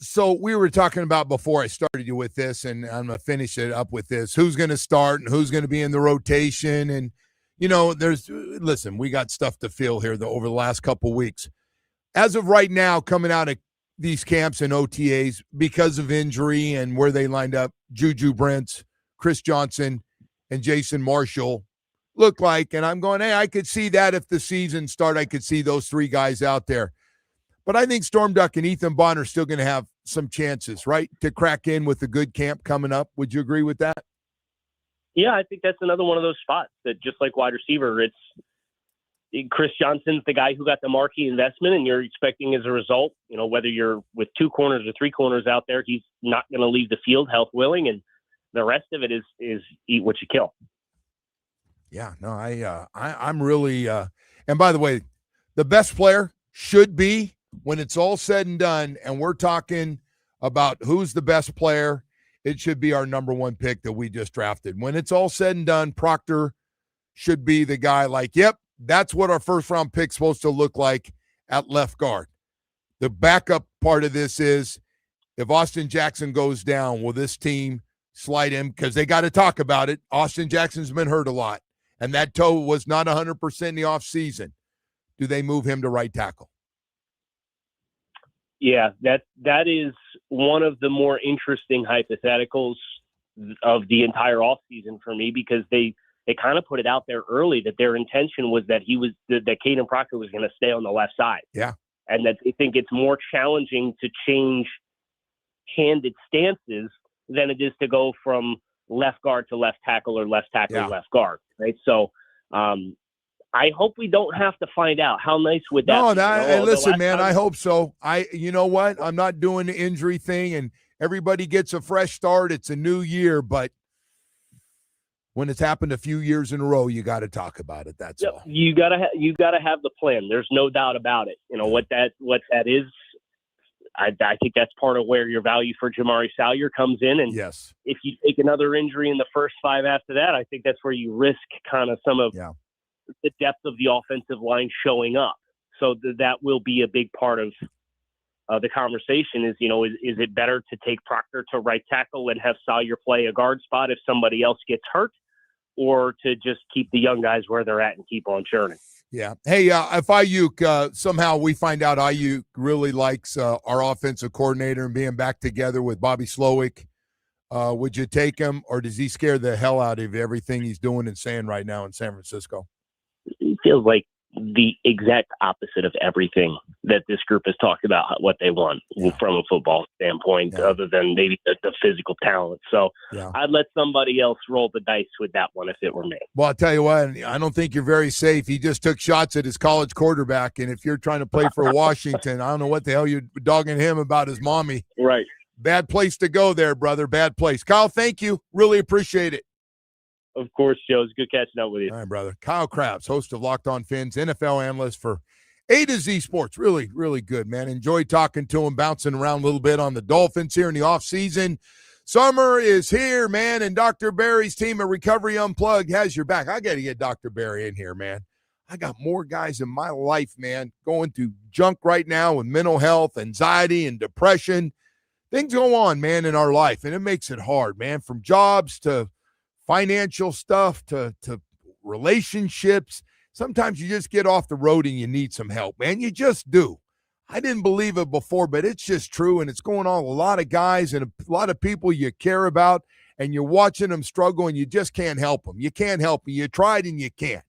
So we were talking about before I started you with this, and I'm going to finish it up with this. Who's going to start and who's going to be in the rotation? And, listen, we got stuff to fill here over the last couple of weeks. As of right now, coming out of these camps and OTAs, because of injury and where they lined up, Juju Brents, Chris Johnson, and Jason Marshall look like, and I'm going, hey, I could see that if the season started, I could see those 3 guys out there. But I think Storm Duck and Ethan Bond are still going to have some chances, right, to crack in with a good camp coming up. Would you agree with that? Yeah, I think that's another one of those spots that just like wide receiver, it's Chris Johnson's the guy who got the marquee investment, and you're expecting as a result, whether you're with 2 corners or 3 corners out there, he's not going to leave the field health willing, and the rest of it is eat what you kill. Yeah, no, I'm really and by the way, the best player should be, when it's all said and done, and we're talking about who's the best player, it should be our number 1 pick that we just drafted. When it's all said and done, Proctor should be the guy like, yep, that's what our first-round pick's supposed to look like at left guard. The backup part of this is if Austin Jackson goes down, will this team slide him? Because they got to talk about it. Austin Jackson's been hurt a lot, and that toe was not 100% in the offseason. Do they move him to right tackle? Yeah, that is one of the more interesting hypotheticals of the entire offseason for me because they kind of put it out there early that their intention was that that Caden Proctor was going to stay on the left side. Yeah. And that they think it's more challenging to change handed stances than it is to go from left guard to left tackle or left tackle to left guard. Right. So, I hope we don't have to find out. How nice would that be? Hey, listen, man, I hope so. You know what? I'm not doing the injury thing, and everybody gets a fresh start. It's a new year, but when it's happened a few years in a row, you got to talk about it. That's all. You gotta have the plan. There's no doubt about it. What that is. I think that's part of where your value for Jamari Salyer comes in. And yes, if you take another injury in the first 5 after that, I think that's where you risk kind of some of the depth of the offensive line showing up. So that will be a big part of the conversation is it better to take Proctor to right tackle and have Salyer play a guard spot if somebody else gets hurt, or to just keep the young guys where they're at and keep on churning? Yeah. Hey, if Ayuk, somehow we find out Ayuk really likes our offensive coordinator and being back together with Bobby Slowick, would you take him, or does he scare the hell out of everything he's doing and saying right now in San Francisco? It feels like the exact opposite of everything that this group has talked about what they want from a football standpoint, other than maybe the physical talent. So I'd let somebody else roll the dice with that one if it were me. Well, I'll tell you what, I don't think you're very safe. He just took shots at his college quarterback, and if you're trying to play for Washington, I don't know what the hell you're dogging him about his mommy. Right. Bad place to go there, brother. Bad place. Kyle, thank you. Really appreciate it. Of course, Joe. It's good catching up with you. All right, brother. Kyle Krabs, host of Locked On Fins, NFL analyst for A to Z Sports. Really, really good, man. Enjoyed talking to him, bouncing around a little bit on the Dolphins here in the offseason. Summer is here, man, and Dr. Barry's team at Recovery Unplugged has your back. I got to get Dr. Barry in here, man. I got more guys in my life, man, going through junk right now with mental health, anxiety, and depression. Things go on, man, in our life, and it makes it hard, man, from jobs to financial stuff to relationships. Sometimes you just get off the road and you need some help, man. You just do. I didn't believe it before, but it's just true, and it's going on with a lot of guys and a lot of people you care about, and you're watching them struggle, and you just can't help them. You can't help them. You tried, and you can't.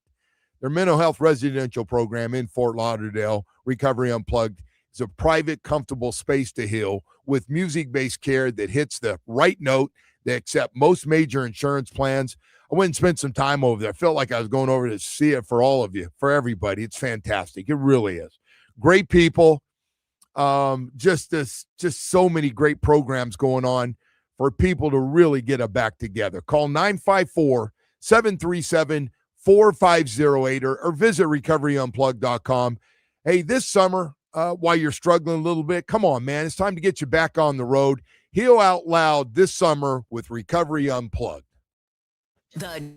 Their mental health residential program in Fort Lauderdale, Recovery Unplugged, is a private, comfortable space to heal with music-based care that hits the right note. They accept most major insurance plans. I went and spent some time over there. I felt like I was going over to see it for all of you, for everybody. It's fantastic. It really is. Great people. Just so many great programs going on for people to really get a back together. Call 954-737-4508 or visit recoveryunplugged.com. Hey, this summer, while you're struggling a little bit, come on, man. It's time to get you back on the road. Heal out loud this summer with Recovery Unplugged. The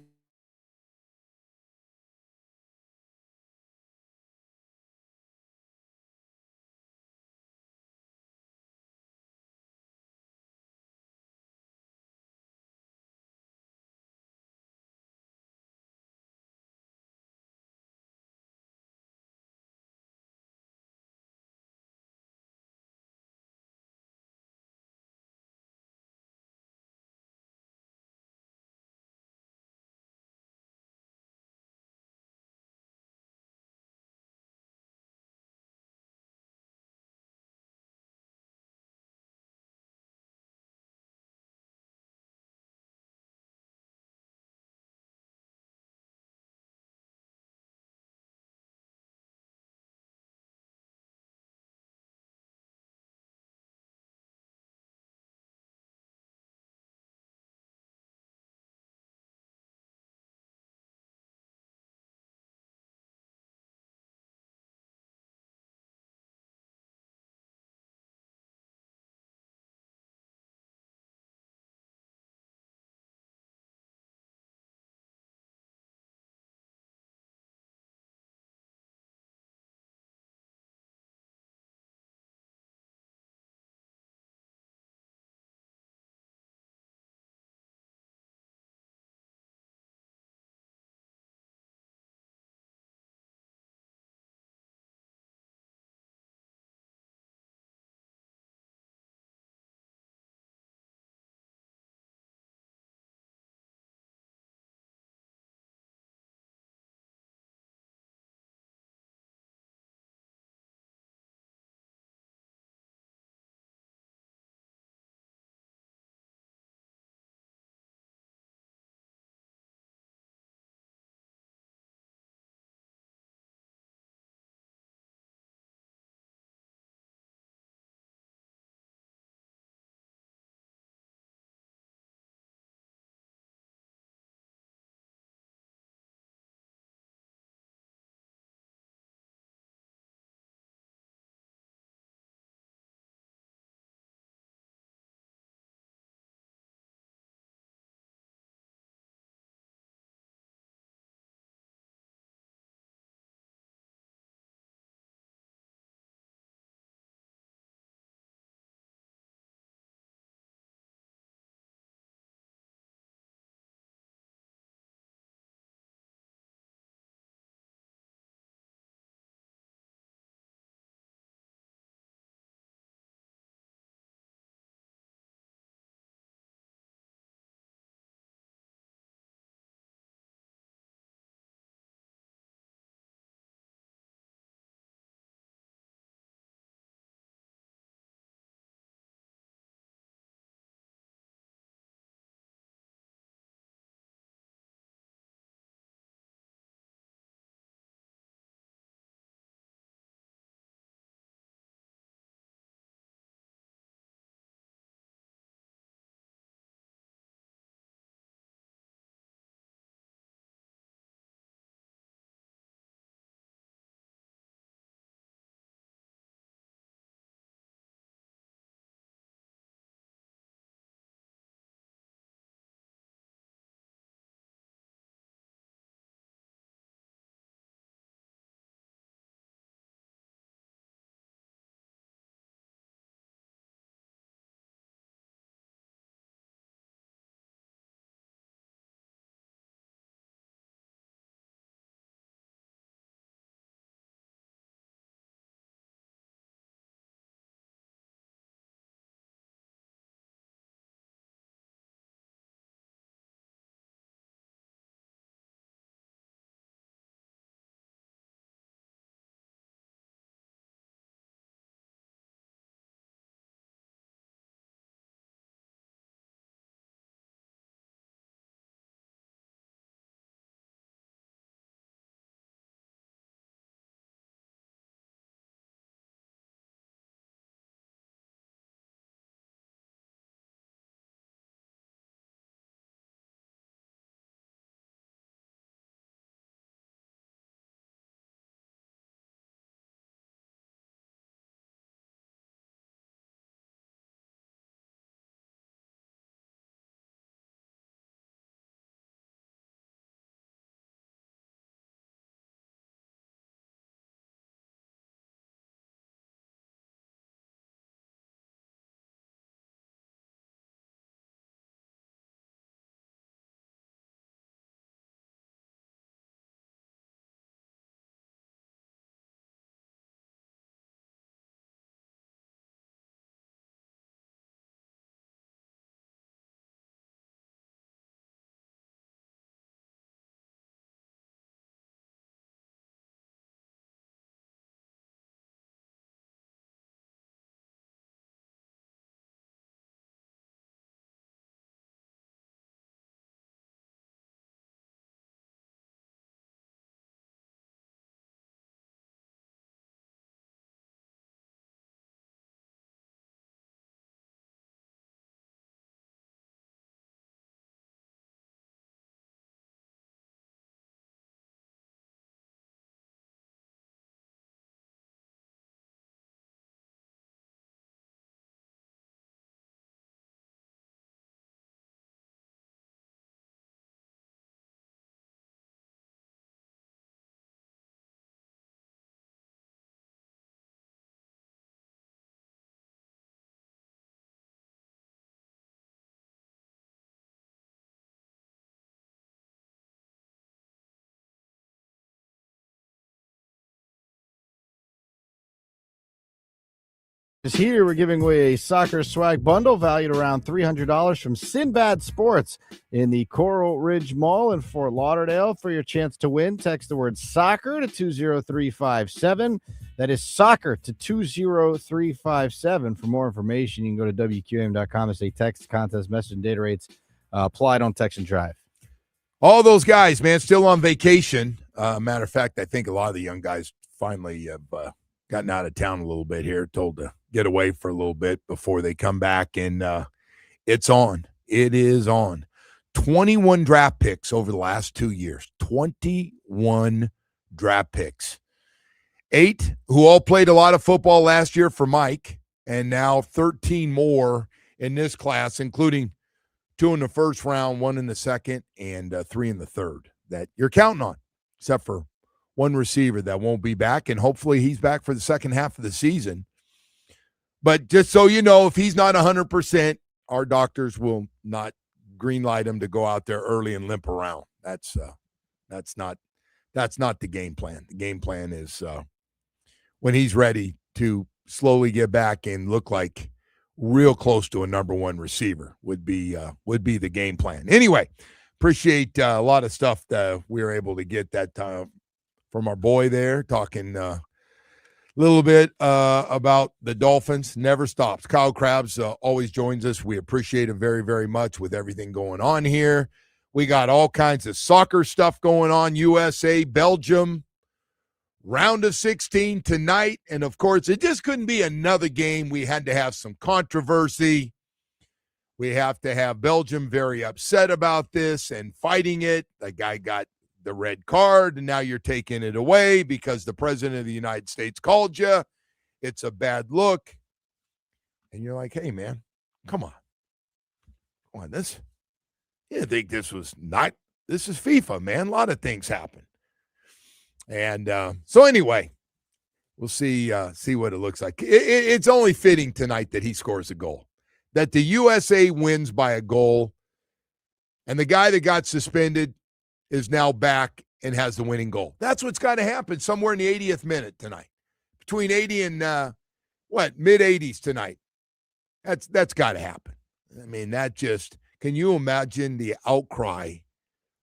Here we're giving away a soccer swag bundle valued around $300 from Sinbad Sports in the Coral Ridge Mall in Fort Lauderdale. For your chance to win, text the word soccer to 20357. That is soccer to 20357. For more information, you can go to WQAM.com and say text, contest, message, and data rates apply. Don't text and drive. All those guys, man, still on vacation. Matter of fact, I think a lot of the young guys finally have gotten out of town a little bit here, told to get away for a little bit before they come back, and it's on. It is on. 21 draft picks over the last 2 years. 21 draft picks. 8 who all played a lot of football last year for Mike, and now 13 more in this class, including 2 in the first round, 1 in the second, and 3 in the third that you're counting on, except for one receiver that won't be back, and hopefully he's back for the second half of the season. But just so you know, if he's not 100%, our doctors will not greenlight him to go out there early and limp around. That's not the game plan. The game plan is when he's ready to slowly get back and look like real close to a number one receiver would be the game plan. Anyway, appreciate a lot of stuff that we were able to get that from our boy there, talking a little bit about the Dolphins. Never stops. Kyle Krabs always joins us. We appreciate him very, very much with everything going on here. We got all kinds of soccer stuff going on, USA, Belgium, round of 16 tonight. And, of course, it just couldn't be another game. We had to have some controversy. We have to have Belgium very upset about this and fighting it. The guy got the red card, and now you're taking it away because the president of the United States called you. It's a bad look. And you're like, hey, man, come on. This. You didn't think this was not. This is FIFA, man. A lot of things happen. And so anyway, we'll see what it looks like. It's only fitting tonight that he scores a goal, that the USA wins by a goal, and the guy that got suspended is now back and has the winning goal. That's what's got to happen somewhere in the 80th minute tonight, between 80 and mid-80s tonight. That's got to happen. I mean, that just, can you imagine the outcry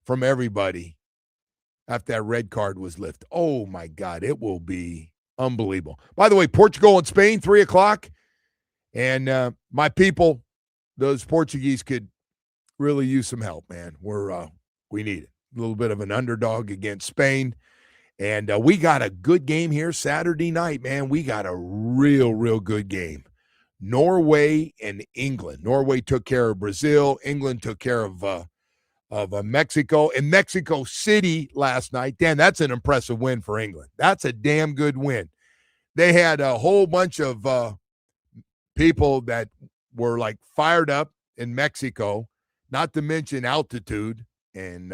from everybody after that red card was lifted? Oh, my God, it will be unbelievable. By the way, Portugal and Spain, 3 o'clock. And my people, those Portuguese could really use some help, man. We need it. A little bit of an underdog against Spain. And we got a good game here Saturday night, man. We got a real, real good game. Norway and England. Norway took care of Brazil. England took care of Mexico. In Mexico City last night, Dan, that's an impressive win for England. That's a damn good win. They had a whole bunch of people that were like fired up in Mexico, not to mention altitude. And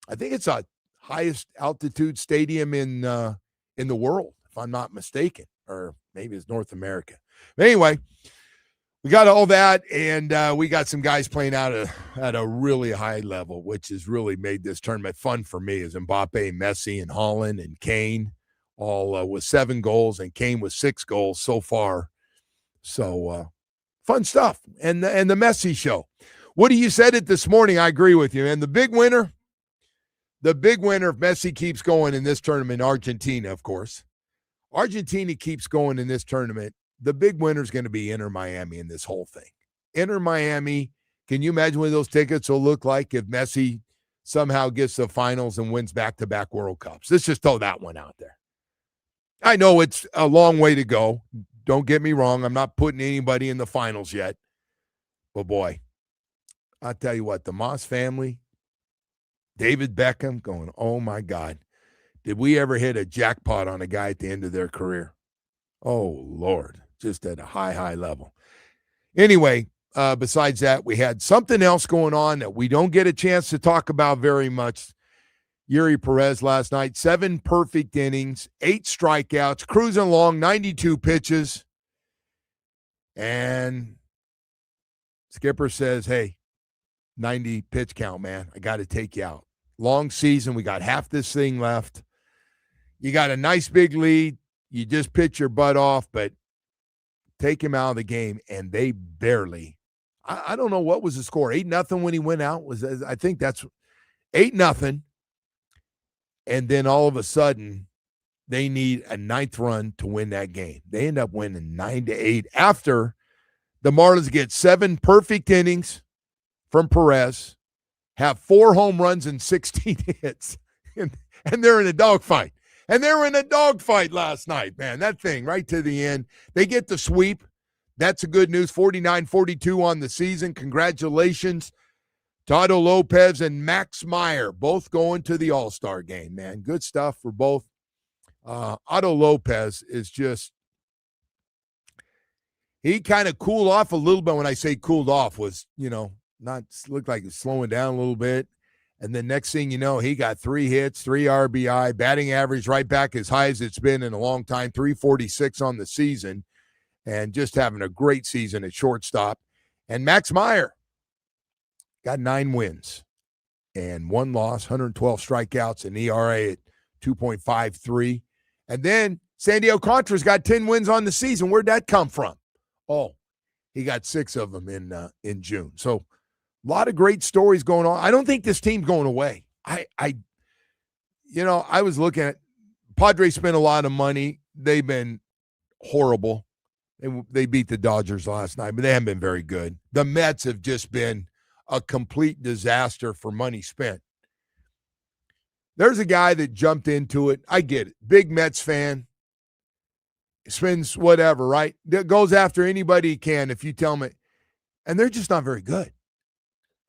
I think it's a highest altitude stadium in the world, if I'm not mistaken, or maybe it's North America. But anyway, we got all that, and we got some guys playing out at a really high level, which has really made this tournament fun for me, as Mbappe, Messi, and Haaland, and Kane, all with 7 goals, and Kane with 6 goals so far. So fun stuff. And the Messi show. Woody, you said it this morning. I agree with you. And the big winner, if Messi keeps going in this tournament, Argentina, of course. Argentina keeps going in this tournament. The big winner is going to be Inter Miami in this whole thing. Inter Miami, can you imagine what those tickets will look like if Messi somehow gets to the finals and wins back-to-back World Cups? Let's just throw that one out there. I know it's a long way to go. Don't get me wrong. I'm not putting anybody in the finals yet. But, boy, I'll tell you what, the Moss family, David Beckham going, oh, my God. Did we ever hit a jackpot on a guy at the end of their career? Oh, Lord, just at a high, high level. Anyway, besides that, we had something else going on that we don't get a chance to talk about very much. Eury Pérez last night, 7 perfect innings, 8 strikeouts, cruising along, 92 pitches. And skipper says, hey, 90 pitch count, man. I got to take you out. Long season. We got half this thing left. You got a nice big lead. You just pitch your butt off, but take him out of the game, and they barely. I don't know what was the score. 8-0 when he went out. I think that's 8-0. And then all of a sudden, they need a 9th run to win that game. They end up winning 9-8 after the Marlins get 7 perfect innings from Pérez, have 4 home runs and 16 hits, and they're in a dogfight. And they were in a dogfight last night, man. That thing right to the end. They get the sweep. That's a good news. 49-42 on the season. Congratulations to Otto Lopez and Max Meyer, both going to the All-Star game, man. Good stuff for both. Otto Lopez is just, he kind of cooled off a little bit. When I say cooled off, was, not looked like it's slowing down a little bit. And then next thing you know, he got 3 hits, 3 RBI, batting average right back as high as it's been in a long time, 346 on the season, and just having a great season at shortstop. And Max Meyer got 9 wins and 1 loss, 112 strikeouts, and ERA at 2.53. And then Sandy Alcantara's got 10 wins on the season. Where'd that come from? Oh, he got 6 of them in June. So a lot of great stories going on. I don't think this team's going away. I was looking at Padres spent a lot of money. They've been horrible. They beat the Dodgers last night, but they haven't been very good. The Mets have just been a complete disaster for money spent. There's a guy that jumped into it. I get it. Big Mets fan. Spends whatever, right? Goes after anybody he can if you tell him it. And they're just not very good.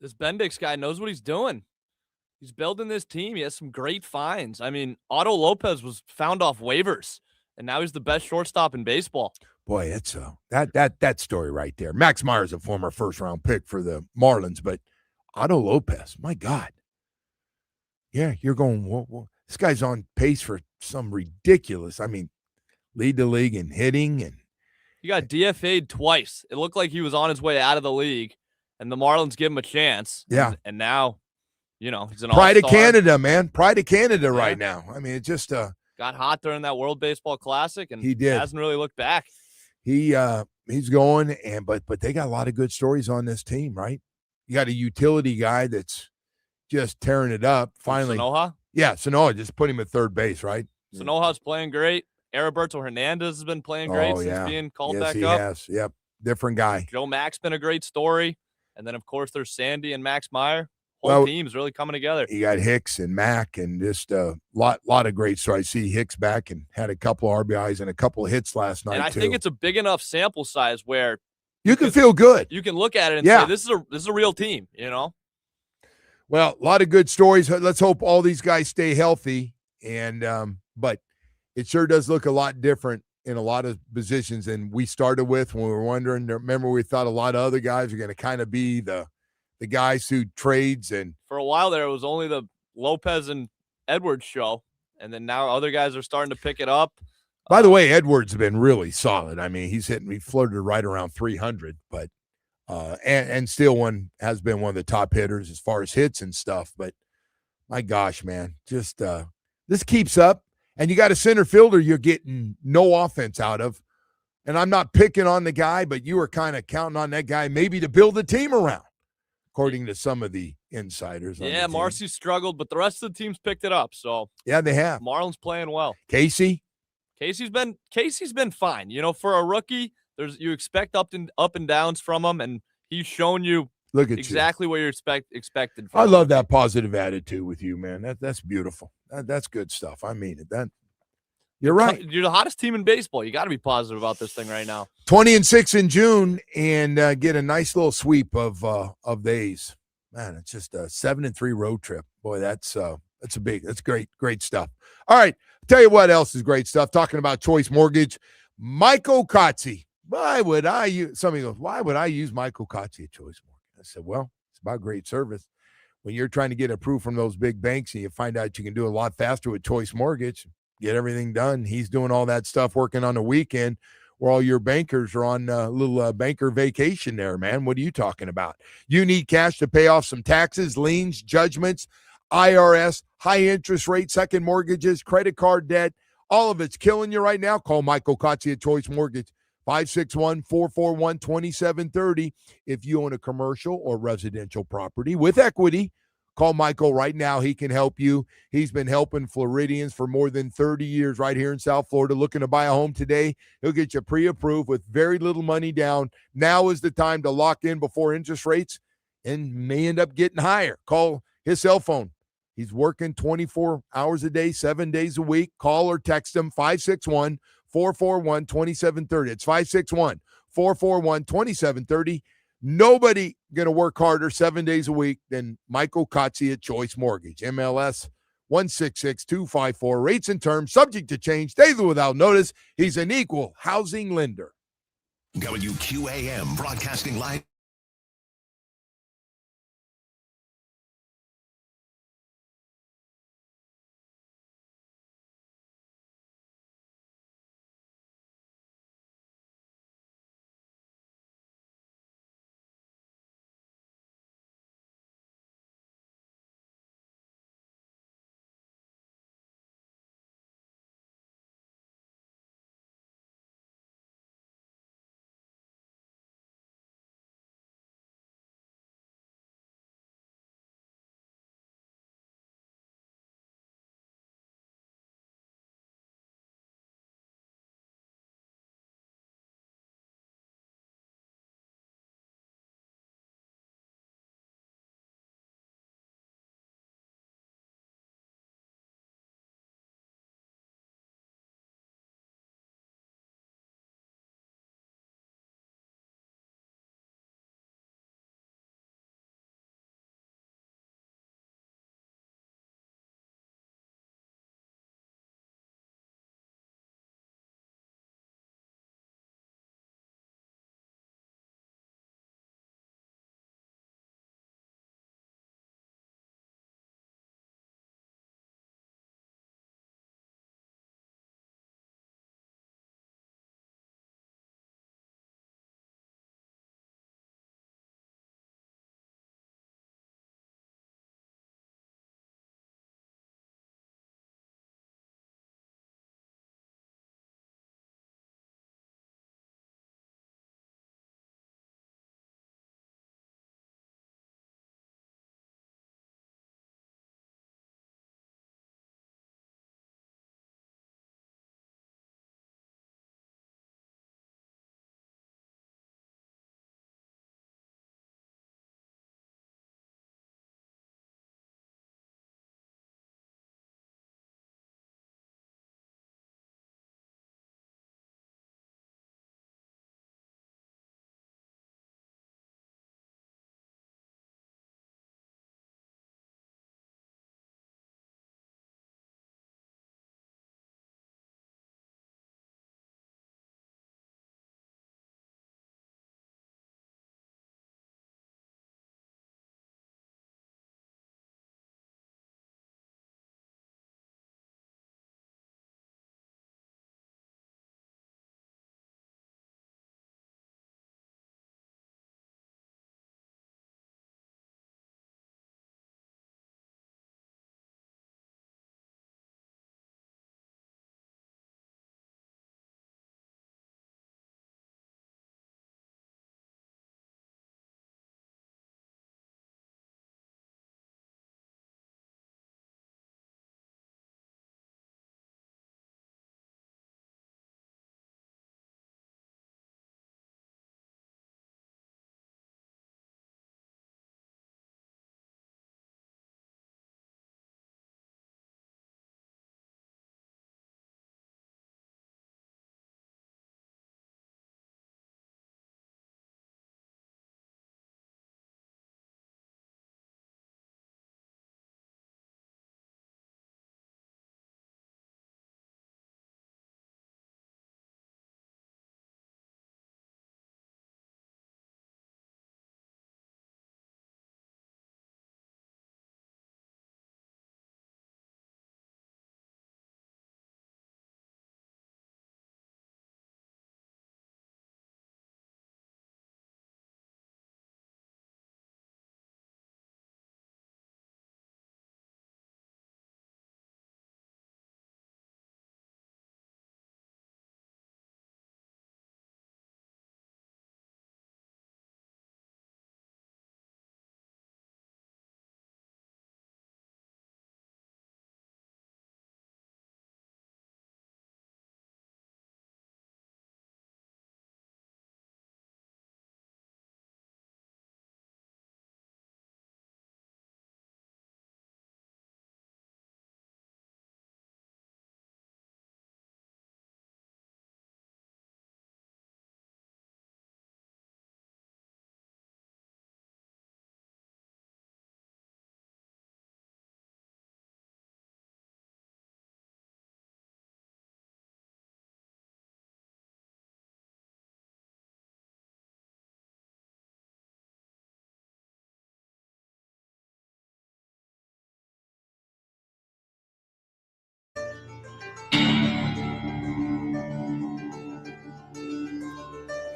This Bendix guy knows what he's doing. He's building this team. He has some great finds. I mean, Otto Lopez was found off waivers, and now he's the best shortstop in baseball. Boy, it's that story right there. Max Meyer's a former first-round pick for the Marlins, but Otto Lopez, my God. Yeah, you're going, whoa. This guy's on pace for some ridiculous, lead the league in hitting. And he got DFA'd twice. It looked like he was on his way out of the league, and the Marlins give him a chance. Yeah. And now, he's an Pride all-star. of Canada, man. Pride of Canada right now. It just got hot during that World Baseball Classic, and he did. Hasn't really looked back. He's going, but they got a lot of good stories on this team, right? You got a utility guy that's just tearing it up. Finally, Sanoja? Yeah, Sanoja, just put him at third base, right? Sanoja's playing great. Heriberto Hernandez has been playing great since being called back he up. Has. Yep, different guy. Joe Mack's been a great story. And then, of course, there's Sandy and Max Meyer. Whole team's really coming together. You got Hicks and Mack and just a lot of great stories. I see Hicks back and had a couple of RBIs and a couple of hits last night, and I think it's a big enough sample size where you can feel good. You can look at it and say, this is a real team, Well, a lot of good stories. Let's hope all these guys stay healthy. And but it sure does look a lot different in a lot of positions than we started with when we were wondering. Remember, we thought a lot of other guys are going to kind of be the guys who trades. And for a while there, it was only the Lopez and Edwards show. And then now other guys are starting to pick it up. By the way, Edwards has been really solid. He flirted right around 300, but and still has been one of the top hitters as far as hits and stuff. But my gosh, man, just this keeps up. And you got a center fielder you're getting no offense out of. And I'm not picking on the guy, but you were kind of counting on that guy maybe to build the team around, according to some of the insiders. Yeah, Marcy struggled, but the rest of the teams picked it up. So yeah, they have. Marlins playing well. Casey's been fine. For a rookie, you expect up and downs from him, and he's shown you exactly what you're expected from I him. love that positive attitude with you, man. That's beautiful. That's good stuff. I mean it. You're right. You're the hottest team in baseball. You got to be positive about this thing right now. 20-6 in June, and get a nice little sweep of the A's. Man, it's just a 7-3 road trip. Boy, that's great stuff. All right, tell you what else is great stuff. Talking about Choice Mortgage, Michael Kotze. Somebody goes, why would I use Michael Kotze at Choice Mortgage? I said, well, it's about great service. When you're trying to get approved from those big banks and you find out you can do a lot faster with Choice Mortgage, get everything done. He's doing all that stuff, working on the weekend where all your bankers are on a little banker vacation there, man. What are you talking about? You need cash to pay off some taxes, liens, judgments, IRS, high interest rate, second mortgages, credit card debt. All of it's killing you right now. Call Michael Kotze at Choice Mortgage, 561-441-2730. If you own a commercial or residential property with equity, call Michael right now. He can help you. He's been helping Floridians for more than 30 years right here in South Florida. Looking to buy a home today, he'll get you pre-approved with very little money down. Now is the time to lock in before interest rates and may end up getting higher. Call his cell phone. He's working 24 hours a day, 7 days a week. Call or text him 561-441-2730. It's 561-441-2730. Nobody going to work harder 7 days a week than Michael Kotze at Choice Mortgage. MLS 166254. Rates and terms subject to change. Daily without notice. He's an equal housing lender. WQAM broadcasting live.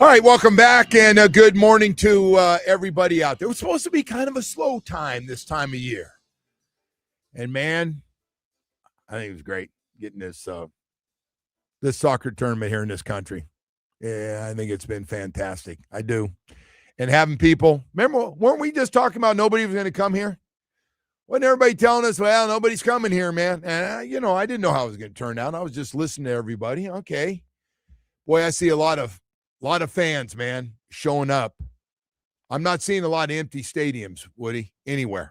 All right, welcome back, and good morning to everybody out there. It was supposed to be kind of a slow time this time of year. And, man, I think it was great getting this soccer tournament here in this country. Yeah, I think it's been fantastic. I do. And having people, remember, weren't we just talking about nobody was going to come here? Wasn't everybody telling us, well, nobody's coming here, man? And, I didn't know how it was going to turn out. I was just listening to everybody. Okay. Boy, I see a lot of fans, man, showing up. I'm not seeing a lot of empty stadiums, Woody, anywera.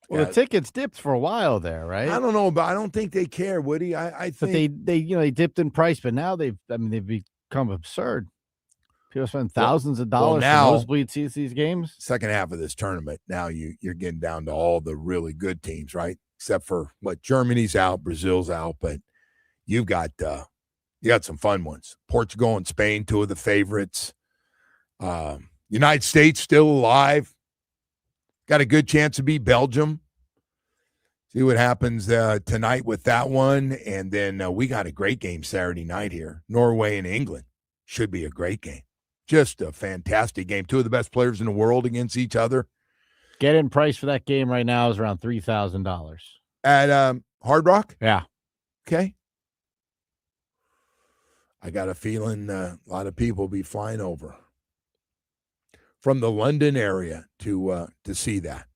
Well, the tickets dipped for a while there, right? I don't know, but I don't think they care, Woody. I think but they dipped in price, but now they've become absurd. People spend thousands of dollars for nosebleed seats these games. Second half of this tournament, now you're getting down to all the really good teams, right? Except for Germany's out, Brazil's out, but you got some fun ones. Portugal and Spain, two of the favorites. United States still alive. Got a good chance to beat Belgium. See what happens tonight with that one. And then we got a great game Saturday night here. Norway and England. Should be a great game. Just a fantastic game. Two of the best players in the world against each other. Get-in price for that game right now is around $3,000. At Hard Rock? Yeah. Okay. I got a feeling a lot of people will be flying over from the London area to see that.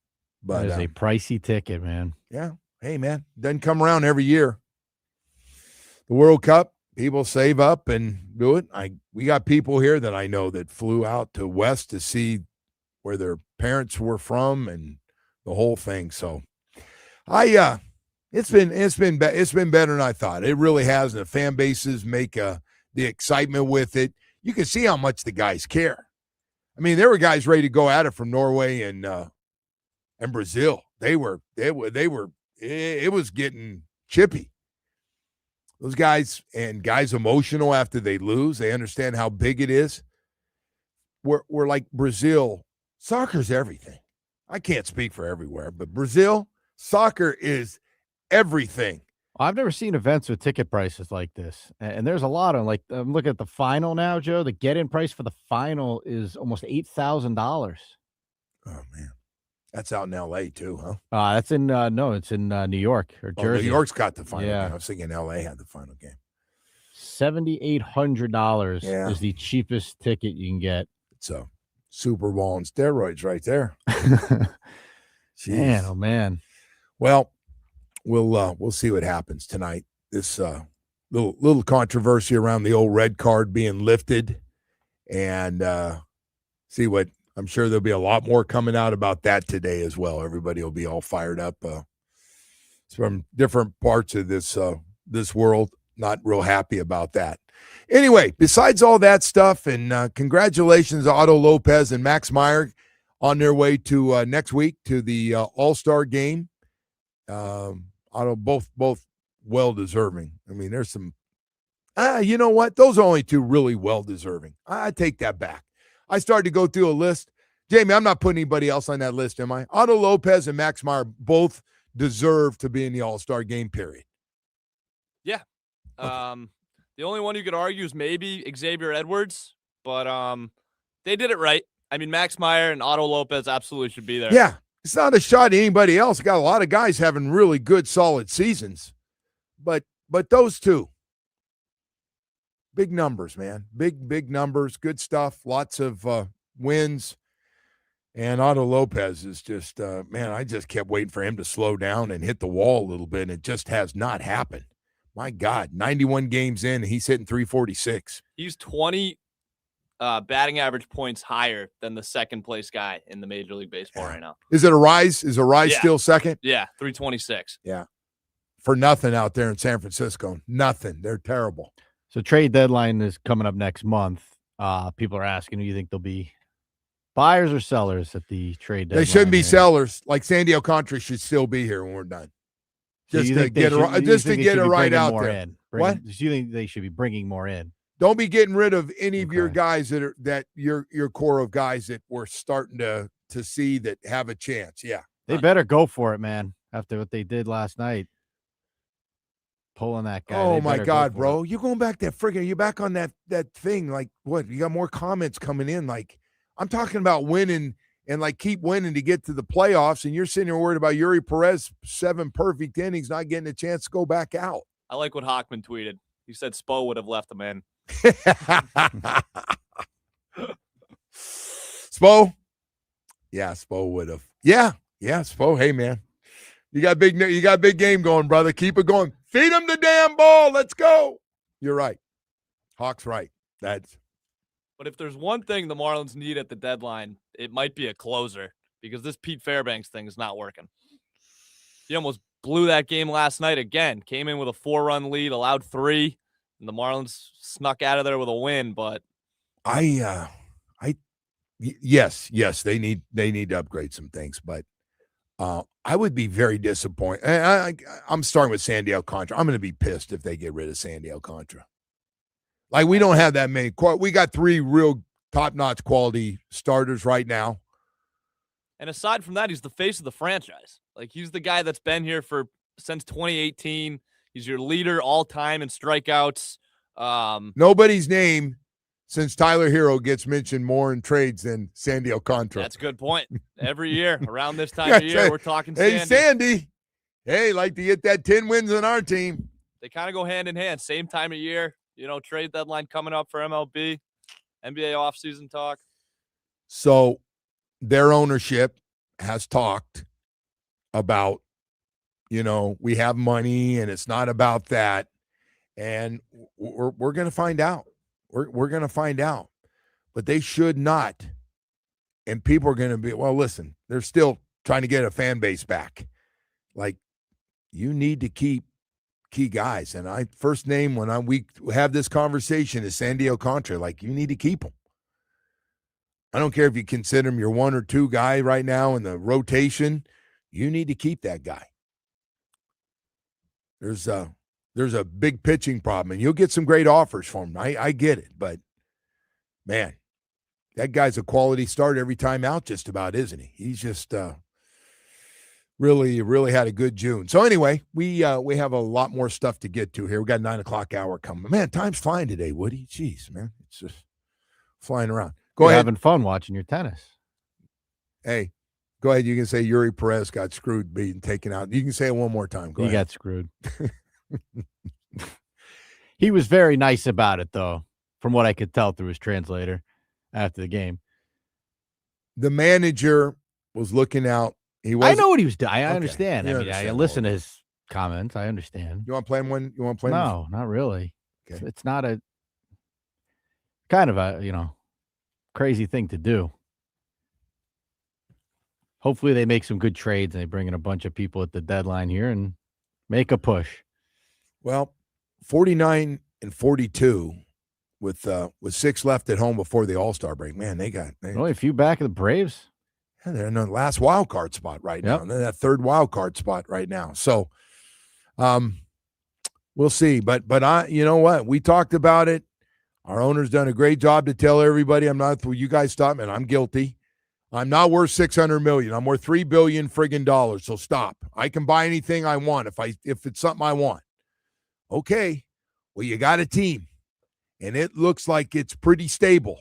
But that is a pricey ticket, man. Yeah. Hey, man, doesn't come around every year. The World Cup, people save up and do it. We got people here that I know that flew out to West to see where their parents were from and the whole thing. So, it's been better than I thought. It really has. And the fan bases make the excitement with it. You can see how much the guys care. I mean, there were guys ready to go at it from Norway and Brazil. It was getting chippy. Those guys emotional after they lose. They understand how big it is. We're like Brazil. Soccer's everything. I can't speak for everywhere, but Brazil, soccer is everything. I've never seen events with ticket prices like this. And there's a lot of I'm looking at the final now, Joe. The get-in price for the final is almost $8,000. Oh, man. That's out in L.A. too, huh? That's in it's in New York or Jersey. New York's got the final game. I was thinking L.A. had the final game. $7,800 is the cheapest ticket you can get. It's a Super Bowl on steroids right there. Man, oh man. Well, we'll see what happens tonight. This little controversy around the old red card being lifted, and see what. I'm sure there'll be a lot more coming out about that today as well. Everybody will be all fired up. It's from different parts of this world. Not real happy about that. Anyway, besides all that stuff, and congratulations to Otto Lopez and Max Meyer on their way to next week to the All-Star game. Otto, both well-deserving. I mean, there's some you know what? Those are only two really well-deserving. I take that back. I started to go through a list. Jamie, I'm not putting anybody else on that list, am I? Otto Lopez and Max Meyer both deserve to be in the All-Star game, period. Yeah. Okay. The only one you could argue is maybe Xavier Edwards, but they did it right. I mean, Max Meyer and Otto Lopez absolutely should be there. Yeah. It's not a shot at anybody else. Got a lot of guys having really good, solid seasons. But those two, big numbers, man. Big numbers, good stuff, lots of wins. And Otto Lopez is just, man, I just kept waiting for him to slow down and hit the wall a little bit, and it just has not happened. My God, 91 games in, and he's hitting 346. He's 20 batting average points higher than the second-place guy in the Major League Baseball right now. Is it a rise? Is a rise still second? Yeah, 326. Yeah. For nothing out there in San Francisco. Nothing. They're terrible. So trade deadline is coming up next month. People are asking, do you think there'll be buyers or sellers at the trade deadline? They shouldn't be sellers. Like Sandy Alcantara should still be here when we're done. Just to get it right out there. What? Do you think they should be bringing more in? Don't be getting rid of any of your guys that your core of guys that we're starting to see that have a chance. Yeah. They better go for it, man, after what they did last night. pulling that guy. Oh They my better go God, for bro! it. You're going back that friggin'. You're back on that thing. Like what? You got more comments coming in. Like I'm talking about winning and like keep winning to get to the playoffs, and you're sitting here worried about Eury Pérez 7 perfect innings, not getting a chance to go back out. I like what Hockman tweeted. He said Spo would have left him in. Spo? Yeah, Spo would have. Yeah, Spo. Hey, man. You got big game going, brother. Keep it going. Feed him the damn ball. Let's go. You're right. Hawk's right. But if there's one thing the Marlins need at the deadline, it might be a closer because this Pete Fairbanks thing is not working. He almost blew that game last night again. Came in with a 4-run lead, allowed 3, and the Marlins snuck out of there with a win. But yes, they need to upgrade some things, but I would be very disappointed. I'm starting with Sandy Alcantara. I'm going to be pissed if they get rid of Sandy Alcantara. Like, we don't have that many. We got 3 real top-notch quality starters right now. And aside from that, he's the face of the franchise. Like, he's the guy that's been here since 2018. He's your leader all time in strikeouts. Nobody's name since Tyler Hero gets mentioned more in trades than Sandy Alcantara. That's a good point. Every year, around this time of year, we're talking Sandy. Hey, Sandy. Hey, like to get that 10 wins on our team. They kind of go hand in hand. Same time of year. Trade deadline coming up for MLB, NBA offseason talk. So their ownership has talked about, we have money and it's not about that. And we're going to find out. We're going to find out. But they should not. And people are going to be, well, listen, they're still trying to get a fan base back. Like, you need to keep key guys. And first name when we have this conversation is Sandy Alcantara. Like, you need to keep him. I don't care if you consider him your 1 or 2 guy right now in the rotation. You need to keep that guy. There's a big pitching problem, and you'll get some great offers for him. I get it, but man, that guy's a quality start every time out, just about, isn't he? He's just really had a good June. So anyway, we have a lot more stuff to get to here. We got 9 o'clock hour coming. Man, time's flying today, Woody. Jeez, man, it's just flying around. Go ahead. Having fun watching your tennis. Hey, go ahead. You can say Eury Pérez got screwed being taken out. You can say it one more time. Go ahead. He got screwed. He was very nice about it, though, from what I could tell through his translator after the game. The manager was looking out. I know what he was doing. I Okay. understand. You I mean, I understand. listen to his comments. I understand. You want to play him one? You want to play him? No, not really. Okay. It's not a kind of a, crazy thing to do. Hopefully they make some good trades and they bring in a bunch of people at the deadline here and make a push. Well, 49 and 42 with 6 left at home before the All-Star break. Man, Only a few back of the Braves. Yeah, they're in the last wild card spot right now. Yep. They're in that 3rd wild card spot right now. So, we'll see. But you know what? We talked about it. Our owner's done a great job to tell everybody. You guys stop, and I'm guilty. I'm not worth $600 million. I'm worth $3 billion friggin' dollars. So stop. I can buy anything I want if it's something I want. Okay. Well, you got a team, and it looks like it's pretty stable.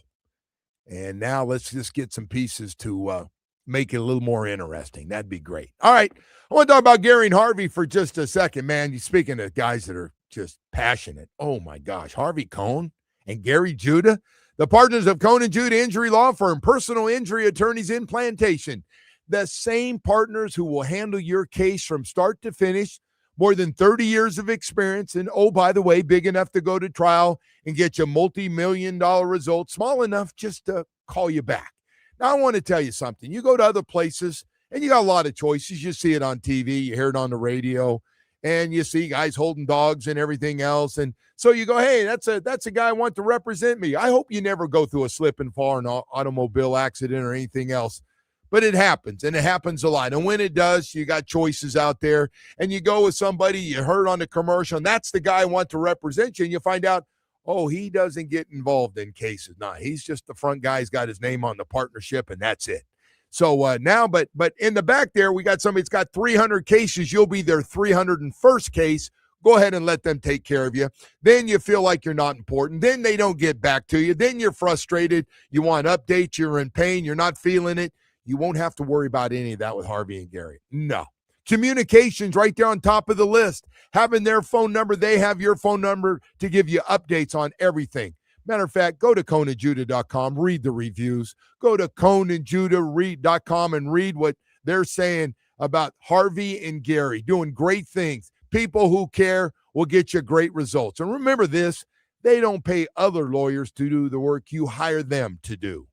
And now let's just get some pieces to make it a little more interesting. That'd be great. All right. I want to talk about Gary and Harvey for just a second, man. You're speaking of guys that are just passionate. Oh, my gosh. Harvey Cohn and Gary Judah, the partners of Cohn and Judah Injury Law Firm, personal injury attorneys in Plantation, the same partners who will handle your case from start to finish, more than 30 years of experience, and, oh, by the way, big enough to go to trial and get you multi-million-dollar results, small enough just to call you back. Now, I want to tell you something. You go to other places, and you got a lot of choices. You see it on TV, you hear it on the radio, and you see guys holding dogs and everything else. And so you go, hey, that's a guy I want to represent me. I hope you never go through a slip and fall in an automobile accident or anything else. But it happens, and it happens a lot. And when it does, you got choices out there. And you go with somebody you heard on the commercial, and that's the guy I want to represent you. And you find out, oh, he doesn't get involved in cases. No, he's just the front guy. He's got his name on the partnership, and that's it. So now, but in the back there, we got somebody that's got 300 cases. You'll be their 301st case. Go ahead and let them take care of you. Then you feel like you're not important. Then they don't get back to you. Then you're frustrated. You want updates. You're in pain. You're not feeling it. You won't have to worry about any of that with Harvey and Gary. No. Communications right there on top of the list. Having their phone number, they have your phone number to give you updates on everything. Matter of fact, go to ConanJudah.com, read the reviews. Go to ConanJudah.com and read what they're saying about Harvey and Gary doing great things. People who care will get you great results. And remember this, they don't pay other lawyers to do the work you hire them to do.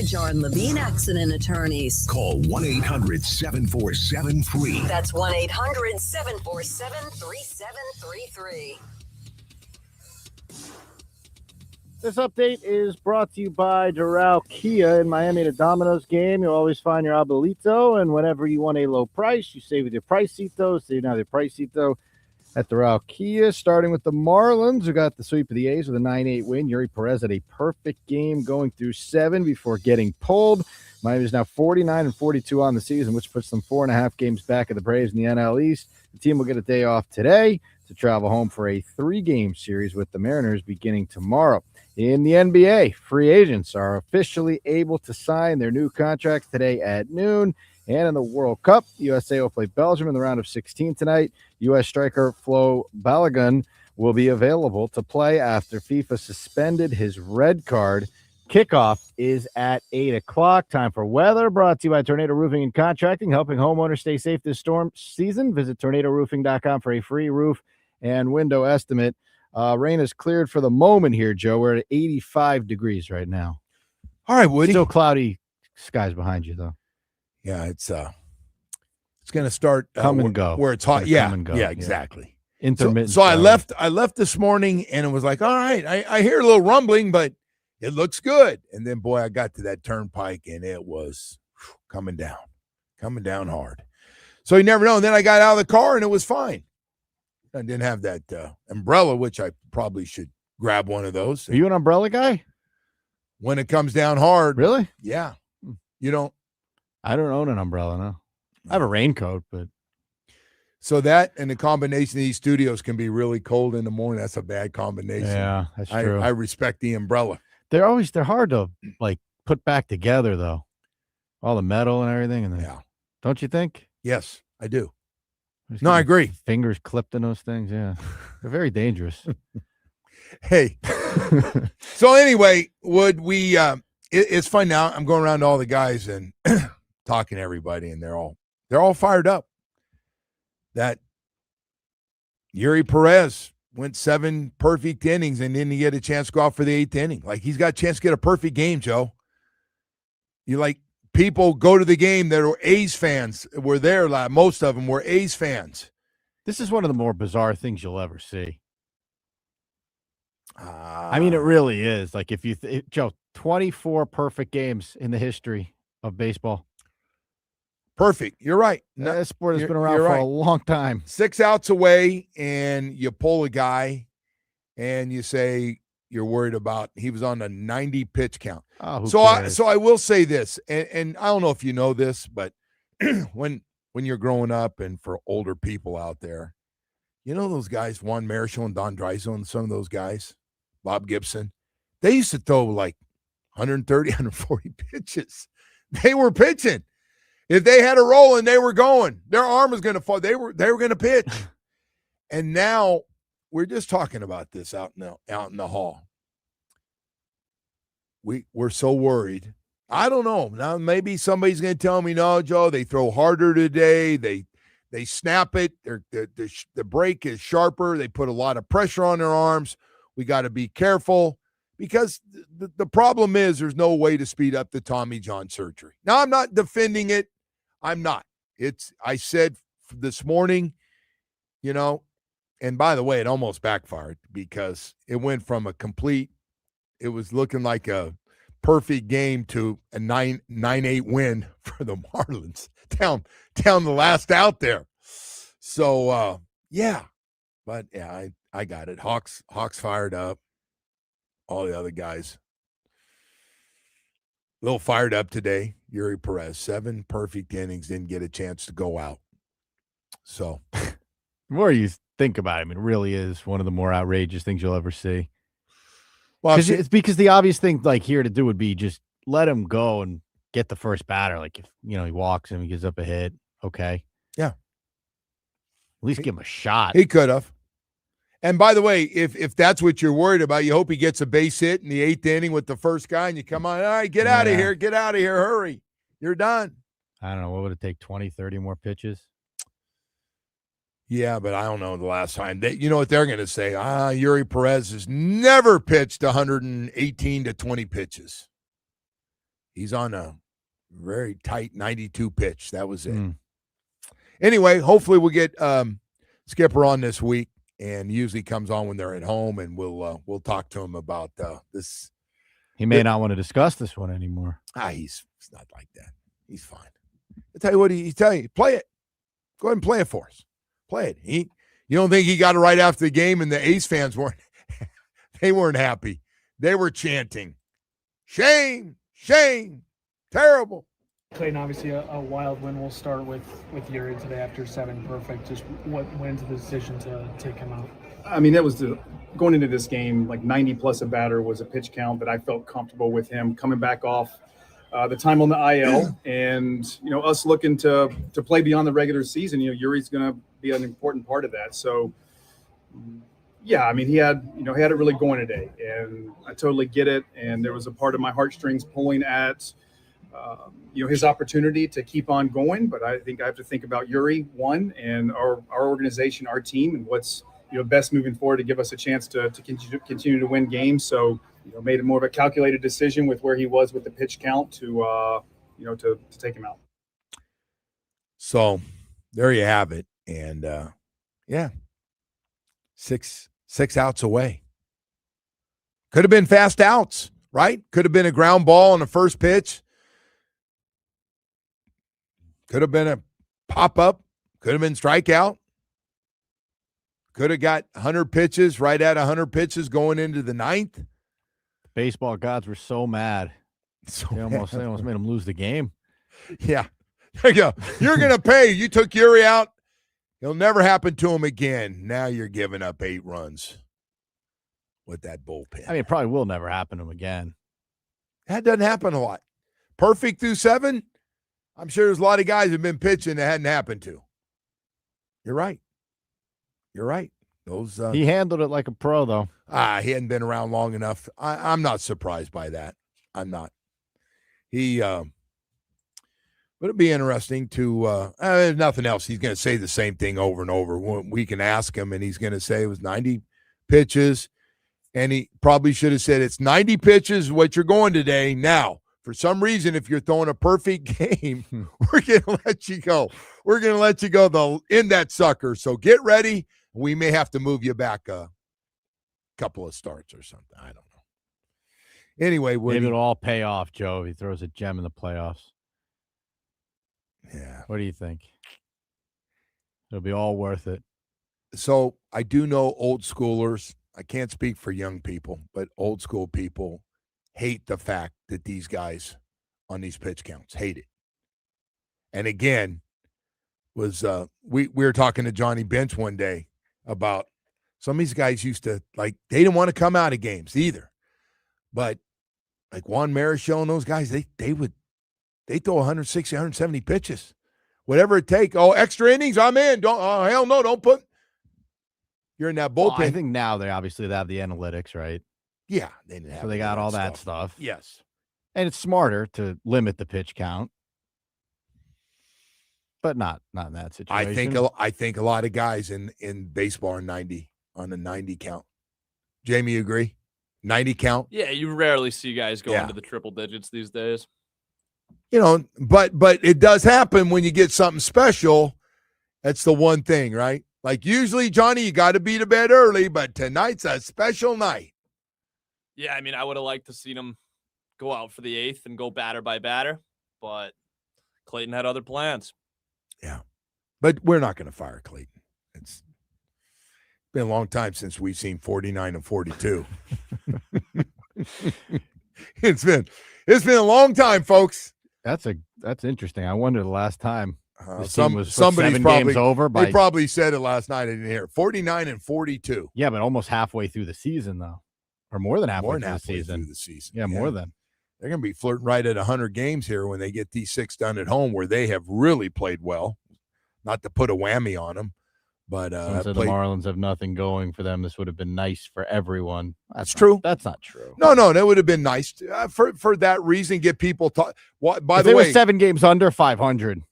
Ajar and Levine Accident Attorneys. Call 1-800-747-FREE. That's 1-800-747-3733. This update is brought to you by Doral Kia. In Miami at a Domino's game, you'll always find your Abuelito, and whenever you want a low price, you save with your Pricito. Save now your Pricito at Doral Kia. Starting with the Marlins, who got the sweep of the A's with a 9-8 win. Eury Pérez had a perfect game going through 7 before getting pulled. Miami is now 49-42 on the season, which puts them 4.5 games back of the Braves in the NL East. The team will get a day off today to travel home for a 3-game series with the Mariners beginning tomorrow. In the NBA, free agents are officially able to sign their new contracts today at noon. And in the World Cup, USA will play Belgium in the round of 16 tonight. U.S. striker Flo Balogun will be available to play after FIFA suspended his red card. Kickoff is at 8 o'clock. Time for weather, brought to you by Tornado Roofing and Contracting, helping homeowners stay safe this storm season. Visit tornadoroofing.com for a free roof and window estimate. Rain is cleared for the moment here, Joe. We're at 85 degrees right now. All right, Woody. Still cloudy skies behind you, though. Yeah, it's going to start come and go where it's hot. Come Yeah, and go. yeah, exactly. Intermittent. So I left this morning, and it was like, all right, I hear a little rumbling, but it looks good. And then, boy, I got to that turnpike, and it was coming down hard. So you never know. And then I got out of the car, and it was fine. I didn't have that umbrella, which I probably should grab one of those. Are you an umbrella guy? When it comes down hard. Really? Yeah. You don't? I don't own an umbrella, no. I have a raincoat, but. So that and the combination of these studios can be really cold in the morning. That's a bad combination. Yeah, that's true. I respect the umbrella. They're hard to like put back together, though. All the metal and everything. And yeah. Don't you think? Yes, I do. No, I agree. Fingers clipped in those things. Yeah. They're very dangerous. Hey. So anyway, would we it's fun now. I'm going around to all the guys and talking to everybody, and they're all fired up. That Eury Pérez went 7 perfect innings and didn't get a chance to go out for the 8th inning. Like, he's got a chance to get a perfect game, Joe. You like people go to the game that are A's fans were there. Like, most of them were A's fans. This is one of the more bizarre things you'll ever see. I mean, it really is. Like, if you Joe, 24 perfect games in the history of baseball. Perfect. You're right. That sport has been around for a long time. 6 outs away, and you pull a guy, and you say you're worried about he was on a 90 pitch count. Oh, so I will say this, and I don't know if you know this, but when you're growing up, and for older people out there, you know those guys, Juan Marichal and Don Drysdale, and some of those guys, Bob Gibson, they used to throw like 130, 140 pitches. They were pitching. If they had a roll and they were going, their arm was going to fall. They were going to pitch. And now we're just talking about this out in the hall. We're so worried. I don't know. Now maybe somebody's going to tell me, no, Joe, they throw harder today. They snap it. The break is sharper. They put a lot of pressure on their arms. We got to be careful. Because the problem is there's no way to speed up the Tommy John surgery. Now, I'm not defending it. I'm not. I said this morning, and by the way, it almost backfired because it went from it was looking like a perfect game to a 9-8 win for the Marlins down the last out there. So, yeah. But, yeah, I got it. Hawks fired up. All the other guys a little fired up today. Eury Pérez, 7 perfect innings, didn't get a chance to go out. So the more you think about it, I mean, it really is one of the more outrageous things you'll ever see. Well, it's because the obvious thing like here to do would be just let him go and get the first batter. Like if he walks him, he gives up a hit. Okay. Yeah. At least give him a shot. He could have. And by the way, if that's what you're worried about, you hope he gets a base hit in the 8th inning with the first guy, and you come on, all right, get out of here, hurry. You're done. I don't know. What would it take, 20, 30 more pitches? Yeah, but I don't know the last time. You know what they're going to say? Eury Pérez has never pitched 118 to 20 pitches. He's on a very tight 92 pitch. That was it. Anyway, hopefully we'll get Skipper on this week, and usually comes on when they're at home, and we'll talk to him about this. He may not want to discuss this one anymore. He's not like that. He's fine. I'll tell you what he's telling you. Play it. Go ahead and play it for us. Play it. You don't think he got it right after the game, and the Ace fans weren't they weren't happy. They were chanting, "Shame, shame, terrible." Clayton, obviously a wild win. We'll start with Eury today after 7 perfect. Just what went into the decision to take him out? I mean, that was going into this game, like 90 plus a batter was a pitch count that I felt comfortable with him coming back off the time on the IL, and us looking to play beyond the regular season. Eury's going to be an important part of that. So, yeah, I mean, he had it really going today, and I totally get it. And there was a part of my heartstrings pulling at his opportunity to keep on going. But I think I have to think about Eury, one, and our organization, our team, and what's best moving forward to give us a chance to continue to win games. So, made it more of a calculated decision with where he was with the pitch count to take him out. So there you have it. And yeah, six outs away. Could have been fast outs, right? Could have been a ground ball on the first pitch. Could have been a pop-up. Could have been strikeout. Could have got 100 pitches, right at 100 pitches going into the 9th. Baseball gods were so mad. They almost made them lose the game. Yeah. There you go. You're going to pay. You took Eury out. It'll never happen to him again. Now you're giving up 8 runs with that bullpen. I mean, it probably will never happen to him again. That doesn't happen a lot. Perfect through 7? I'm sure there's a lot of guys who've been pitching that hadn't happened to. You're right. You're right. He handled it like a pro, though. He hadn't been around long enough. I'm not surprised by that. I'm not. But it'd be interesting to, if nothing else, he's going to say the same thing over and over. We can ask him, and he's going to say it was 90 pitches, and he probably should have said it's 90 pitches what you're going today. Now, for some reason, if you're throwing a perfect game, we're going to let you go. We're going to let you go in that sucker. So get ready. We may have to move you back a couple of starts or something. I don't know. Anyway, maybe it'll all pay off, Joe, if he throws a gem in the playoffs. Yeah. What do you think? It'll be all worth it. So I do know old schoolers. I can't speak for young people, but old school people hate the fact that these guys on these pitch counts hate it. And again, we were talking to Johnny Bench one day about some of these guys used to, like, they didn't want to come out of games either. But like Juan Marichal and those guys, they throw 160, 170 pitches. Whatever it takes. Oh, extra innings, I'm in. Hell no, don't put. You're in that bullpen. Well, I think now they have the analytics, right? Yeah. They got all that stuff. Yes. And it's smarter to limit the pitch count. But not in that situation. I think a lot of guys in baseball are 90 on a 90 count. Jamie, you agree? 90 count? Yeah, you rarely see guys go into the triple digits these days. But it does happen when you get something special. That's the one thing, right? Like usually, Johnny, you got to be to bed early, but tonight's a special night. Yeah, I mean, I would have liked to see him go out for the 8th and go batter by batter, but Clayton had other plans. Yeah, but we're not going to fire Clayton. It's been a long time since we've seen 49 and 42. It's been a long time, folks. That's interesting. I wonder the last time somebody's 7 games over. They probably said it last night. I didn't hear it. 49 and 42. Yeah, but almost halfway through the season, though, or more than halfway, through the season. Yeah, more than. They're going to be flirting right at 100 games here when they get these 6 done at home, where they have really played well. Not to put a whammy on them, but the Marlins have nothing going for them. This would have been nice for everyone. That's true. That's not true. No, that would have been nice for that reason. Get people talk. By the way, they were 7 games under 500,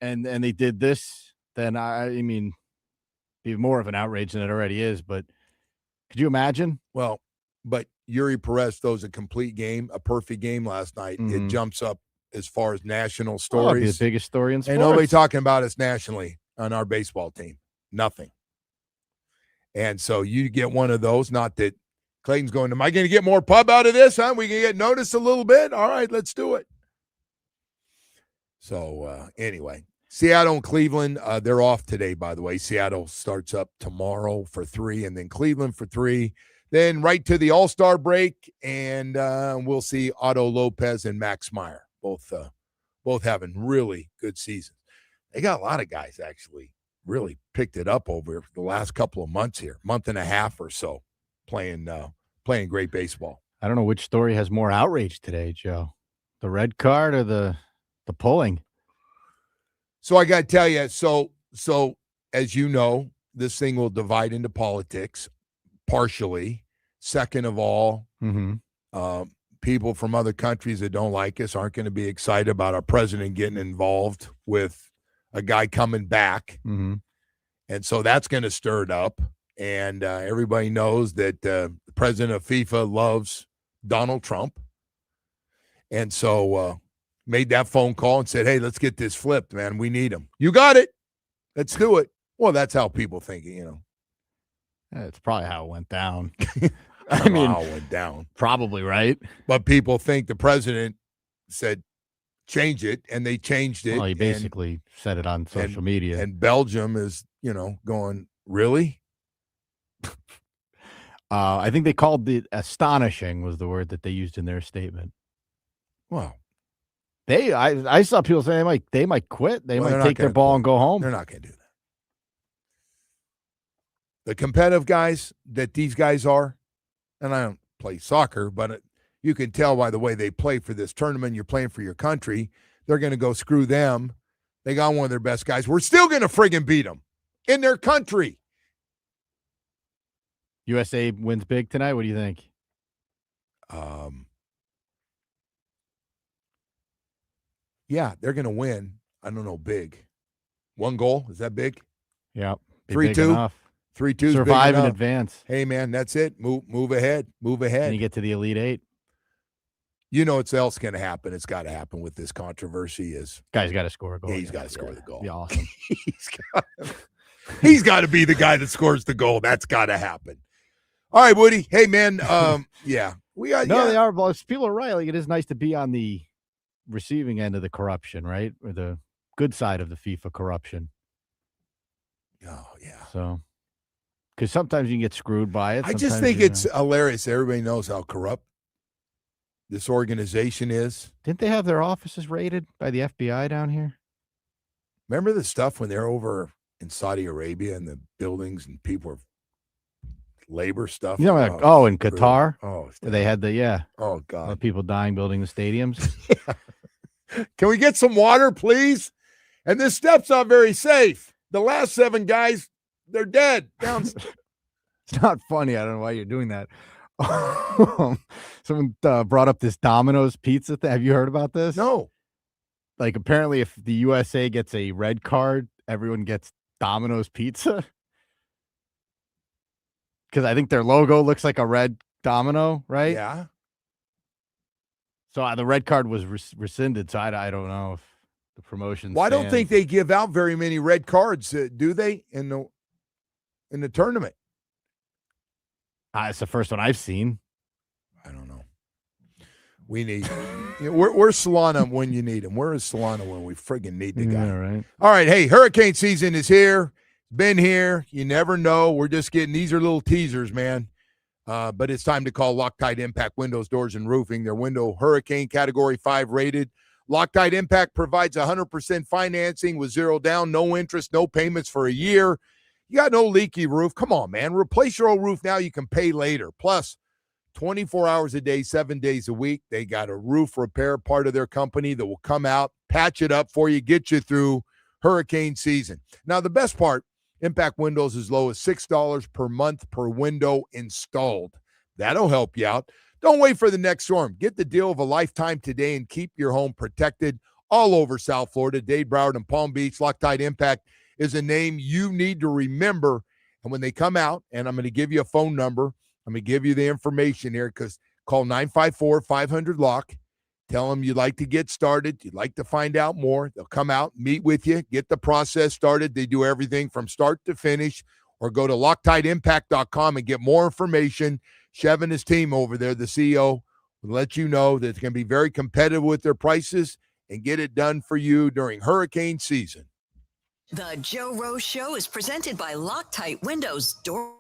and they did this. Then I mean, be more of an outrage than it already is. But could you imagine? Well, but Eury Pérez throws a complete game, a perfect game last night, it jumps up as far as national stories. Be the biggest story in sports. Ain't nobody talking about us nationally on our baseball team. Nothing. And so you get one of those, not that Clayton's going, am I going to get more pub out of this, huh? We can get noticed a little bit? All right, let's do it. So, anyway, Seattle and Cleveland, they're off today, by the way. Seattle starts up tomorrow for 3, and then Cleveland for 3. Then right to the All-Star break, and we'll see Otto Lopez and Max Meyer, both having really good seasons. They got a lot of guys actually really picked it up over the last couple of months here, month and a half or so, playing great baseball. I don't know which story has more outrage today, Joe. The red card or the pulling? So I got to tell you, so as you know, this thing will divide into politics partially. Second of all, people from other countries that don't like us aren't going to be excited about our president getting involved with a guy coming back. And so that's going to stir it up. And everybody knows that the president of FIFA loves Donald Trump. And so made that phone call and said, hey, let's get this flipped, man. We need him. You got it. Let's do it. Well, that's how people think, you know. That's probably how it went down. I mean, how it went down. Probably, right? But people think the president said, change it, and they changed it. Well, he basically said it on social media. And Belgium is, going, really? I think they called it astonishing was the word that they used in their statement. Wow. I saw people saying they might quit. They might take their ball and go home. They're not going to do that. The competitive guys that these guys are, and I don't play soccer, but you can tell by the way they play for this tournament, you're playing for your country, they're going to go screw them. They got one of their best guys. We're still going to friggin' beat them in their country. USA wins big tonight. What do you think? Yeah, they're going to win. I don't know, big. 1 goal, is that big? Yeah. 3-2. 3-2. Survive in advance. Hey, man, that's it. Move ahead. Move ahead. And you get to the Elite 8. You know what's else going to happen? It's got to happen with this controversy is guy's got to score a goal. Yeah, he's got to score the goal. Be awesome. he's got to be the guy that scores the goal. That's got to happen. All right, Woody. Hey, man. Yeah, we got. No, they are. But people are right. Like, it is nice to be on the receiving end of the corruption, right, or the good side of the FIFA corruption. Oh yeah. So, because sometimes you can get screwed by it. I just think it's hilarious. Everybody knows how corrupt this organization is. Didn't they have their offices raided by the FBI down here? Remember the stuff when they're over in Saudi Arabia and the buildings and people were labor stuff? In Qatar? Oh, they had oh, God. People dying building the stadiums. Can we get some water, please? And this step's not very safe. The last 7 guys, they're dead. It's not funny. I don't know why you're doing that. Someone brought up this Domino's pizza thing. Have you heard about this? No. Like, apparently if the USA gets a red card, everyone gets Domino's pizza. Because I think their logo looks like a red domino, right? Yeah. So the red card was rescinded. So I don't know if the promotion. Well, I don't think they give out very many red cards, do they? In the tournament. It's the first one I've seen. I don't know. We need. We're Solana when you need him. Where is Solana when we friggin' need the guy? Right. All right. Hey, hurricane season is here. Been here. You never know. We're just getting these are little teasers, man. But it's time to call Loctite Impact Windows, Doors, and Roofing. Their window hurricane category 5 rated. Loctite Impact provides 100% financing with 0 down, no interest, no payments for a year. You got no leaky roof. Come on, man. Replace your old roof now. You can pay later. Plus, 24 hours a day, 7 days a week. They got a roof repair part of their company that will come out, patch it up for you, get you through hurricane season. Now, the best part, Impact Windows as low as $6 per month per window installed. That'll help you out. Don't wait for the next storm. Get the deal of a lifetime today and keep your home protected all over South Florida, Dade, Broward, and Palm Beach. Loctite Impact is a name you need to remember. And when they come out, and I'm going to give you a phone number, I'm going to give you the information here because call 954-500-LOCK. Tell them you'd like to get started. You'd like to find out more. They'll come out, meet with you, get the process started. They do everything from start to finish. Or go to LoctiteImpact.com and get more information. Chev and his team over there, the CEO, will let you know that it's going to be very competitive with their prices and get it done for you during hurricane season. The Joe Rose Show is presented by Loctite Windows, Door.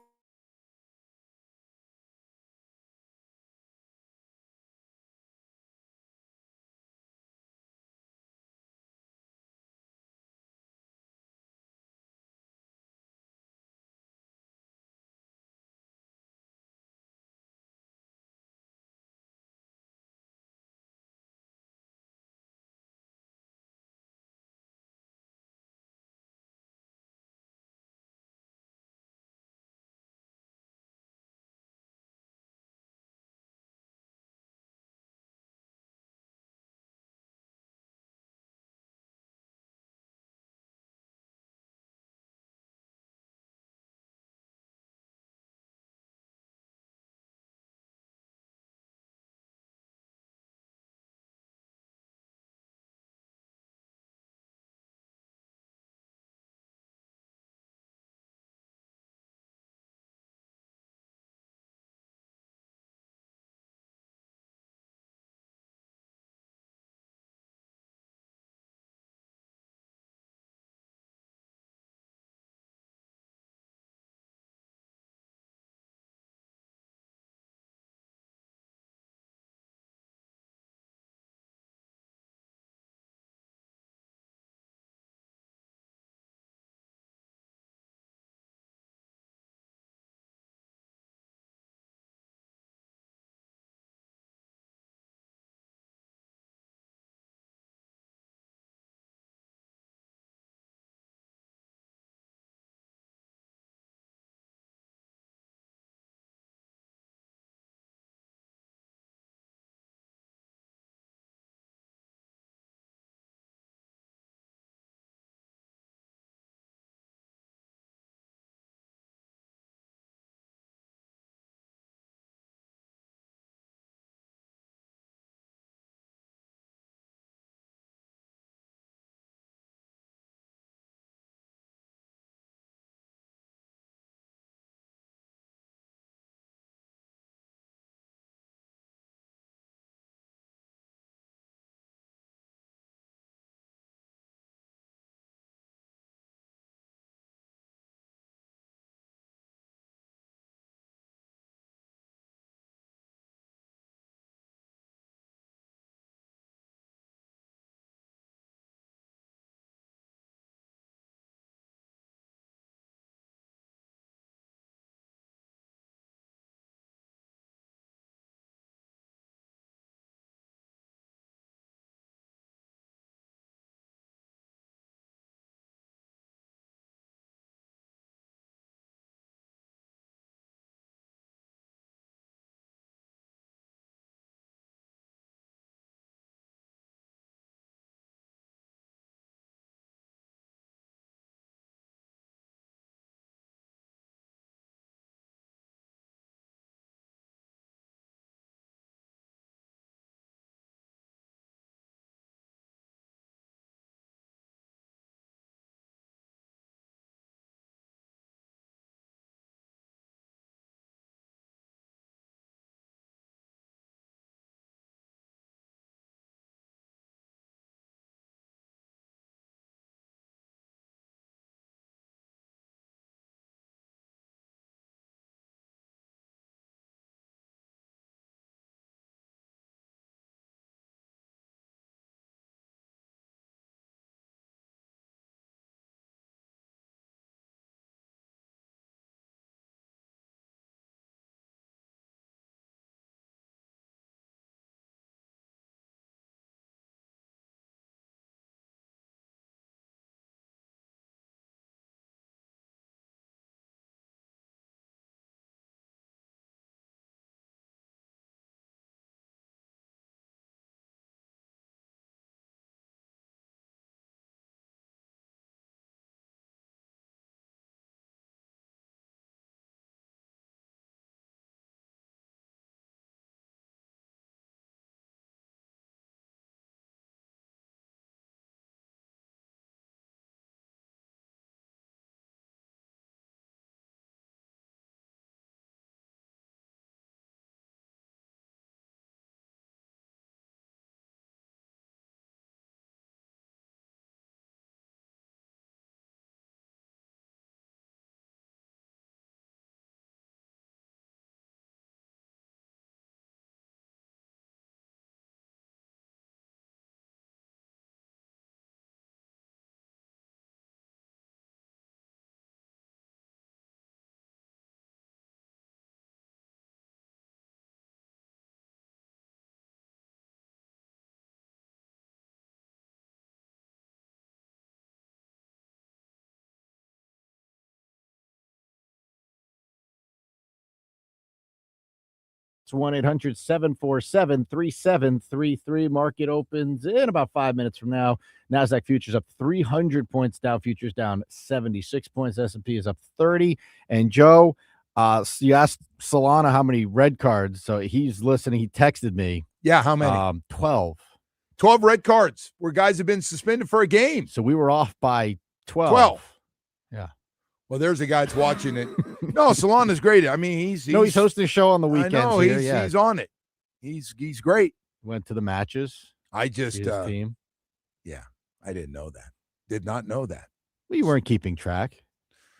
It's 1-800-747-3733. Market opens in about 5 minutes from now. NASDAQ futures up 300 points. Dow futures down 76 points. S&P is up 30. And Joe, you asked Solana how many red cards. So he's listening. He texted me. Yeah, how many? 12. 12 red cards where guys have been suspended for a game. So we were off by 12. 12. Yeah. Well, there's a guy that's watching it. No, Solana's great. I mean, he's hosting a show on the weekends. I know, here. he's on it. He's great. Went to the matches. I just his team. Yeah, I didn't know that. Did not know that. Well, you weren't keeping track.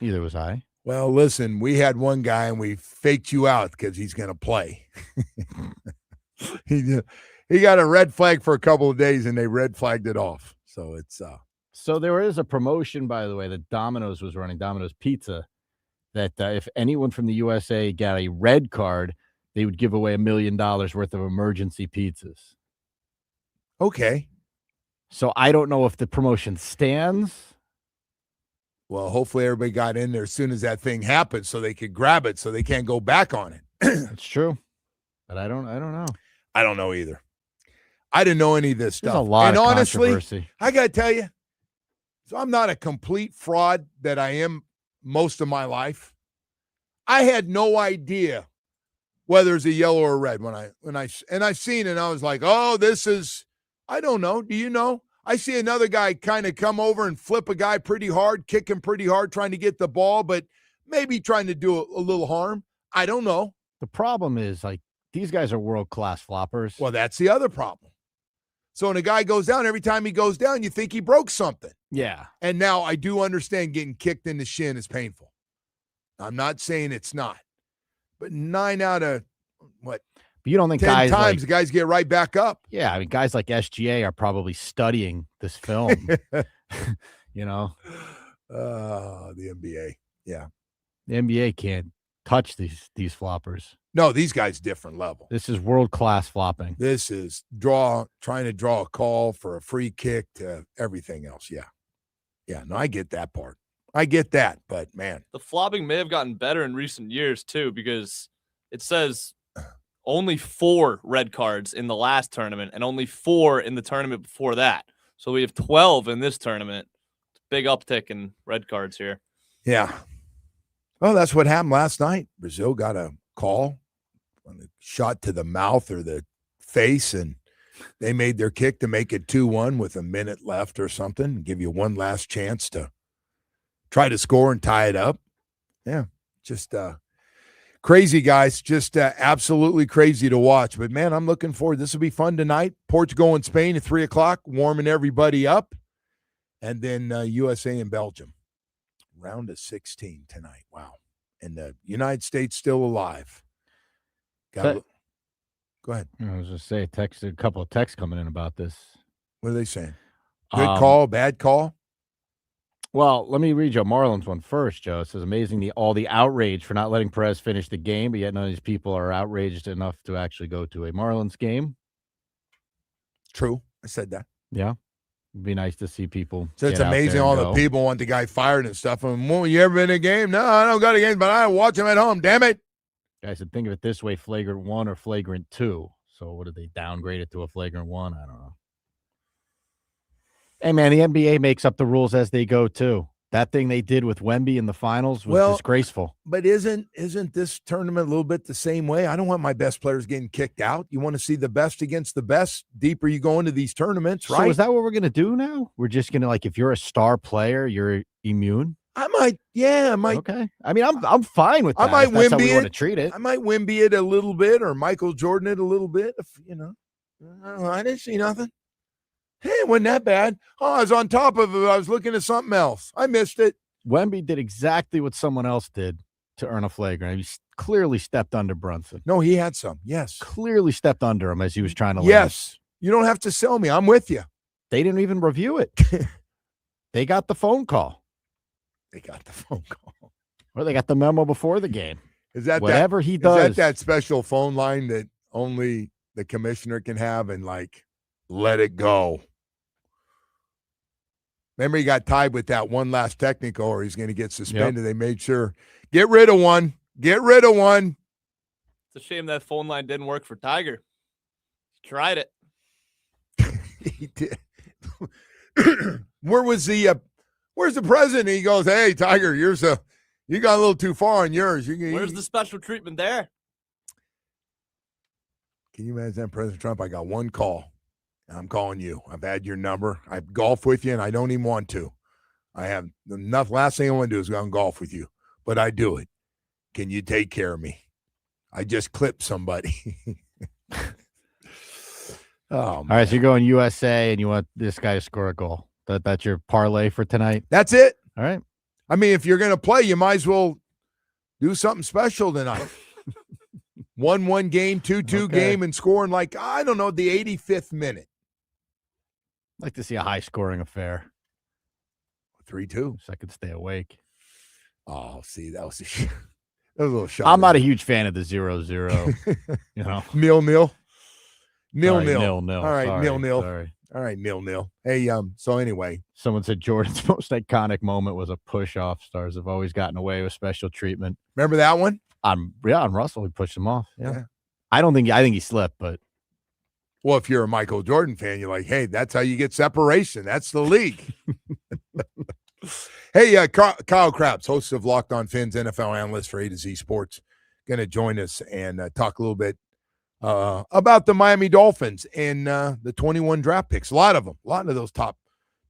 Neither was I. Well, listen, we had one guy and we faked you out because he's going to play. He got a red flag for a couple of days and they red flagged it off. So it's So there is a promotion, by the way, that Domino's was running, Domino's Pizza, that if anyone from the USA got a red card, they would give away $1 million worth of emergency pizzas. okay. So I don't know if the promotion stands. Well, hopefully everybody got in there as soon as that thing happened so they could grab it so they can't go back on it. It's true. But I don't know. I don't know either. I didn't know any of this There's stuff. a lot and of honestly, controversy. I got to tell you, so I'm not a complete fraud that I am most of my life. I had no idea whether it's a yellow or red when I seen it and I was like, oh, this is, I don't know. Do you know? I see another guy kind of come over and flip a guy pretty hard, kick him pretty hard, trying to get the ball, but maybe trying to do a little harm. I don't know. The problem is, like, these guys are world-class floppers. Well, that's the other problem. So when a guy goes down, every time he goes down, you think he broke something. Yeah. And now I do understand getting kicked in the shin is painful. I'm not saying it's not. But 9 out of, what, But you don't think 10 guys times like, the guys get right back up. yeah, I mean, guys like SGA are probably studying this film, you know? The NBA. Yeah. The NBA can't touch these floppers. No, these guys different level. This is world-class flopping. This is trying to draw a call for a free kick to everything else. Yeah. Yeah, no, I get that part. I get that, but man. The flopping may have gotten better in recent years too, because it says only 4 red cards in the last tournament and only 4 in the tournament before that. So we have 12 in this tournament. Big uptick in red cards here. Yeah. Well, that's what happened last night. Brazil got a call on a shot to the mouth or the face, and they made their kick to make it 2-1 with a minute left or something, give you one last chance to try to score and tie it up. Yeah, just crazy, guys. Just absolutely crazy to watch. But, man, I'm looking forward. This will be fun tonight. Portugal and Spain at 3 o'clock, warming everybody up. And then USA and Belgium. Round of 16 tonight. Wow. And the United States still alive. Go ahead. I was just saying, a couple of texts coming in about this. What are they saying? Good call, bad call? Well, let me read Joe Marlins one first, Joe. It says, amazing all the outrage for not letting Perez finish the game, but yet none of these people are outraged enough to actually go to a Marlins game. True. I said that. Yeah. It'd be nice to see people. So it's amazing all the people want the guy fired and stuff. And, well, you ever been in a game? No, I don't go to games, but I watch him at home. Damn it. Guy said, think of it this way, flagrant 1 or flagrant 2. So what did they downgrade it to a flagrant 1? I don't know. Hey, man, the NBA makes up the rules as they go, too. That thing they did with Wemby in the finals was disgraceful. But isn't this tournament a little bit the same way? I don't want my best players getting kicked out. You want to see the best against the best. Deeper you go into these tournaments, right? So is that what we're going to do now? We're just going to, like, if you're a star player, you're immune? I might. Okay. I mean, I'm fine with that. I might Wemby Wemby want to treat it. I might Wemby it a little bit or Michael Jordan it a little bit. If, I didn't see nothing. Hey, it wasn't that bad. Oh, I was on top of it. I was looking at something else. I missed it. Wemby did exactly what someone else did to earn a flagrant. He clearly stepped under Brunson. No, he had some. Yes. Clearly stepped under him as he was trying to land. Yes. You don't have to sell me. I'm with you. They didn't even review it. They got the phone call. Or they got the memo before the game. Is that whatever he does? Is that special phone line that only the commissioner can have and, like, let it go? Remember, he got tied with that one last technical or he's going to get suspended. Yep. They made sure. Get rid of one. It's It's a shame that phone line didn't work for Tiger. He tried it. He did. Where's the president? He goes, hey, Tiger, you got a little too far on yours. Where's the special treatment there? Can you imagine that, President Trump? I got one call. I'm calling you. I've had your number. I've golfed with you, and I don't even want to. I have enough. Last thing I want to do is go and golf with you, but I do it. Can you take care of me? I just clipped somebody. All right, so you're going USA, and you want this guy to score a goal. That's your parlay for tonight? That's it. All right. I mean, if you're going to play, you might as well do something special tonight. 1-1 game, 2-2 game, and scoring like, I don't know, the 85th minute. I'd like to see a high-scoring affair. 3-2. So I could stay awake. Oh, see, that was a little shot. I'm not a huge fan of the 0-0. You know, 0-0. 0-0. 0-0. All right, 0-0. Sorry. All right, 0-0. Hey, so anyway. Someone said Jordan's most iconic moment was a push-off. Stars have always gotten away with special treatment. Remember that one? On Russell, he pushed him off. Yeah. I think he slipped, but. Well, if you're a Michael Jordan fan, you're like, hey, that's how you get separation. That's the league. Hey, Kyle Krabs, host of Locked On Fins, NFL analyst for A to Z Sports, going to join us and talk a little bit about the Miami Dolphins and the 21 draft picks. A lot of those top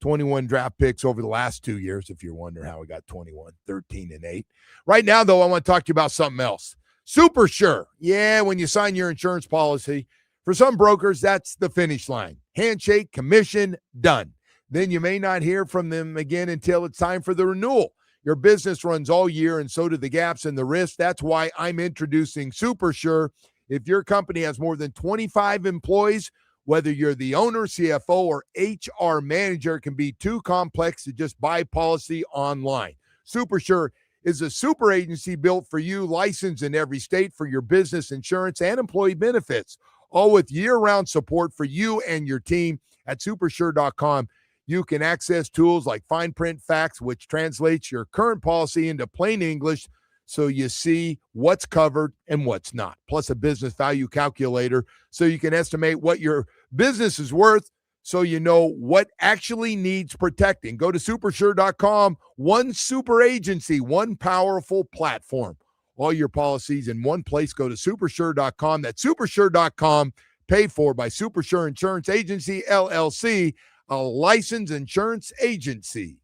21 draft picks over the last 2 years, if you're wondering how we got 21, 13, and 8. Right now, though, I want to talk to you about something else. Super Sure. Yeah, when you sign your insurance policy, for some brokers, that's the finish line. Handshake, commission, done. Then you may not hear from them again until it's time for the renewal. Your business runs all year, and so do the gaps and the risks. That's why I'm introducing Super Sure. If your company has more than 25 employees, whether you're the owner, CFO, or HR manager, it can be too complex to just buy policy online. Super Sure is a super agency built for you, licensed in every state for your business insurance and employee benefits, all with year-round support for you and your team. At supersure.com, you can access tools like Fine Print Facts, which translates your current policy into plain English so you see what's covered and what's not, plus a business value calculator so you can estimate what your business is worth so you know what actually needs protecting. Go to supersure.com, one super agency, one powerful platform. All your policies in one place. Go to supersure.com. That's supersure.com, paid for by Supersure Insurance Agency, LLC, a licensed insurance agency.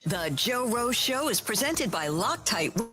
The Joe Rose Show is presented by Loctite